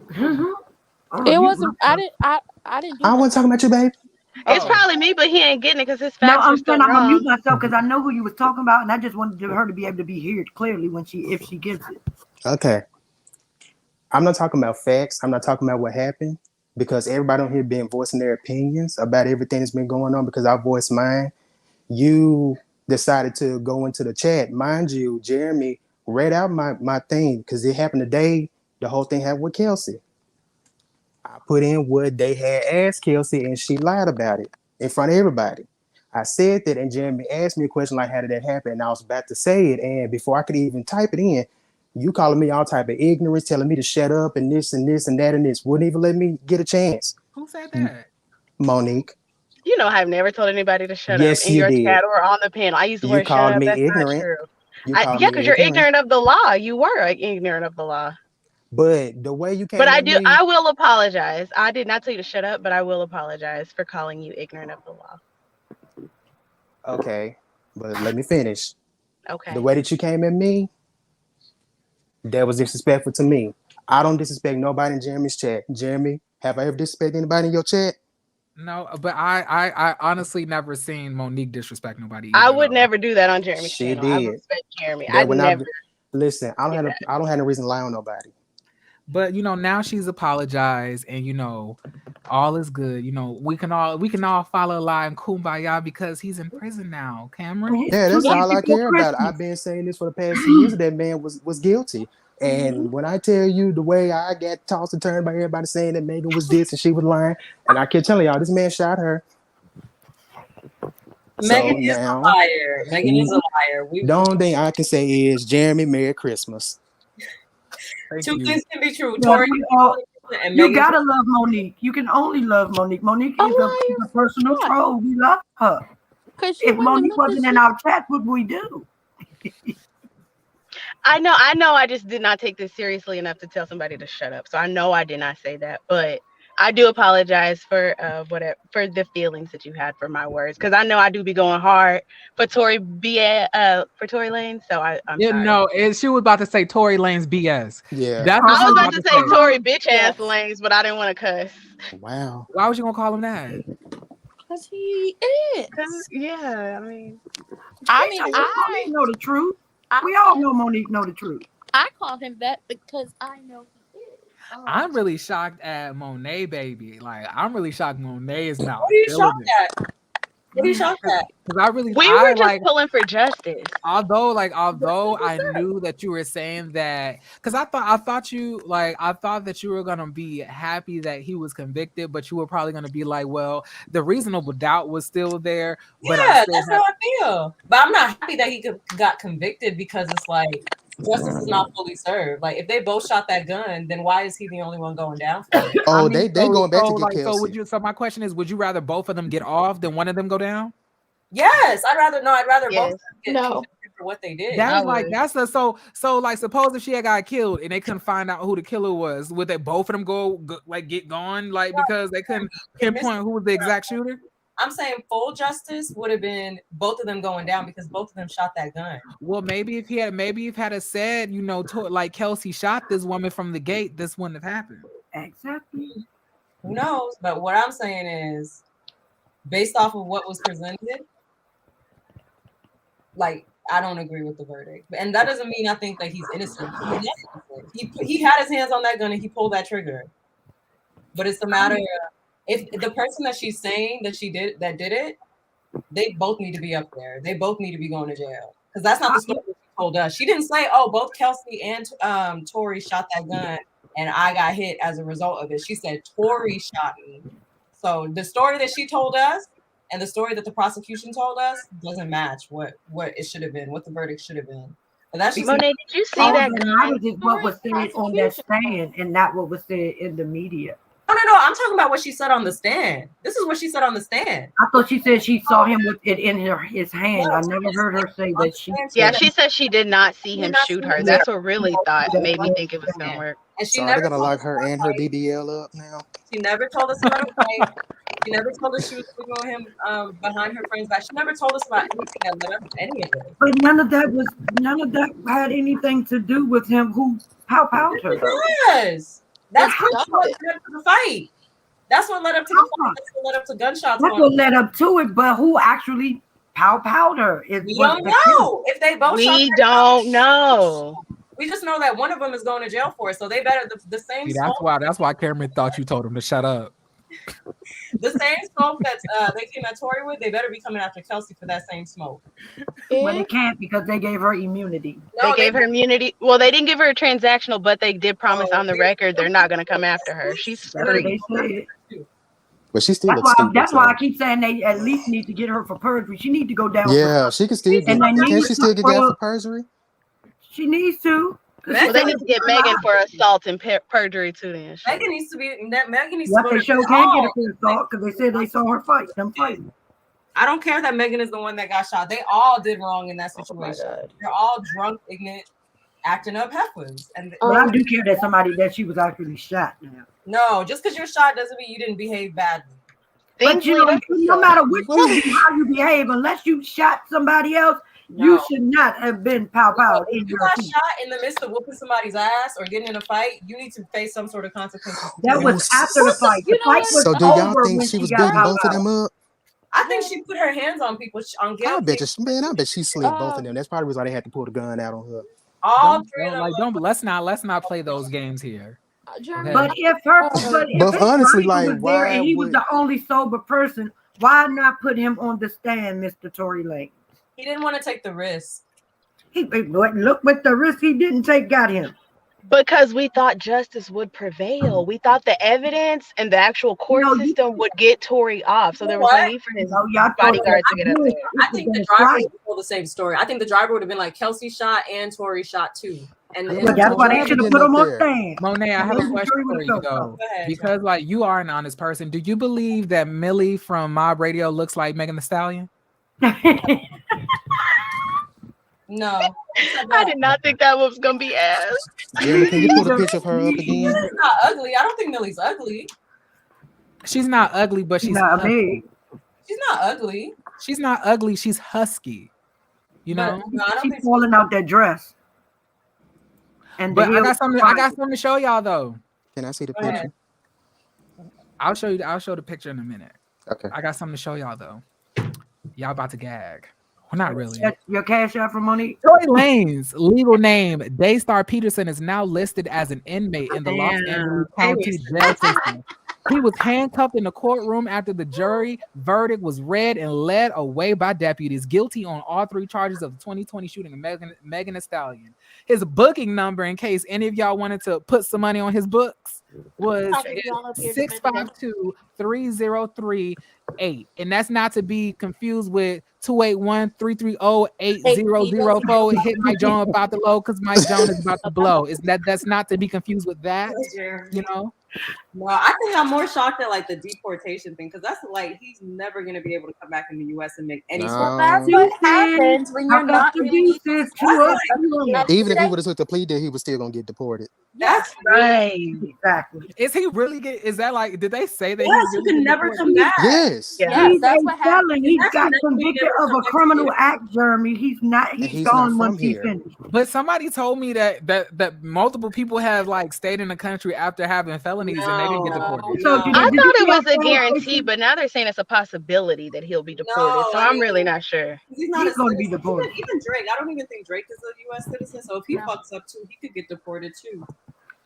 [SPEAKER 2] It wasn't. I didn't.
[SPEAKER 13] I wasn't talking about you, babe.
[SPEAKER 11] It's probably me, but he ain't getting it because his facts
[SPEAKER 3] I'm
[SPEAKER 11] are still
[SPEAKER 3] going to
[SPEAKER 11] wrong.
[SPEAKER 3] mute myself because I know who you was talking about, and I just wanted her to be able to be heard clearly if she gets it.
[SPEAKER 13] Okay. I'm not talking about facts. I'm not talking about what happened, because everybody on here been voicing their opinions about everything that's been going on, because I voiced mine. You decided to go into the chat. Mind you, Jeremy read out my thing because it happened today. The whole thing happened with Kelsey. I put in what they had asked Kelsey, and she lied about it in front of everybody. I said that, and Jeremy asked me a question like, how did that happen? And I was about to say it, and before I could even type it in, you calling me all type of ignorance, telling me to shut up and this and this and that and this. Wouldn't even let me get a chance.
[SPEAKER 1] Who said that?
[SPEAKER 13] Monique.
[SPEAKER 11] You know, I've never told anybody to shut
[SPEAKER 13] Yes,
[SPEAKER 11] up in
[SPEAKER 13] you
[SPEAKER 11] your
[SPEAKER 13] did.
[SPEAKER 11] chat or on the panel. I used the
[SPEAKER 13] You
[SPEAKER 11] word shut
[SPEAKER 13] called
[SPEAKER 11] up.
[SPEAKER 13] me
[SPEAKER 11] That's
[SPEAKER 13] ignorant.
[SPEAKER 11] not true.
[SPEAKER 13] Yeah,
[SPEAKER 11] because you're ignorant of the law. You were ignorant of the law.
[SPEAKER 13] But the way you came
[SPEAKER 11] But
[SPEAKER 13] at me,
[SPEAKER 11] I will apologize. I did not tell you to shut up, but I will apologize for calling you ignorant of the law.
[SPEAKER 13] Okay, but let me finish.
[SPEAKER 11] Okay.
[SPEAKER 13] The way that you came at me, that was disrespectful to me. I don't disrespect nobody in Jeremy's chat. Jeremy, have I ever disrespected anybody in your chat?
[SPEAKER 1] No, but I honestly never seen Monique disrespect nobody.
[SPEAKER 11] I would never do that on Jeremy's
[SPEAKER 13] She
[SPEAKER 11] channel. I
[SPEAKER 13] did.
[SPEAKER 11] respect Jeremy.
[SPEAKER 13] That
[SPEAKER 11] I'd
[SPEAKER 13] when
[SPEAKER 11] never.
[SPEAKER 13] Listen, I don't have no reason to lie on nobody.
[SPEAKER 1] But now she's apologized, and all is good. We can all follow lie and kumbaya because he's in prison now, Cameron.
[SPEAKER 13] Yeah, that's all I care about. I've been saying this for the past 2 years. That man was guilty. And when I tell you the way I got tossed and turned by everybody saying that Megan was this and she was lying, and I kept telling y'all this man shot her.
[SPEAKER 12] Megan is a liar. Megan is a liar.
[SPEAKER 13] The only thing I can say is, Jeremy, Merry Christmas.
[SPEAKER 12] Two things can be true.
[SPEAKER 3] Yeah,
[SPEAKER 12] Tory and
[SPEAKER 3] you
[SPEAKER 12] Megan.
[SPEAKER 3] gotta love Monique. You can only love Monique. Monique is a personal troll. We love her. If Monique wasn't in our chat, what would we do?
[SPEAKER 11] I know. I just did not take this seriously enough to tell somebody to shut up. So I know I did not say that. But I do apologize for whatever for the feelings that you had for my words, because I know I do be going hard for for Tory Lane. So I'm
[SPEAKER 1] Yeah,
[SPEAKER 11] sorry.
[SPEAKER 1] no, she was about to say Tory Lane's BS.
[SPEAKER 13] Yeah.
[SPEAKER 1] That's what
[SPEAKER 11] I
[SPEAKER 1] she
[SPEAKER 11] was
[SPEAKER 1] was
[SPEAKER 11] about
[SPEAKER 1] about
[SPEAKER 11] to
[SPEAKER 1] to
[SPEAKER 11] say
[SPEAKER 1] say.
[SPEAKER 11] Tory bitch ass
[SPEAKER 2] Yes.
[SPEAKER 11] lanes, but I didn't want to cuss.
[SPEAKER 13] Wow.
[SPEAKER 1] Why was you gonna call him that?
[SPEAKER 2] Because he is.
[SPEAKER 11] Yeah, I mean,
[SPEAKER 2] I mean,
[SPEAKER 3] Monique know the truth.
[SPEAKER 2] I
[SPEAKER 3] We all
[SPEAKER 2] call,
[SPEAKER 3] know Monique know the truth.
[SPEAKER 2] I call him that because I know he is.
[SPEAKER 1] I'm really shocked at Monet, baby. Like, I'm really shocked Monet is not
[SPEAKER 12] What are you
[SPEAKER 1] feeling
[SPEAKER 12] shocked
[SPEAKER 1] it.
[SPEAKER 12] at? What are you shocked at?
[SPEAKER 1] Because
[SPEAKER 11] we
[SPEAKER 1] I
[SPEAKER 11] were just
[SPEAKER 1] like,
[SPEAKER 11] pulling for justice.
[SPEAKER 1] although I knew that you were saying that, because I thought that you were gonna be happy that he was convicted, but you were probably gonna be like, well, the reasonable doubt was still there, but I
[SPEAKER 12] Yeah,
[SPEAKER 1] still
[SPEAKER 12] that's
[SPEAKER 1] had.
[SPEAKER 12] how I feel. But I'm not happy that he got convicted because it's like justice is not fully served. Like if they both shot that gun, then why is he the only one going down for it?
[SPEAKER 1] I
[SPEAKER 13] Oh,
[SPEAKER 1] mean,
[SPEAKER 13] they going back to get
[SPEAKER 1] so
[SPEAKER 13] Kelsey.
[SPEAKER 1] so my question is, would you rather both of them get off than one of them go down?
[SPEAKER 12] Yes, I'd rather both
[SPEAKER 11] Yes.
[SPEAKER 12] get convicted for what they did.
[SPEAKER 1] That
[SPEAKER 11] I
[SPEAKER 1] is like
[SPEAKER 11] would.
[SPEAKER 1] that's the so like suppose if she had got killed and they couldn't find out who the killer was, would they both of them like get gone like because they couldn't
[SPEAKER 12] You're missing
[SPEAKER 1] pinpoint who was the exact shooter?
[SPEAKER 12] I'm saying full justice would have been both of them going down because both of them shot that gun.
[SPEAKER 1] Well, maybe if had said, like Kelsey shot this woman from the gate, this wouldn't have happened.
[SPEAKER 3] Exactly.
[SPEAKER 12] Who knows? But what I'm saying is, based off of what was presented, like I don't agree with the verdict, and that doesn't mean I think that he's innocent. He had his hands on that gun and he pulled that trigger. But it's a matter of if the person that she's saying that did it, they both need to be up there. They both need to be going to jail because that's not the story she told us. She didn't say, "Oh, both Kelsey and Tory shot that gun and I got hit as a result of it." She said Tory shot me. So the story that she told us and the story that the prosecution told us doesn't match what it should have been, what the verdict should have been. But that's just
[SPEAKER 11] Monet, did you see
[SPEAKER 3] All
[SPEAKER 11] that
[SPEAKER 3] that
[SPEAKER 11] gun?
[SPEAKER 3] matters is what was said on that stand and not what was said in the media.
[SPEAKER 12] No. I'm talking about what she said on the stand. This is what she said on the stand.
[SPEAKER 3] I thought she said she saw him with it in his hand. I never heard her say that she.
[SPEAKER 11] Yeah, she said she did not see him shoot her. That's what really made me think it was gonna work.
[SPEAKER 12] And she
[SPEAKER 13] So
[SPEAKER 12] never
[SPEAKER 13] they're gonna
[SPEAKER 12] told
[SPEAKER 13] lock
[SPEAKER 12] us
[SPEAKER 13] her and her BBL up now.
[SPEAKER 12] She never told us about a fight. She never told us she was sleeping with him behind her friend's back. She never told us about anything that led up to any of this.
[SPEAKER 3] But none of that had anything to do with him who pow-powed her.
[SPEAKER 12] Yes. That's what led up to the fight. That's what led up to the fight. That's what led up to gunshots.
[SPEAKER 3] That's what led up to it, but who actually pow-powed her?
[SPEAKER 12] We don't know if they both.
[SPEAKER 11] We don't know.
[SPEAKER 12] We just know that one of them is going to jail for it. So they better the same.
[SPEAKER 1] See, that's why Cameron thought you told him to shut up.
[SPEAKER 12] The same smoke that they came at Tory with, they better be coming after Kelsey for that same smoke.
[SPEAKER 3] But they can't because they gave her immunity.
[SPEAKER 11] They gave her immunity. Well, they didn't give her a transactional, but they did promise on the record they're not going to come after her. She's free.
[SPEAKER 13] But she still looks stupid.
[SPEAKER 3] That's why I keep saying they at least need to get her for perjury. She needs to go down.
[SPEAKER 13] Yeah, she can still get. Can she still get down for perjury?
[SPEAKER 3] She needs to.
[SPEAKER 11] Well, they need to get Megan for assault and perjury too. Then
[SPEAKER 12] Megan needs to be. Megan needs
[SPEAKER 3] Yes,
[SPEAKER 12] to go
[SPEAKER 3] they
[SPEAKER 12] to
[SPEAKER 3] sure can't get her for assault because they said they saw her fight. Them fighting.
[SPEAKER 12] I don't care that Megan is the one that got shot. They all did wrong in that situation. They're all drunk, ignorant, acting up heifers.
[SPEAKER 3] But I do care that she was actually shot now.
[SPEAKER 12] No, just because you're shot doesn't mean you didn't behave badly.
[SPEAKER 3] But no matter how you behave, unless you shot somebody else, you should not have been pow-pow.
[SPEAKER 12] If you got shot in the midst of whooping somebody's ass or getting in a fight, you need to face some sort of consequences.
[SPEAKER 3] That was after the fight. The fight was
[SPEAKER 13] so do y'all
[SPEAKER 3] over
[SPEAKER 13] think
[SPEAKER 3] when
[SPEAKER 13] she was
[SPEAKER 3] got
[SPEAKER 13] beating both of them up?
[SPEAKER 12] I think she put her hands on people on guilt.
[SPEAKER 13] I bet she slipped both of them. That's probably why they had to pull the gun out on her.
[SPEAKER 12] All three of them.
[SPEAKER 1] Let's not play those games here. Okay.
[SPEAKER 3] But if
[SPEAKER 13] honestly,
[SPEAKER 3] like,
[SPEAKER 13] like,
[SPEAKER 3] why and he
[SPEAKER 13] would...
[SPEAKER 3] was the only sober person, why not put him on the stand, Mr. Tory Lanez?
[SPEAKER 12] He didn't want to take the risk.
[SPEAKER 3] Look what the risk he didn't take got him.
[SPEAKER 11] Because we thought justice would prevail. We thought the evidence and the actual court system would get Tory off. So there was no need for his bodyguard to get up there.
[SPEAKER 12] I think the driver would tell the same story. I think the driver would have been like, Kelsey shot and Tory shot too. And
[SPEAKER 3] that's why they should have put him on stand.
[SPEAKER 1] Monet, I have a question for you though. Because like you are an honest person. Do you believe that Millie from Mob Radio looks like Megan Thee Stallion?
[SPEAKER 12] No.
[SPEAKER 11] I did not think that was gonna be asked.
[SPEAKER 13] Yeah, can you put a picture of her up again?
[SPEAKER 12] Millie's not ugly. I don't think Millie's ugly.
[SPEAKER 1] She's not ugly, but she's
[SPEAKER 3] not
[SPEAKER 1] husky.
[SPEAKER 3] big.
[SPEAKER 12] She's not ugly.
[SPEAKER 1] She's not ugly. She's husky. You know.
[SPEAKER 12] No, I don't
[SPEAKER 3] She's
[SPEAKER 12] think
[SPEAKER 3] falling out that dress. And
[SPEAKER 1] But I got something. I got something to show y'all though.
[SPEAKER 13] Can I see the picture?
[SPEAKER 1] I'll show you. I'll show the picture in a minute.
[SPEAKER 13] Okay.
[SPEAKER 1] I got something to show y'all though. Y'all about to gag. Well, not really.
[SPEAKER 3] Your cash out for money.
[SPEAKER 1] Tory Lanez, legal name Daystar Peterson, is now listed as an inmate in the Los Angeles County jail system. He was handcuffed in the courtroom after the jury verdict was read and led away by deputies, guilty on all 3 charges of the 2020 shooting of Megan Thee Stallion. His booking number, in case any of y'all wanted to put some money on his books, was 652-3038. And that's not to be confused with 281-330-8004. Hit Mike Jones about to load because Mike Jones is about to blow. That's not to be confused with that. You know?
[SPEAKER 12] No, I think I'm more shocked at like the deportation thing because that's like he's never gonna be able to come back in the U.S. and make any.
[SPEAKER 2] Well, that's what happens when you're not
[SPEAKER 3] Even if
[SPEAKER 13] he would have took the plea deal, he was still gonna get deported.
[SPEAKER 12] That's
[SPEAKER 5] right.
[SPEAKER 3] Exactly.
[SPEAKER 1] Is he really is that like? Did they say that?
[SPEAKER 12] Yes, you can never come back.
[SPEAKER 13] Yes.
[SPEAKER 2] Yes, that's what happened.
[SPEAKER 3] He got convicted of a criminal act, Jeremy. He's not. He's gone once he's finished.
[SPEAKER 1] But somebody told me that multiple people have like stayed in the country after having felonies and they didn't get deported.
[SPEAKER 3] So
[SPEAKER 11] I thought it was a guarantee, but now they're saying it's a possibility that he'll be deported. So I'm really not sure.
[SPEAKER 12] He's not
[SPEAKER 3] going to be deported.
[SPEAKER 12] Even Drake, I don't even think Drake is a U.S. citizen. So if he fucks up too, he could get deported too.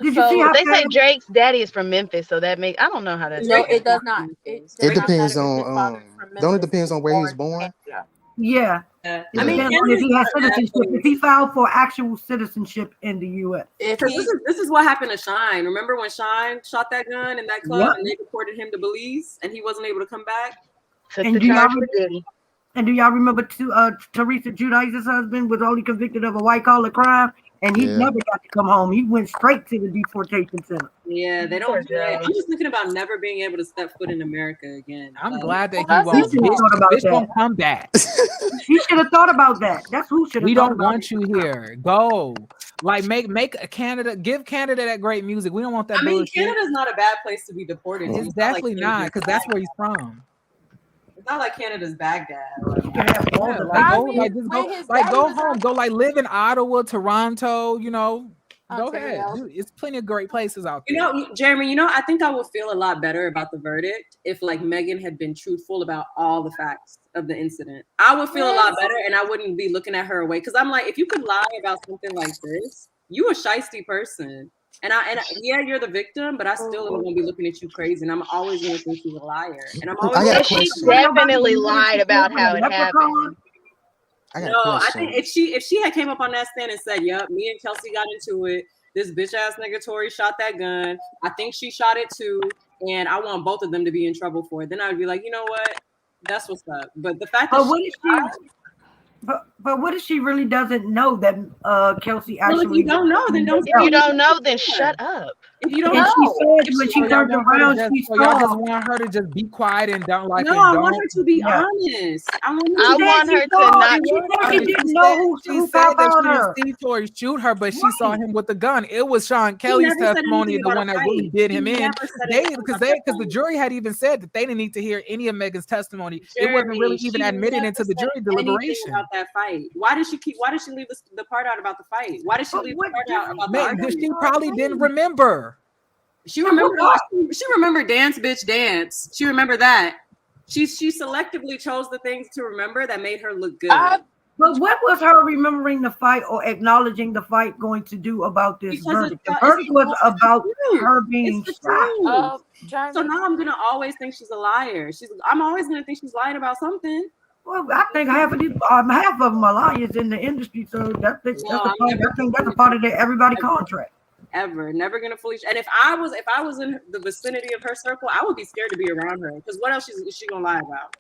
[SPEAKER 11] So they say Drake's daddy is from Memphis, so that makes I don't know how that's.
[SPEAKER 2] No, it does not.
[SPEAKER 13] It depends on. Don't it depends on where he was born?
[SPEAKER 3] Yeah. I mean, if he has citizenship, if he filed for actual citizenship in the U.S.
[SPEAKER 12] This is what happened to Shine. Remember when Shine shot that gun in that club and they deported him to Belize and he wasn't able to come back?
[SPEAKER 3] And do y'all remember Teresa Giudice's husband was only convicted of a white collar crime and he never got to come home. He went straight to the deportation center.
[SPEAKER 12] Yeah, they don't do that. I'm just thinking about never being able to step foot in America again.
[SPEAKER 1] I'm glad that he
[SPEAKER 3] won't.
[SPEAKER 1] Bitch won't come back.
[SPEAKER 3] You should have thought about that. That's who should have.
[SPEAKER 1] We don't want you here. Go. Like make a Canada, give Canada that great music. We don't want that.
[SPEAKER 12] I mean,
[SPEAKER 1] bullshit.
[SPEAKER 12] Canada's not a bad place to be deported.
[SPEAKER 1] It's definitely not, because that's where he's from.
[SPEAKER 12] It's not like Canada's Baghdad.
[SPEAKER 1] Go home. Go live in Ottawa, Toronto. You know, go ahead. Dude, it's plenty of great places out there.
[SPEAKER 12] You know, Jeremy. I think I would feel a lot better about the verdict if like Megan had been truthful about all the facts of the incident. I would feel a lot better, and I wouldn't be looking at her away because I'm like, if you could lie about something like this, you a shiesty person. And yeah, you're the victim, but I still am gonna be looking at you crazy, and I'm always gonna think she's a liar. And I'm always.
[SPEAKER 11] She definitely lied about how it happened.
[SPEAKER 12] I think if she had came up on that stand and said, "Yep, me and Kelsey got into it. This bitch ass nigga Tory shot that gun. I think she shot it too, and I want both of them to be in trouble for it." Then I would be like, you know what? That's what's up. But the fact that
[SPEAKER 3] But what if she really doesn't know that Kelsey actually?
[SPEAKER 12] Well, if you don't know, then don't.
[SPEAKER 11] If you don't know, then shut up.
[SPEAKER 12] If you don't
[SPEAKER 3] know,
[SPEAKER 12] when she
[SPEAKER 3] turned around, she saw.
[SPEAKER 1] Y'all just want her to just be quiet and don't like.
[SPEAKER 12] No, I want her to be honest. I want her to
[SPEAKER 11] not.
[SPEAKER 3] She didn't know who
[SPEAKER 1] she said that she didn't see Tory shoot her, but she saw him with the gun. It was Sean Kelly's testimony, the one that really did him in. Because the jury had even said that they didn't need to hear any of Megan's testimony. It wasn't really even admitted into the jury deliberation.
[SPEAKER 12] About that fight. Why did she leave the part out about the fight? Why did she leave the part out about the argument?
[SPEAKER 1] She probably didn't remember.
[SPEAKER 12] She remembered dance, bitch, dance. She remembered that. She selectively chose the things to remember that made her look good.
[SPEAKER 3] But what was her remembering the fight or acknowledging the fight going to do about this verdict? The verdict was about her being shot.
[SPEAKER 12] So now I'm gonna always think she's a liar. I'm always gonna think she's lying about something.
[SPEAKER 3] Well, I think half of them are liars in the industry, so that's a part of everybody contract.
[SPEAKER 12] Ever, never gonna fully. And if I was in the vicinity of her circle, I would be scared to be around her because what else is she gonna lie about?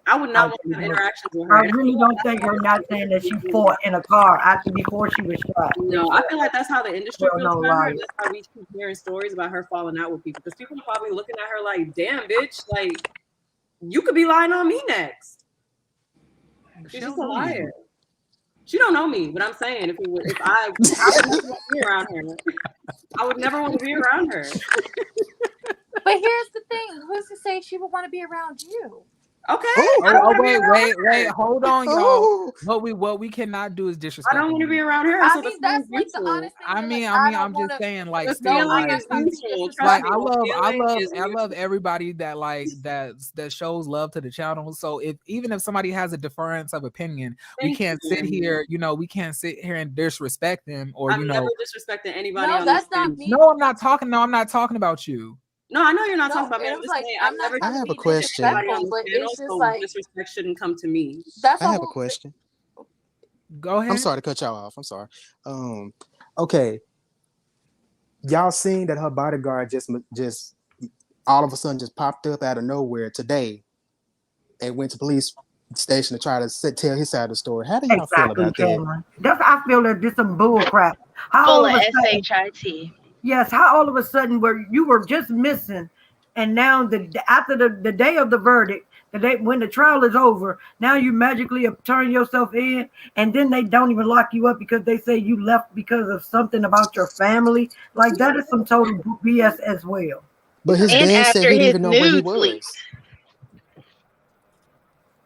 [SPEAKER 12] I would not want to have interactions with her.
[SPEAKER 3] I really don't think we're not saying that she fought in a car after before she was shot.
[SPEAKER 12] No, I feel like that's how the industry feels about her. That's how we keep hearing stories about her falling out with people because people are probably looking at her like, "Damn, bitch, like you could be lying on me next." She's just a liar. She don't know me, but I'm saying if I would never want to be around her. I would never want to be around her.
[SPEAKER 2] But here's the thing: who's to say she would want to be around you?
[SPEAKER 12] Okay.
[SPEAKER 1] Wait, hold on, y'all. What we cannot do is disrespect.
[SPEAKER 12] I don't want to be around her.
[SPEAKER 2] I
[SPEAKER 12] so
[SPEAKER 2] mean, that's like the honest thing.
[SPEAKER 1] I mean,
[SPEAKER 2] I'm
[SPEAKER 1] just saying, like,
[SPEAKER 12] Let's
[SPEAKER 1] still,
[SPEAKER 12] feeling
[SPEAKER 1] like,
[SPEAKER 12] is mutual.
[SPEAKER 1] like,
[SPEAKER 12] Trust me,
[SPEAKER 1] I love everybody that that shows love to the channel. So even if somebody has a difference of opinion, we can't sit here, we can't sit here and disrespect them, or
[SPEAKER 12] I'm never disrespecting anybody.
[SPEAKER 2] No, that's not me.
[SPEAKER 1] No, I'm not talking about you.
[SPEAKER 12] No, I know you're not talking about me. I'm just saying
[SPEAKER 2] I'm not
[SPEAKER 13] I have a
[SPEAKER 2] be
[SPEAKER 13] question.
[SPEAKER 2] disrespectful, but it's just like
[SPEAKER 12] disrespect shouldn't come to me.
[SPEAKER 2] That's
[SPEAKER 13] I have a question.
[SPEAKER 1] Go ahead.
[SPEAKER 13] I'm sorry to cut y'all off. I'm sorry. Okay. Y'all seen that her bodyguard just all of a sudden just popped up out of nowhere today and went to police station to try to tell his side of the story. How do y'all feel about
[SPEAKER 3] Cameron. I feel that this some bull crap.
[SPEAKER 11] Full of SHIT.
[SPEAKER 3] Yes, how all of a sudden you were just missing, and now after the day of the verdict, the day when the trial is over, now you magically turn yourself in, and then they don't even lock you up because they say you left because of something about your family. Like that is some total BS as well.
[SPEAKER 13] But his dad said he didn't even know where he was.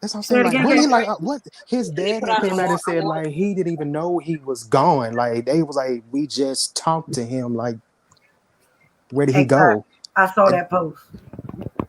[SPEAKER 13] That's what I'm saying. Like, what he like? What his dad had came out and said like he didn't even know he was gone. Like they was like, we just talked to him. Like, where did he go?
[SPEAKER 3] I saw that post.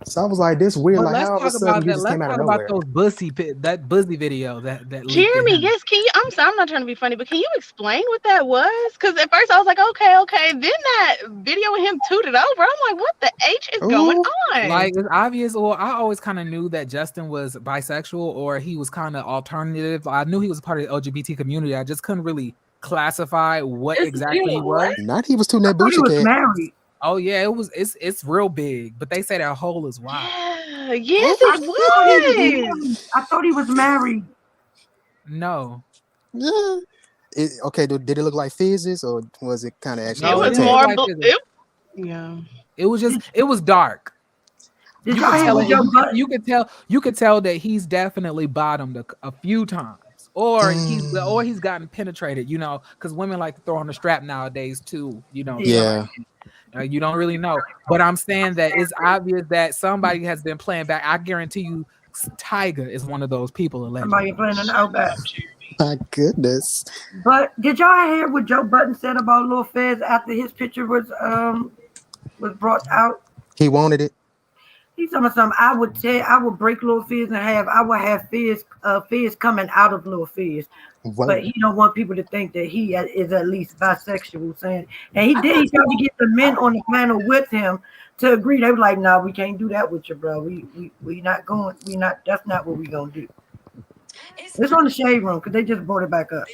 [SPEAKER 13] So I was like, this weird.
[SPEAKER 1] But
[SPEAKER 13] like,
[SPEAKER 1] let's
[SPEAKER 13] how all of a
[SPEAKER 1] talk
[SPEAKER 13] sudden
[SPEAKER 1] about
[SPEAKER 13] you
[SPEAKER 1] that.
[SPEAKER 13] just
[SPEAKER 1] Let's
[SPEAKER 13] came out of
[SPEAKER 1] talk about
[SPEAKER 13] nowhere.
[SPEAKER 1] that Buzzy video that leaked.
[SPEAKER 11] Jeremy, yes, can you? I'm sorry, I'm not trying to be funny, but can you explain what that was? Because at first I was like, okay. Then that video with him tooted over. I'm like, what the H is going on?
[SPEAKER 1] Like, it's obvious. Well, I always kind of knew that Justin was bisexual, or he was kind of alternative. I knew he was part of the LGBT community. I just couldn't really classify what exactly he was.
[SPEAKER 13] Not he was tooting that booty cat.
[SPEAKER 3] Married.
[SPEAKER 1] Oh yeah, it's real big, but they say that hole is wide.
[SPEAKER 11] Yeah, yes, it was.
[SPEAKER 3] I thought he was married.
[SPEAKER 1] No.
[SPEAKER 13] Yeah. Okay, did it look like physics, or was it kind of actually?
[SPEAKER 11] It was more. Yeah.
[SPEAKER 1] It was dark.
[SPEAKER 3] Did
[SPEAKER 1] You
[SPEAKER 3] y'all
[SPEAKER 1] could
[SPEAKER 3] hear
[SPEAKER 1] tell
[SPEAKER 3] what your butt?
[SPEAKER 1] you could tell that he's definitely bottomed a few times, or he's gotten penetrated. Because women like to throw on the strap nowadays too.
[SPEAKER 13] Yeah.
[SPEAKER 1] You don't really know, but I'm saying that it's obvious that somebody has been playing back. I guarantee you, Tyga is one of those people. Allegedly.
[SPEAKER 3] Somebody playing an outback.
[SPEAKER 13] My goodness.
[SPEAKER 3] But did y'all hear what Joe Budden said about Lil Fez after his picture was brought out?
[SPEAKER 13] He wanted it.
[SPEAKER 3] He's talking about something. I would break Lil Fizz in half. I would have Fizz coming out of Lil Fizz.
[SPEAKER 13] Whoa.
[SPEAKER 3] But he don't want people to think that he is at least bisexual. Saying, and he tried to get the men on the panel with him to agree. They were like, "No, we can't do that with you, bro. We not going. We not. That's not what we gonna do." It's on the Shade Room because they just brought it back up.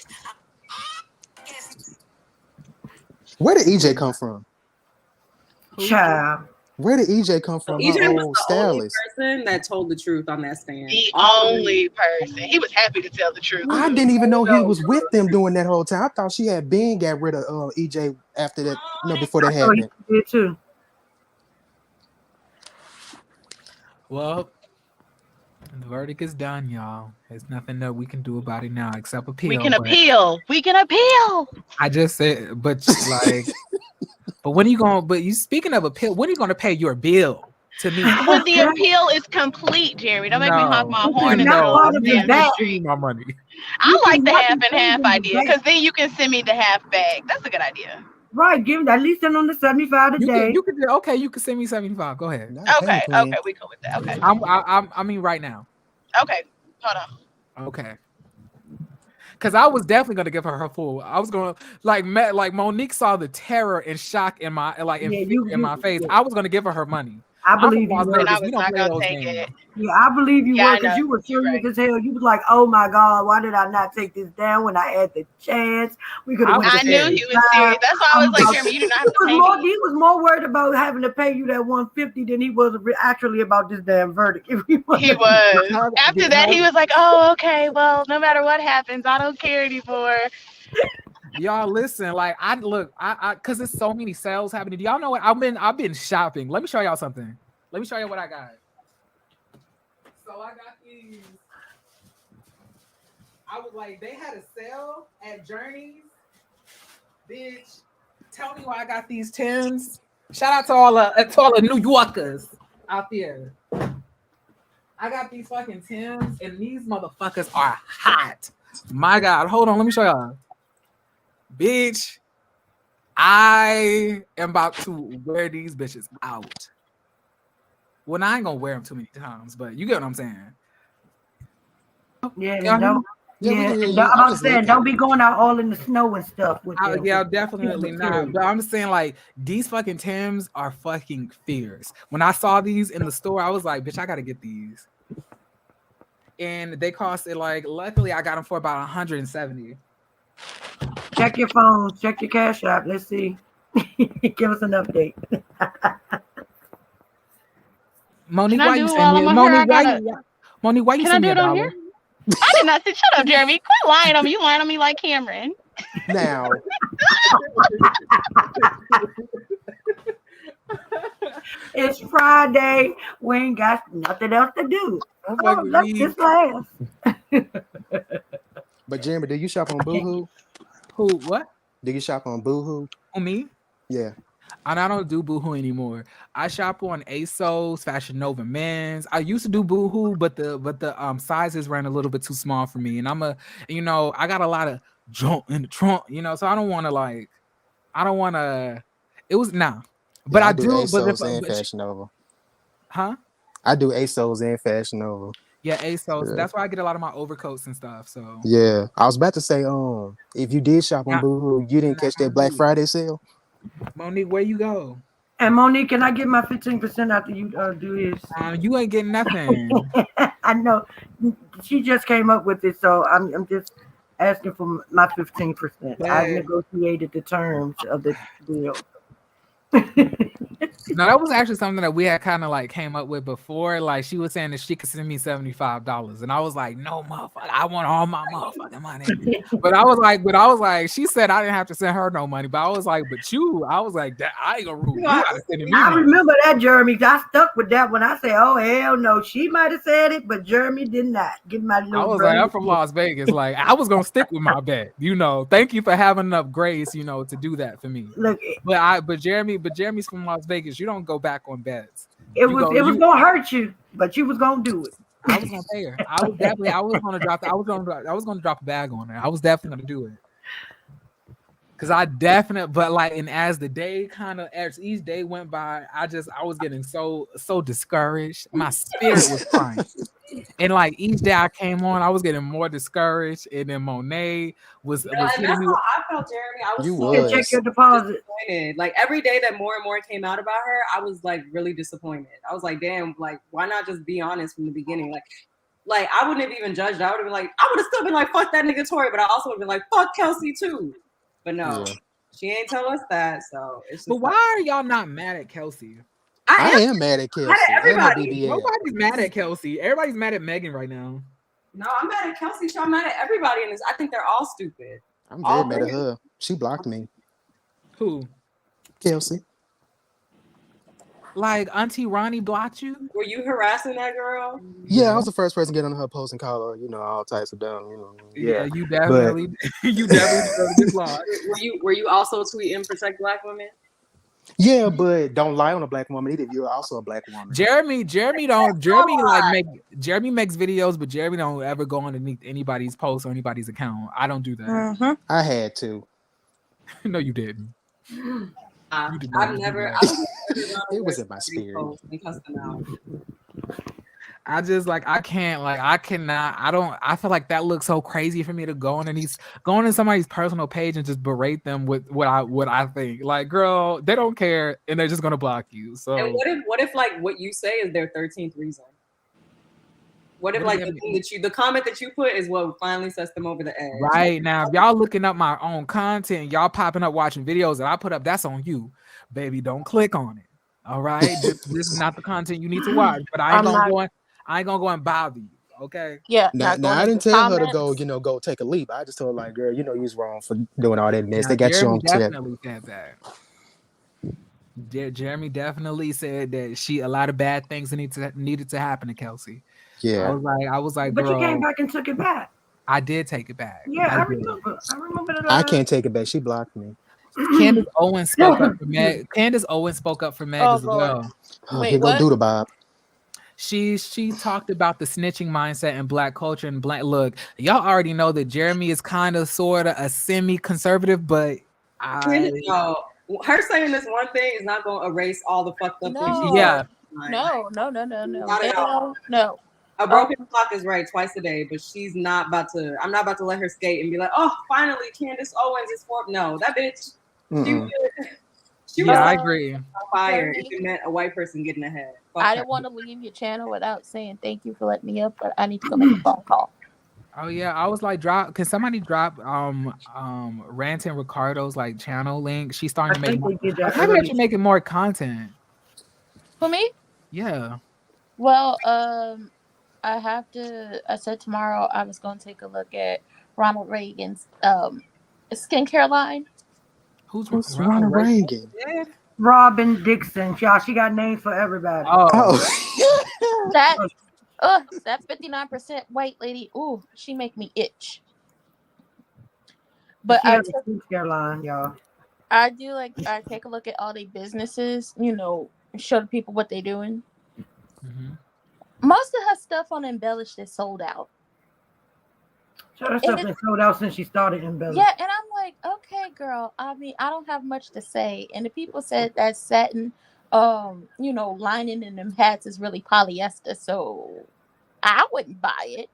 [SPEAKER 13] Where did EJ come from?
[SPEAKER 3] Child.
[SPEAKER 13] Where did EJ come from?
[SPEAKER 12] EJ
[SPEAKER 13] Her
[SPEAKER 12] was
[SPEAKER 13] old
[SPEAKER 12] the only
[SPEAKER 13] stylist.
[SPEAKER 12] person that told the truth on that stand.
[SPEAKER 11] The only person. He was happy to tell the truth.
[SPEAKER 13] I didn't even know he was with them during that whole time. I thought she had been got rid of EJ after that. No, before that happened.
[SPEAKER 3] He did too.
[SPEAKER 1] Well, the verdict is done, y'all. There's nothing that we can do about it now except appeal.
[SPEAKER 11] We can appeal. We can appeal.
[SPEAKER 1] I just said, but like, but when are you going? But you speaking of appeal, when are you going to pay your bill to me?
[SPEAKER 11] When the appeal is complete, Jeremy, don't make me honk my horn in the
[SPEAKER 1] No, my money.
[SPEAKER 11] I like the half and half idea because then you can send me the half bag. That's a good idea.
[SPEAKER 3] Right, give at least send on the 75 a day.
[SPEAKER 1] You can send me 75. Go ahead.
[SPEAKER 11] Okay, we go with that. Okay.
[SPEAKER 1] I mean, right now.
[SPEAKER 11] Okay, hold on.
[SPEAKER 1] Okay. Because I was definitely gonna give her full. I was gonna like Monique saw the terror and shock in my in my face. I was gonna give her money.
[SPEAKER 3] I believe you
[SPEAKER 11] were. I was not gonna take it.
[SPEAKER 3] Yeah, I believe you were because you were serious as hell. You was like, "Oh my God, why did I not take this down when I had the chance? We could have."
[SPEAKER 11] I knew he was serious. That's why I was like, "Jeremy, you do not have to pay me."
[SPEAKER 3] He was more worried about having to pay you that $150 than he was actually about this damn verdict.
[SPEAKER 11] He was. After that, he was like, "Oh, okay. Well, no matter what happens, I don't care anymore."
[SPEAKER 1] Y'all listen, like I cause there's so many sales happening. Do y'all know what? I've been shopping. Let me show y'all something. Let me show you what I got. So I got these. I was like, they had a sale at Journeys. Bitch, tell me why I got these Tims. Shout out to all the New Yorkers out there. I got these fucking Timbs, and these motherfuckers are hot. My God, hold on, let me show y'all. Bitch, I am about to wear these bitches out. Well, I ain't gonna wear them too many times, but you get what I'm saying.
[SPEAKER 3] Yeah, don't. Yeah, I'm saying don't be going out all in the snow and stuff with them.
[SPEAKER 1] Yeah, definitely not. But I'm saying like these fucking Timbs are fucking fierce. When I saw these in the store, I was like, bitch, I gotta get these. And they costed like, luckily I got them for about 170.
[SPEAKER 3] Check your phones, check your cash app. Let's see. Give us an update.
[SPEAKER 1] Monique,
[SPEAKER 11] Can I
[SPEAKER 1] why
[SPEAKER 11] do
[SPEAKER 1] you
[SPEAKER 11] it
[SPEAKER 1] saying
[SPEAKER 11] while I'm
[SPEAKER 1] me?
[SPEAKER 11] on
[SPEAKER 1] Monique,
[SPEAKER 11] here?
[SPEAKER 1] Why you
[SPEAKER 11] Can I
[SPEAKER 1] send
[SPEAKER 11] do
[SPEAKER 1] me
[SPEAKER 11] it on here?
[SPEAKER 1] $1?
[SPEAKER 11] I did not say. Shut up, Jeremy. Quit lying on me. You lying on me like Cameron.
[SPEAKER 13] Now.
[SPEAKER 3] It's Friday. We ain't got nothing else to do. Oh, let this last.
[SPEAKER 13] But Jeremy, do you shop on Boohoo?
[SPEAKER 1] Who? What?
[SPEAKER 13] Do you shop on Boohoo?
[SPEAKER 1] Who, me?
[SPEAKER 13] Yeah.
[SPEAKER 1] And I don't do Boohoo anymore. I shop on ASOS, Fashion Nova Men's. I used to do Boohoo, but the sizes ran a little bit too small for me. And I got a lot of junk in the trunk, so I don't want to. It was nah. But
[SPEAKER 13] Yeah,
[SPEAKER 1] I
[SPEAKER 13] do
[SPEAKER 1] do.
[SPEAKER 13] ASOS and Fashion Nova.
[SPEAKER 1] Huh?
[SPEAKER 13] I do ASOS and Fashion Nova.
[SPEAKER 1] Yeah, ASOS.
[SPEAKER 13] Yeah.
[SPEAKER 1] That's where I get a lot of my overcoats and stuff. So
[SPEAKER 13] yeah, I was about to say, if you did shop on Boohoo, you didn't catch that Black Friday sale.
[SPEAKER 1] Monique, where you go?
[SPEAKER 3] And Monique, can I get my 15% after you do his?
[SPEAKER 1] You ain't getting nothing.
[SPEAKER 3] I know. She just came up with it, so I'm just asking for my 15%. I negotiated the terms of the deal.
[SPEAKER 1] No, that was actually something that we had kind of like came up with before. Like she was saying that she could send me $75, and I was like, no, motherfucker, I want all my motherfucking money. But I was like, she said I didn't have to send her no money, but I was like, I was like, that I ain't gonna rule. You gotta send me.
[SPEAKER 3] I remember that, Jeremy. I stuck with that when I said, oh hell no, she might have said it, but Jeremy did not. Get my little.
[SPEAKER 1] I was like, I'm from Las Vegas. Like I was gonna stick with my bet. Thank you for having enough grace, to do that for me.
[SPEAKER 3] Look,
[SPEAKER 1] but Jeremy's from Las Vegas. You don't go back on bets.
[SPEAKER 3] It was gonna hurt you, but you was gonna do it.
[SPEAKER 1] I was gonna pay her. I was gonna drop a bag on her. I was definitely gonna do it. But like, and as the day as each day went by, I was getting so discouraged. My spirit was crying. And like each day I came on, I was getting more discouraged. And then Monet was
[SPEAKER 12] and that's
[SPEAKER 1] hitting me.
[SPEAKER 12] How I felt, Jeremy. I was
[SPEAKER 3] check your deposit.
[SPEAKER 12] Disappointed. Like every day that more and more came out about her, I was like really disappointed. I was like, damn, like why not just be honest from the beginning? Like I wouldn't have even judged. I would have been like, I would have still been like, fuck that nigga Tory, but I also would have been like, fuck Kelsey too. But no, she ain't tell us that. So it's.
[SPEAKER 1] But why are y'all not mad at Kelsey?
[SPEAKER 13] I am mad at Kelsey.
[SPEAKER 12] Everybody.
[SPEAKER 1] Nobody's mad at Kelsey. Everybody's mad at Megan right now.
[SPEAKER 12] No, I'm mad at Kelsey. I'm mad at everybody in this. I think they're all stupid.
[SPEAKER 13] I'm very mad at her. She blocked me.
[SPEAKER 1] Who?
[SPEAKER 13] Kelsey.
[SPEAKER 1] Like Auntie Ronnie blocked you?
[SPEAKER 12] Were you harassing that girl?
[SPEAKER 13] Yeah, I was the first person to get on her post and call her, all types of dumb,
[SPEAKER 1] Yeah, you definitely blocked.
[SPEAKER 12] Were you also tweeting protect Black women?
[SPEAKER 13] Yeah, but don't lie on a Black woman either. You're also a Black woman.
[SPEAKER 1] Jeremy makes videos, but Jeremy don't ever go underneath anybody's post or anybody's account. I don't do that.
[SPEAKER 3] Mm-hmm.
[SPEAKER 13] I had to.
[SPEAKER 1] No, you didn't.
[SPEAKER 12] I've never.
[SPEAKER 13] It was in my spirit.
[SPEAKER 1] I cannot. I feel like that looks so crazy for me to go on somebody's personal page and just berate them with what I think. Like, girl, they don't care and they're just gonna block you. So
[SPEAKER 12] and what if like what you say is their 13th reason? What if like the comment that you put is what finally sets them over the edge?
[SPEAKER 1] Right now, if y'all looking up my own content, y'all popping up watching videos that I put up, that's on you, baby. Don't click on it. All right, this is not the content you need to watch. But I ain't gonna go and bother you. Okay.
[SPEAKER 2] Yeah.
[SPEAKER 13] Now I didn't tell her to go, go take a leap. I just told her, like, girl, you was wrong for doing all that mess. They got you on
[SPEAKER 1] definitely said that. Jeremy definitely said that a lot of bad things needed to happen to Kelsey.
[SPEAKER 13] Yeah.
[SPEAKER 1] I was like,
[SPEAKER 3] but
[SPEAKER 1] girl,
[SPEAKER 3] you came back and took it back.
[SPEAKER 1] I did take it back.
[SPEAKER 3] Yeah, I remember.
[SPEAKER 13] I can't take it back. She blocked me.
[SPEAKER 1] Candace Owens spoke up for Meg. Candace Owens spoke up for Meg
[SPEAKER 2] Oh
[SPEAKER 1] as
[SPEAKER 2] Lord.
[SPEAKER 1] well.
[SPEAKER 13] Oh,
[SPEAKER 2] Wait,
[SPEAKER 13] here go
[SPEAKER 2] what?
[SPEAKER 13] Doodle Bob.
[SPEAKER 1] She talked about the snitching mindset in Black culture and Black. Look, y'all already know that Jeremy is kind of sort of a semi-conservative, but
[SPEAKER 12] No, her saying this one thing is not going to erase all the fucked up things.
[SPEAKER 1] Yeah.
[SPEAKER 2] No.
[SPEAKER 12] Not at all.
[SPEAKER 2] Hell no.
[SPEAKER 12] A broken clock is right twice a day, but she's not about to. I'm not about to let her skate and be like, oh, finally, Candace Owens is for. No, that bitch. She was
[SPEAKER 1] I
[SPEAKER 12] like
[SPEAKER 1] agree.
[SPEAKER 12] on fire
[SPEAKER 2] Jeremy,
[SPEAKER 12] if it meant a white person getting ahead. Fuck
[SPEAKER 2] I
[SPEAKER 12] her.
[SPEAKER 2] didn't want to leave your channel without saying thank you for letting me up, but I need to go make a phone call.
[SPEAKER 1] Oh yeah, I was like, can somebody drop Rantin Ricardo's like channel link? She's starting to make more. Maybe I should make it more content.
[SPEAKER 2] For me?
[SPEAKER 1] Yeah.
[SPEAKER 2] Well, I said tomorrow I was going to take a look at Ronald Reagan's skincare line.
[SPEAKER 1] Who's
[SPEAKER 13] Ronald Reagan?
[SPEAKER 3] Robin Dixon. Y'all, she got names for everybody.
[SPEAKER 1] Oh.
[SPEAKER 2] That 59% white lady. Ooh, she make me itch. But
[SPEAKER 3] she has a skincare line, y'all.
[SPEAKER 2] I do I take a look at all the businesses, show the people what they're doing.
[SPEAKER 1] Mm-hmm.
[SPEAKER 2] Most of her stuff on Embellished is sold out.
[SPEAKER 3] So her stuff been sold out since she started Embellished.
[SPEAKER 2] Yeah, and I'm like, okay, girl. I mean, I don't have much to say. And the people said that satin, lining in them hats is really polyester, so I wouldn't buy it.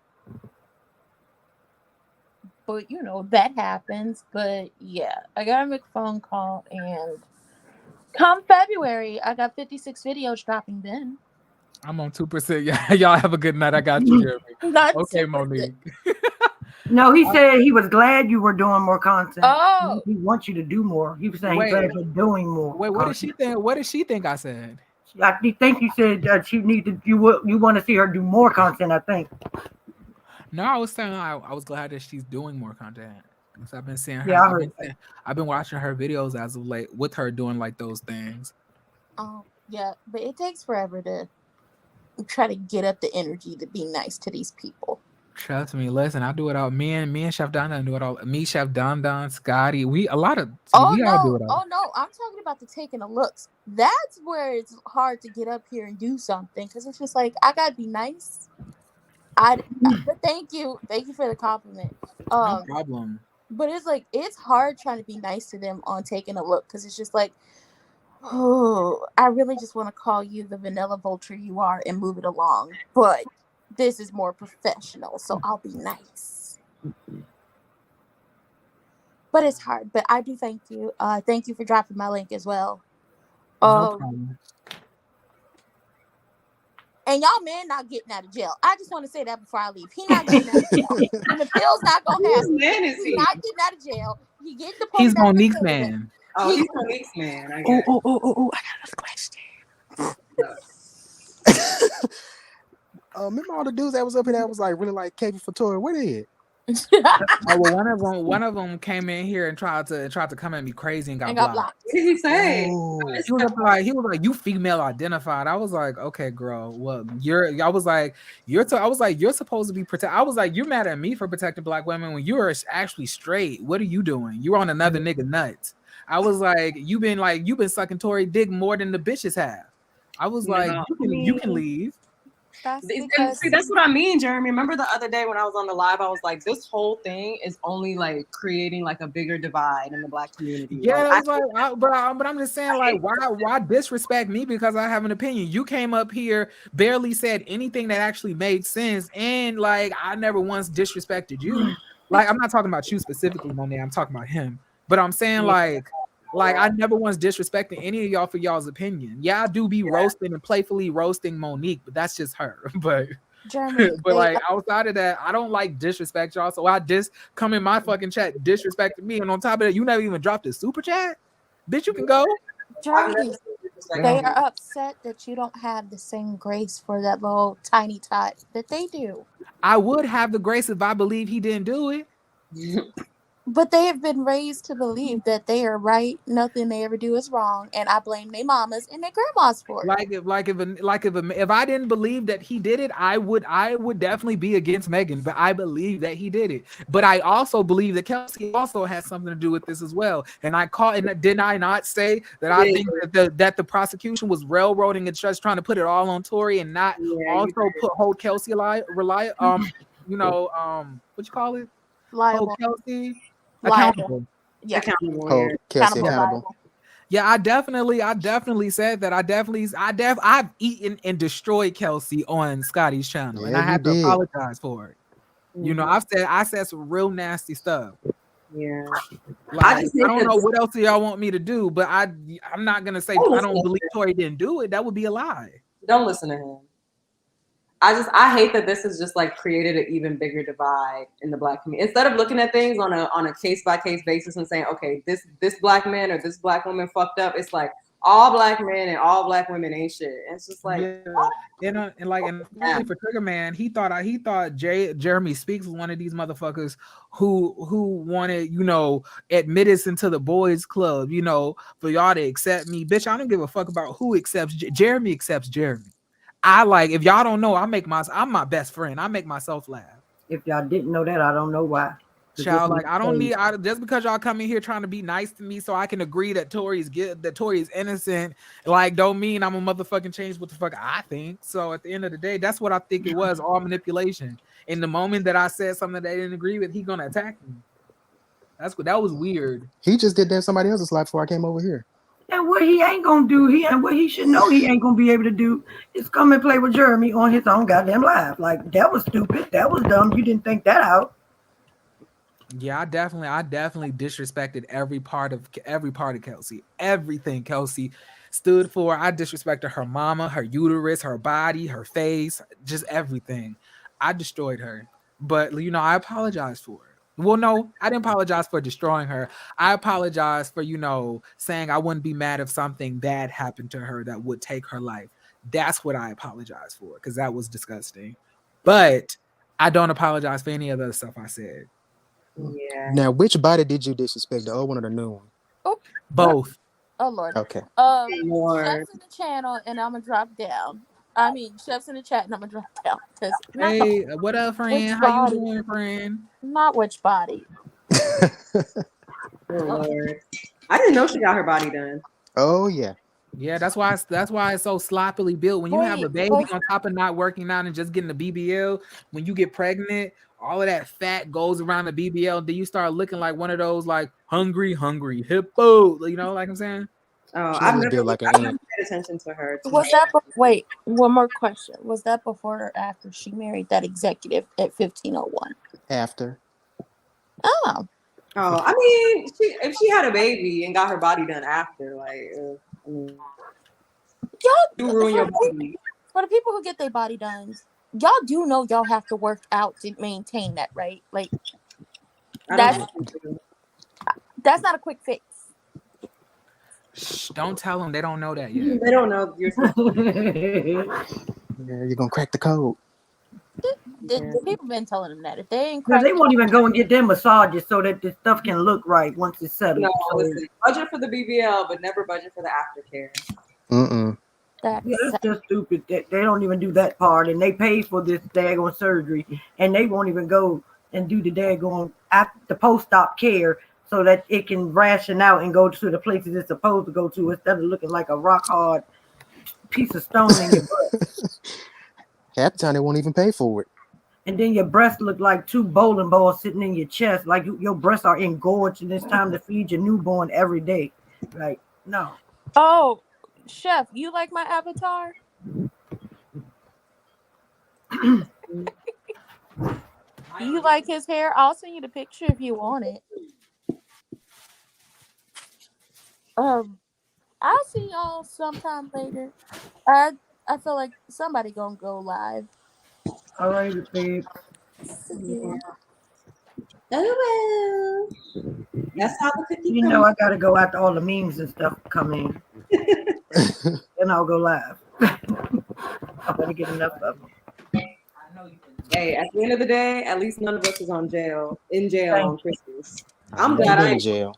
[SPEAKER 2] But that happens. But yeah, I gotta make a phone call, and come February, I got 56 videos dropping then.
[SPEAKER 1] I'm on 2%. Yeah, y'all have a good night. I got you, Jeremy. Okay, 2%. Monique.
[SPEAKER 3] No, he said he was glad you were doing more content.
[SPEAKER 2] Oh,
[SPEAKER 3] he wants you to do more. He was saying he's glad you're doing more.
[SPEAKER 1] Wait, what did she think? What did she think I said?
[SPEAKER 3] I think you said that you want to see her do more content. I think.
[SPEAKER 1] No, I was saying I was glad that she's doing more content. Because I've been seeing her.
[SPEAKER 3] Yeah,
[SPEAKER 1] I've been watching her videos as of late with her doing like those things.
[SPEAKER 2] Oh yeah, but it takes forever to try to get up the energy to be nice to these people.
[SPEAKER 1] Trust me, listen, I do it all. Me and Chef Don do it all. Me, Chef Don, Scotty, we all do it all.
[SPEAKER 2] Oh no, I'm talking about the taking the looks. That's where it's hard to get up here and do something, because it's just like I gotta be nice. But thank you for the compliment.
[SPEAKER 1] No problem.
[SPEAKER 2] But it's hard trying to be nice to them on taking a look, because it's just like, oh, I really just want to call you the vanilla vulture you are and move it along, but this is more professional, so I'll be nice. But it's hard. But I do thank you. Thank you for dropping my link as well.
[SPEAKER 1] No problem.
[SPEAKER 2] And y'all man not getting out of jail. I just want to say that before I leave. He not getting out of jail. And the pill's not gonna happen. He's not getting out of jail. He getting deported.
[SPEAKER 1] He's Monique's man.
[SPEAKER 12] Oh, he's Monique's man. I guess.
[SPEAKER 13] Oh! I got another question. Remember all the dudes that was up here that was like really like caping for Tory? Where they at?
[SPEAKER 1] Oh well, one of them came in here and tried to come at me crazy and got blocked.
[SPEAKER 12] What did he say?
[SPEAKER 1] He was like, you female identified. I was like, okay, girl. Well, you're supposed to be protect. I was like, you're mad at me for protecting Black women when you are actually straight. What are you doing? You're on another nigga nuts. I was like, you've been sucking Tory dick more than the bitches have. I was like, you can leave.
[SPEAKER 12] See, that's what I mean, Jeremy. Remember the other day when I was on the live, I was like, this whole thing is only like creating like a bigger divide in the Black community.
[SPEAKER 1] Yeah, but I'm just saying, like, why disrespect me because I have an opinion? You came up here, barely said anything that actually made sense, and like I never once disrespected you. Like, I'm not talking about you specifically, Monet. I'm talking about him. But I'm saying like I never once disrespected any of y'all for y'all's opinion. Yeah, I do be roasting and playfully roasting Monique, but that's just her. But
[SPEAKER 2] Jeremy,
[SPEAKER 1] like outside of that, I don't like disrespect y'all. So I just come in my fucking chat disrespecting me, and on top of that, you never even dropped a super chat. Bitch, you can go.
[SPEAKER 2] Jeremy, they are upset that you don't have the same grace for that little tiny tot that they do.
[SPEAKER 1] I would have the grace if I believe he didn't do it.
[SPEAKER 2] But they have been raised to believe that they are right, nothing they ever do is wrong, and I blame their mamas and their grandmas for it.
[SPEAKER 1] If I didn't believe that he did it, I would definitely be against Megan. But I believe that he did it. But I also believe that Kelsey also has something to do with this as well. And did I not say that I think that the prosecution was railroading and just trying to put it all on Tory and not also hold Kelsey what you call it? Hold
[SPEAKER 2] Liable.
[SPEAKER 1] Kelsey
[SPEAKER 2] Liable.
[SPEAKER 1] accountable.
[SPEAKER 2] Yeah.
[SPEAKER 12] Accountable.
[SPEAKER 13] Hold Kelsey
[SPEAKER 2] Accountable.
[SPEAKER 13] accountable.
[SPEAKER 2] Liable.
[SPEAKER 1] Yeah, I definitely said that. I've eaten and destroyed Kelsey on Scotty's channel, and
[SPEAKER 13] Yeah,
[SPEAKER 1] I
[SPEAKER 13] you
[SPEAKER 1] had to
[SPEAKER 13] did.
[SPEAKER 1] apologize for it. You know, I said some real nasty stuff.
[SPEAKER 12] Yeah.
[SPEAKER 1] Like,
[SPEAKER 12] just
[SPEAKER 1] I
[SPEAKER 12] think
[SPEAKER 1] don't
[SPEAKER 12] that
[SPEAKER 1] know what else y'all want me to do, but I'm not gonna say
[SPEAKER 12] Don't
[SPEAKER 1] I
[SPEAKER 12] listen
[SPEAKER 1] don't
[SPEAKER 12] to
[SPEAKER 1] believe
[SPEAKER 12] him.
[SPEAKER 1] Tory didn't do it. That would be a lie.
[SPEAKER 12] Don't listen to him. I hate that this has just like created an even bigger divide in the Black community. Instead of looking at things on a case by case basis and saying, okay, this Black man or this Black woman fucked up, it's like all Black men and all Black women ain't shit. And it's just like,
[SPEAKER 1] And especially for Trigger Man, he thought Jeremy Speaks was one of these motherfuckers who wanted, admit us into the boys club, for y'all to accept me. Bitch, I don't give a fuck about who accepts Jeremy accepts Jeremy. If y'all don't know, I'm my best friend. I make myself laugh.
[SPEAKER 3] If y'all didn't know that, I don't know why.
[SPEAKER 1] Child, just because y'all come in here trying to be nice to me so I can agree that Tory is innocent, don't mean I'm a motherfucking change what the fuck I think. So at the end of the day, that's what I think it was, all manipulation. In the moment that I said something that I didn't agree with, he gonna attack me. That was weird.
[SPEAKER 13] He just did that in somebody else's life before I came over here.
[SPEAKER 3] And what he ain't gonna do, what he should know he ain't gonna be able to do is come and play with Jeremy on his own goddamn live. Like, that was stupid. That was dumb. You didn't think that out.
[SPEAKER 1] Yeah, I definitely disrespected every part of Kelsey. Everything Kelsey stood for. I disrespected her mama, her uterus, her body, her face, just everything. I destroyed her. But I apologize for it. Well, no, I didn't apologize for destroying her. I apologize for, saying I wouldn't be mad if something bad happened to her that would take her life. That's what I apologize for, because that was disgusting. But I don't apologize for any of the stuff I said.
[SPEAKER 12] Yeah.
[SPEAKER 13] Now, which body did you disrespect, the old one or the new one?
[SPEAKER 2] Oh,
[SPEAKER 1] both.
[SPEAKER 2] Oh Lord.
[SPEAKER 13] Okay.
[SPEAKER 2] Chef's in the channel, and I'm gonna drop down. I mean, Chef's in the chat, and I'm gonna drop down.
[SPEAKER 1] Hey, what up, friend? How you doing, friend?
[SPEAKER 2] Not which body.
[SPEAKER 12] Oh Lord. I didn't know she got her body done.
[SPEAKER 13] Oh yeah.
[SPEAKER 1] Yeah, that's why it's so sloppily built. When you have a baby on top of not working out and just getting the BBL, when you get pregnant, all of that fat goes around the BBL. Then you start looking like one of those hungry hippo. Like I'm saying.
[SPEAKER 12] I've never paid attention to her.
[SPEAKER 2] Was that wait? One more question. Was that before or after she married that executive at 1501?
[SPEAKER 13] After.
[SPEAKER 2] Oh.
[SPEAKER 12] Oh, I mean, if she had a baby and got her body done after,
[SPEAKER 2] y'all
[SPEAKER 12] do ruin your body.
[SPEAKER 2] For the people who get their body done, y'all do know y'all have to work out to maintain that, right? Like that's not a quick fix.
[SPEAKER 1] Shh, don't tell them. They don't know that yet.
[SPEAKER 12] They don't know you're
[SPEAKER 13] Yeah, you're gonna crack the code.
[SPEAKER 2] People been telling them that if they ain't
[SPEAKER 3] they won't even go and get their massages so that the stuff can look right once it's settled.
[SPEAKER 12] No, listen, budget for the BBL, but never budget for the aftercare.
[SPEAKER 3] That's just stupid. They don't even do that part, and they pay for this daggone surgery, and they won't even go and do the daggone the post-op care so that it can ration out and go to the places it's supposed to go to instead of looking like a rock hard piece of stone in your butt.
[SPEAKER 13] Half the time they won't even pay for it.
[SPEAKER 3] And then your breasts look like two bowling balls sitting in your chest, like your breasts are engorged, and it's time to feed your newborn every day. Like, no.
[SPEAKER 2] Oh, Chef, you like my avatar? You like his hair? I'll send you the picture if you want it. I'll see y'all sometime later. I feel like somebody gonna go live.
[SPEAKER 3] All right, babe.
[SPEAKER 2] Yeah.
[SPEAKER 12] Oh well. That's how the cookie
[SPEAKER 3] You know I gotta go after all the memes and stuff come in. Then I'll go live. I better get enough of them.
[SPEAKER 12] Hey, at the end of the day, at least none of us is in jail on Christmas. I'm
[SPEAKER 13] You
[SPEAKER 12] glad I
[SPEAKER 13] been to
[SPEAKER 12] ain't.
[SPEAKER 13] jail.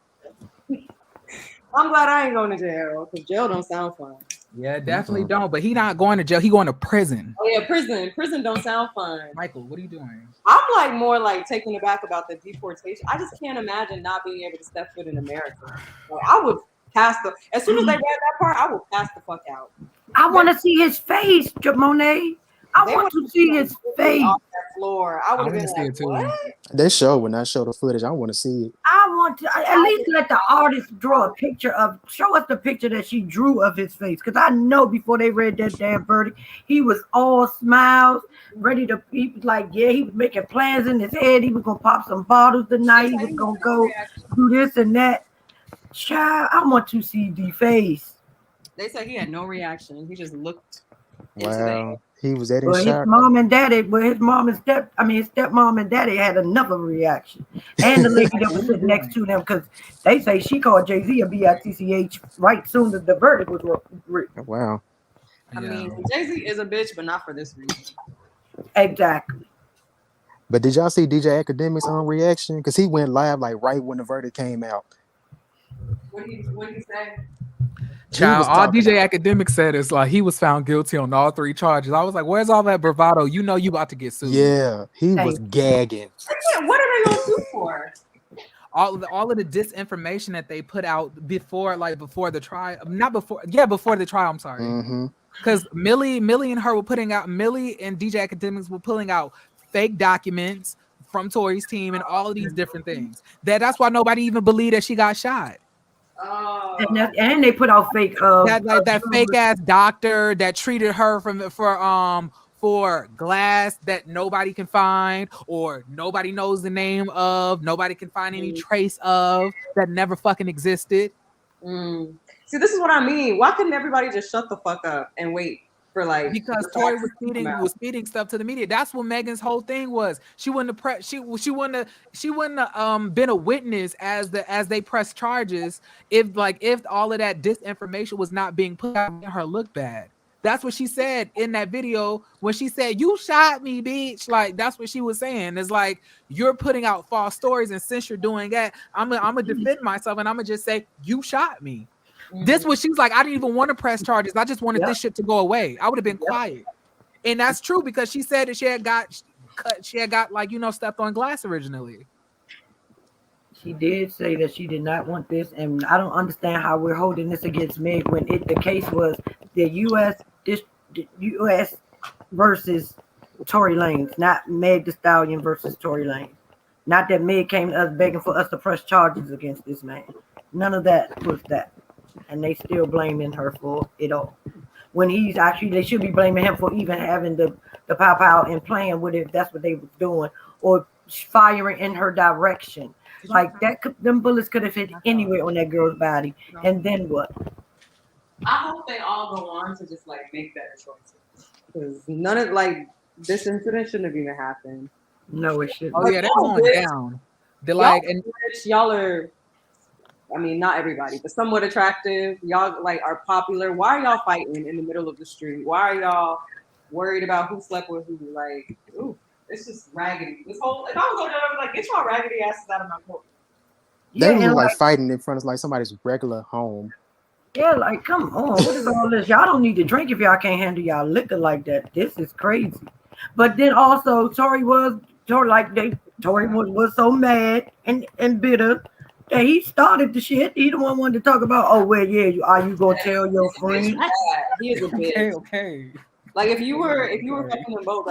[SPEAKER 12] I'm glad I ain't going to jail because jail don't sound fun.
[SPEAKER 1] Yeah, definitely don't. But he not going to jail. He going to prison.
[SPEAKER 12] Oh yeah, prison. Prison don't sound fun.
[SPEAKER 1] Michael, what are you doing?
[SPEAKER 12] I'm like more like taken aback about the deportation. I just can't imagine not being able to step foot in America. Like, I would pass the as soon as they read that part, I will pass the fuck out.
[SPEAKER 3] I want to see his face, Monet. I
[SPEAKER 12] They
[SPEAKER 3] want to see his face.
[SPEAKER 12] off that floor. I would have been
[SPEAKER 1] see
[SPEAKER 12] like,
[SPEAKER 1] it too.
[SPEAKER 12] what?
[SPEAKER 13] They show when I show the footage. I want to see it.
[SPEAKER 3] I want to at least let the artist draw a picture of, show us the picture that she drew of his face. Because I know before they read that damn verdict, he was all smiles, ready to, he was like, yeah, he was making plans in his head. He was going to pop some bottles tonight. He was going to go do this and that. Child, I want to see the face.
[SPEAKER 12] They said he had no reaction. He just looked.
[SPEAKER 13] Wow, he was that in
[SPEAKER 3] Well, his
[SPEAKER 13] shock.
[SPEAKER 3] mom and daddy, his mom and his stepmom and daddy had enough of a reaction. And the lady that was sitting next to them, because they say she called Jay-Z a bitch right soon as the verdict was written.
[SPEAKER 13] Wow.
[SPEAKER 12] I mean, Jay-Z is a bitch, but not for this reason.
[SPEAKER 3] Exactly.
[SPEAKER 13] But did y'all see DJ Academic's reaction? Because he went live like right when the verdict came out.
[SPEAKER 12] What did he say?
[SPEAKER 1] Child, all DJ Academic said is like he was found guilty on all 3 charges. I was like, where's all that bravado? You know you about to get sued.
[SPEAKER 13] Yeah, he was gagging.
[SPEAKER 12] What are they gonna sue for?
[SPEAKER 1] All of the disinformation that they put out before the trial, before the trial. I'm sorry, because Millie and her were putting out, Millie and DJ Academics were pulling out fake documents from Tory's team and all of these different things. That's why nobody even believed that she got shot.
[SPEAKER 12] Oh.
[SPEAKER 3] And they put out fake
[SPEAKER 1] that fake ass doctor that treated her for glass that nobody can find or nobody knows the name of, nobody can find any trace of, that never fucking existed.
[SPEAKER 12] See, this is what I mean. Why couldn't everybody just shut the fuck up and wait for
[SPEAKER 1] because Tory was feeding stuff to the media. That's what Megan's whole thing was. She wouldn't have been a witness as they pressed charges if all of that disinformation was not being put out, making her look bad. That's what she said in that video when she said, "You shot me, bitch." Like, that's what she was saying. It's like, you're putting out false stories, and since you're doing that, I'm gonna defend myself, and I'm gonna just say, "You shot me." This was, she's like, I didn't even want to press charges. I just wanted this shit to go away. I would have been quiet. And that's true, because she said that she had got stepped on glass originally.
[SPEAKER 3] She did say that she did not want this, and I don't understand how we're holding this against Meg when the case was the U.S. versus Tory Lanez, not Meg Thee Stallion versus Tory Lanez. Not that Meg came to us begging for us to press charges against this man. None of that was that. And they still blaming her for it all. When he's actually, they should be blaming him for even having the pow and playing with it, if that's what they were doing, or firing in her direction. Like that, them bullets could have hit anywhere on that girl's body. And then what?
[SPEAKER 12] I hope they all go on to just make better choices, because none of this incident shouldn't have even happened.
[SPEAKER 3] No, it shouldn't.
[SPEAKER 1] Oh yeah, they're going down. They're and
[SPEAKER 12] y'all are. I mean, not everybody, but somewhat attractive. Y'all are popular. Why are y'all fighting in the middle of the street? Why are y'all worried about who slept with who? Ooh, it's just raggedy. This whole, if I was going there, I'd be get y'all raggedy asses out of my court.
[SPEAKER 13] They were fighting in front of somebody's regular home.
[SPEAKER 3] Yeah, come on. What is all this? Y'all don't need to drink if y'all can't handle y'all liquor like that. This is crazy. But then also Tory was so mad and bitter. Yeah, he started the shit. He the one wanted to talk about, are you gonna tell your friend?
[SPEAKER 12] He is a bitch.
[SPEAKER 1] Okay.
[SPEAKER 12] If you were fucking them both,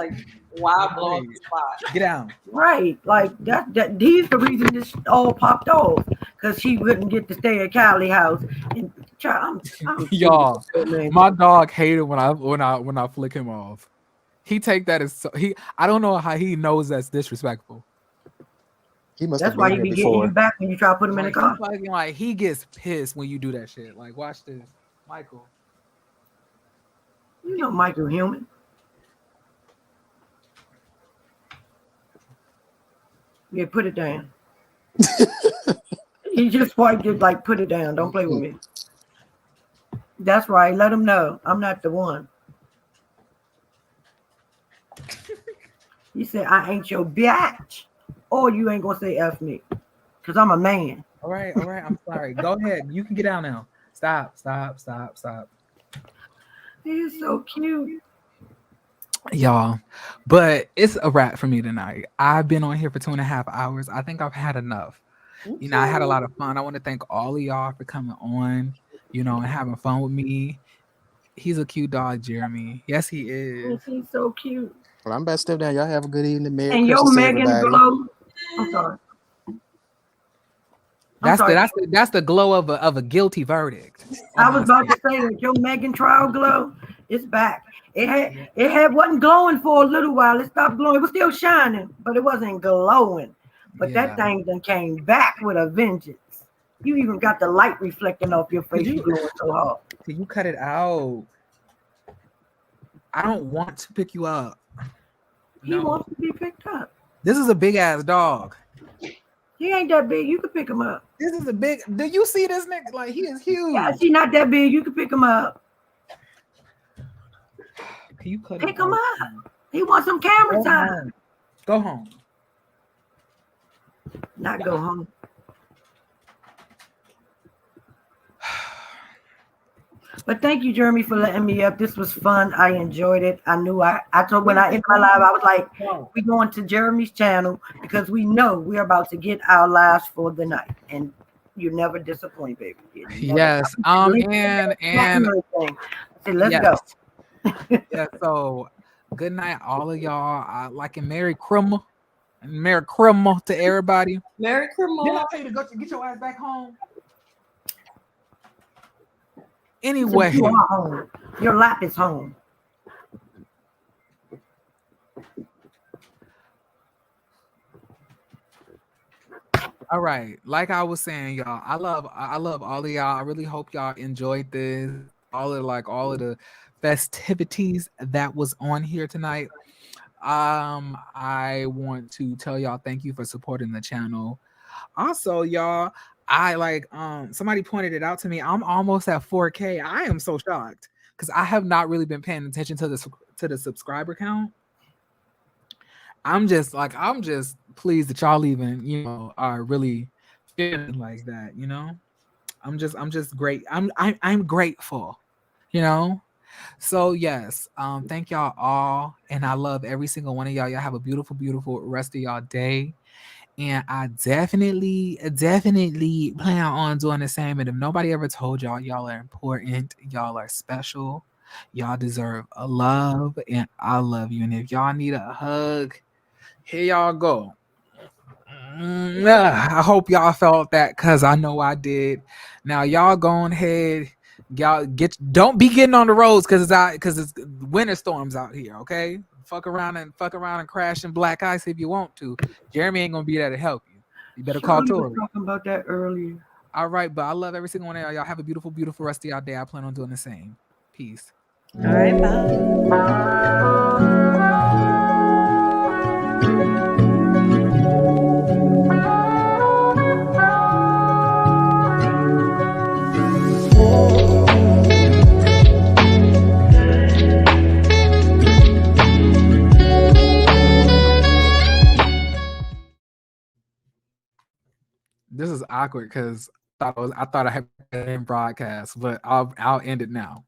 [SPEAKER 12] why blow up the spot?
[SPEAKER 1] Get down.
[SPEAKER 3] Right. That he's the reason this all popped off. Because she wouldn't get to stay at Kylie's house. And
[SPEAKER 1] y'all, my dog hated when I flick him off. He take that as I don't know how he knows that's disrespectful.
[SPEAKER 13] He must
[SPEAKER 3] That's why he be getting you back when you try to put him in the car.
[SPEAKER 1] He gets pissed when you do that shit. Watch this, Michael.
[SPEAKER 3] You know Michael human. Yeah, put it down. He just wiped it put it down. Don't play with me. That's right. Let him know I'm not the one. He said, I ain't your bitch. Or you ain't gonna say F me. because I'm a man.
[SPEAKER 1] All right. I'm sorry. Go ahead. You can get out now. Stop.
[SPEAKER 3] He's so cute.
[SPEAKER 1] Y'all, but it's a wrap for me tonight. I've been on here for 2.5 hours. I think I've had enough. I had a lot of fun. I want to thank all of y'all for coming on, and having fun with me. He's a cute dog, Jeremy. Yes, he is.
[SPEAKER 3] He's so cute.
[SPEAKER 13] Well, I'm about to step down. Y'all have a good evening. Merry
[SPEAKER 3] And your
[SPEAKER 13] Christmas to
[SPEAKER 3] Megan
[SPEAKER 13] everybody.
[SPEAKER 3] glow. I'm sorry.
[SPEAKER 1] That's the glow of a guilty verdict.
[SPEAKER 3] I was about to say that your Megan trial glow is back. It had wasn't glowing for a little while. It stopped glowing. It was still shining, but it wasn't glowing. But that thing then came back with a vengeance. You even got the light reflecting off your face. You glowing so hard.
[SPEAKER 1] Can you cut it out? I don't want to pick you up.
[SPEAKER 3] He wants to be picked up.
[SPEAKER 1] This is a big ass dog.
[SPEAKER 3] He ain't that big. You can pick him up.
[SPEAKER 1] This is a big. Do you see this nigga? Like, he is huge.
[SPEAKER 3] Yeah, he's not that big. You can pick him up.
[SPEAKER 1] Can you cut
[SPEAKER 3] pick him up? He wants some camera time.
[SPEAKER 1] Go home.
[SPEAKER 3] Not go home. But thank you, Jeremy, for letting me up. This was fun. I enjoyed it. I knew I told when I ended my live, I was like, we're going to Jeremy's channel because we know we're about to get our lives for the night. And you never disappoint, baby.
[SPEAKER 1] Yes. And
[SPEAKER 3] so let's go.
[SPEAKER 1] Yeah, so good night, all of y'all. Like a Merry Christmas. Merry Christmas to everybody.
[SPEAKER 10] Merry Christmas.
[SPEAKER 1] Did I tell you to go get your ass back home? Anyway,
[SPEAKER 3] you are home. Your lap is home.
[SPEAKER 1] All right, like I was saying, y'all, I love all of y'all. I really hope y'all enjoyed this. All of the festivities that was on here tonight. I want to tell y'all thank you for supporting the channel. Also, y'all, I somebody pointed it out to me. I'm almost at 4K. I am so shocked because I have not really been paying attention to the subscriber count. I'm just pleased that y'all even are really feeling like that. I'm just great. I'm grateful. So yes, thank y'all all, and I love every single one of y'all. Y'all have a beautiful, beautiful rest of y'all day. And I definitely plan on doing the same. And if nobody ever told y'all, y'all are important, y'all are special, y'all deserve a love, and I love you. And if y'all need a hug, here y'all go. I hope y'all felt that because I know I did. Now y'all go ahead, y'all don't be getting on the roads because it's winter storms out here. Okay. Fuck around and crash in black ice if you want to. Jeremy ain't gonna be there to help you. You better call Tory.
[SPEAKER 3] We were talking about that earlier.
[SPEAKER 1] All right, but I love every single one of y'all. Y'all have a beautiful, beautiful rest of y'all day. I plan on doing the same. Peace.
[SPEAKER 10] All right, bye.
[SPEAKER 1] This is awkward because I thought I had been broadcast, but I'll end it now.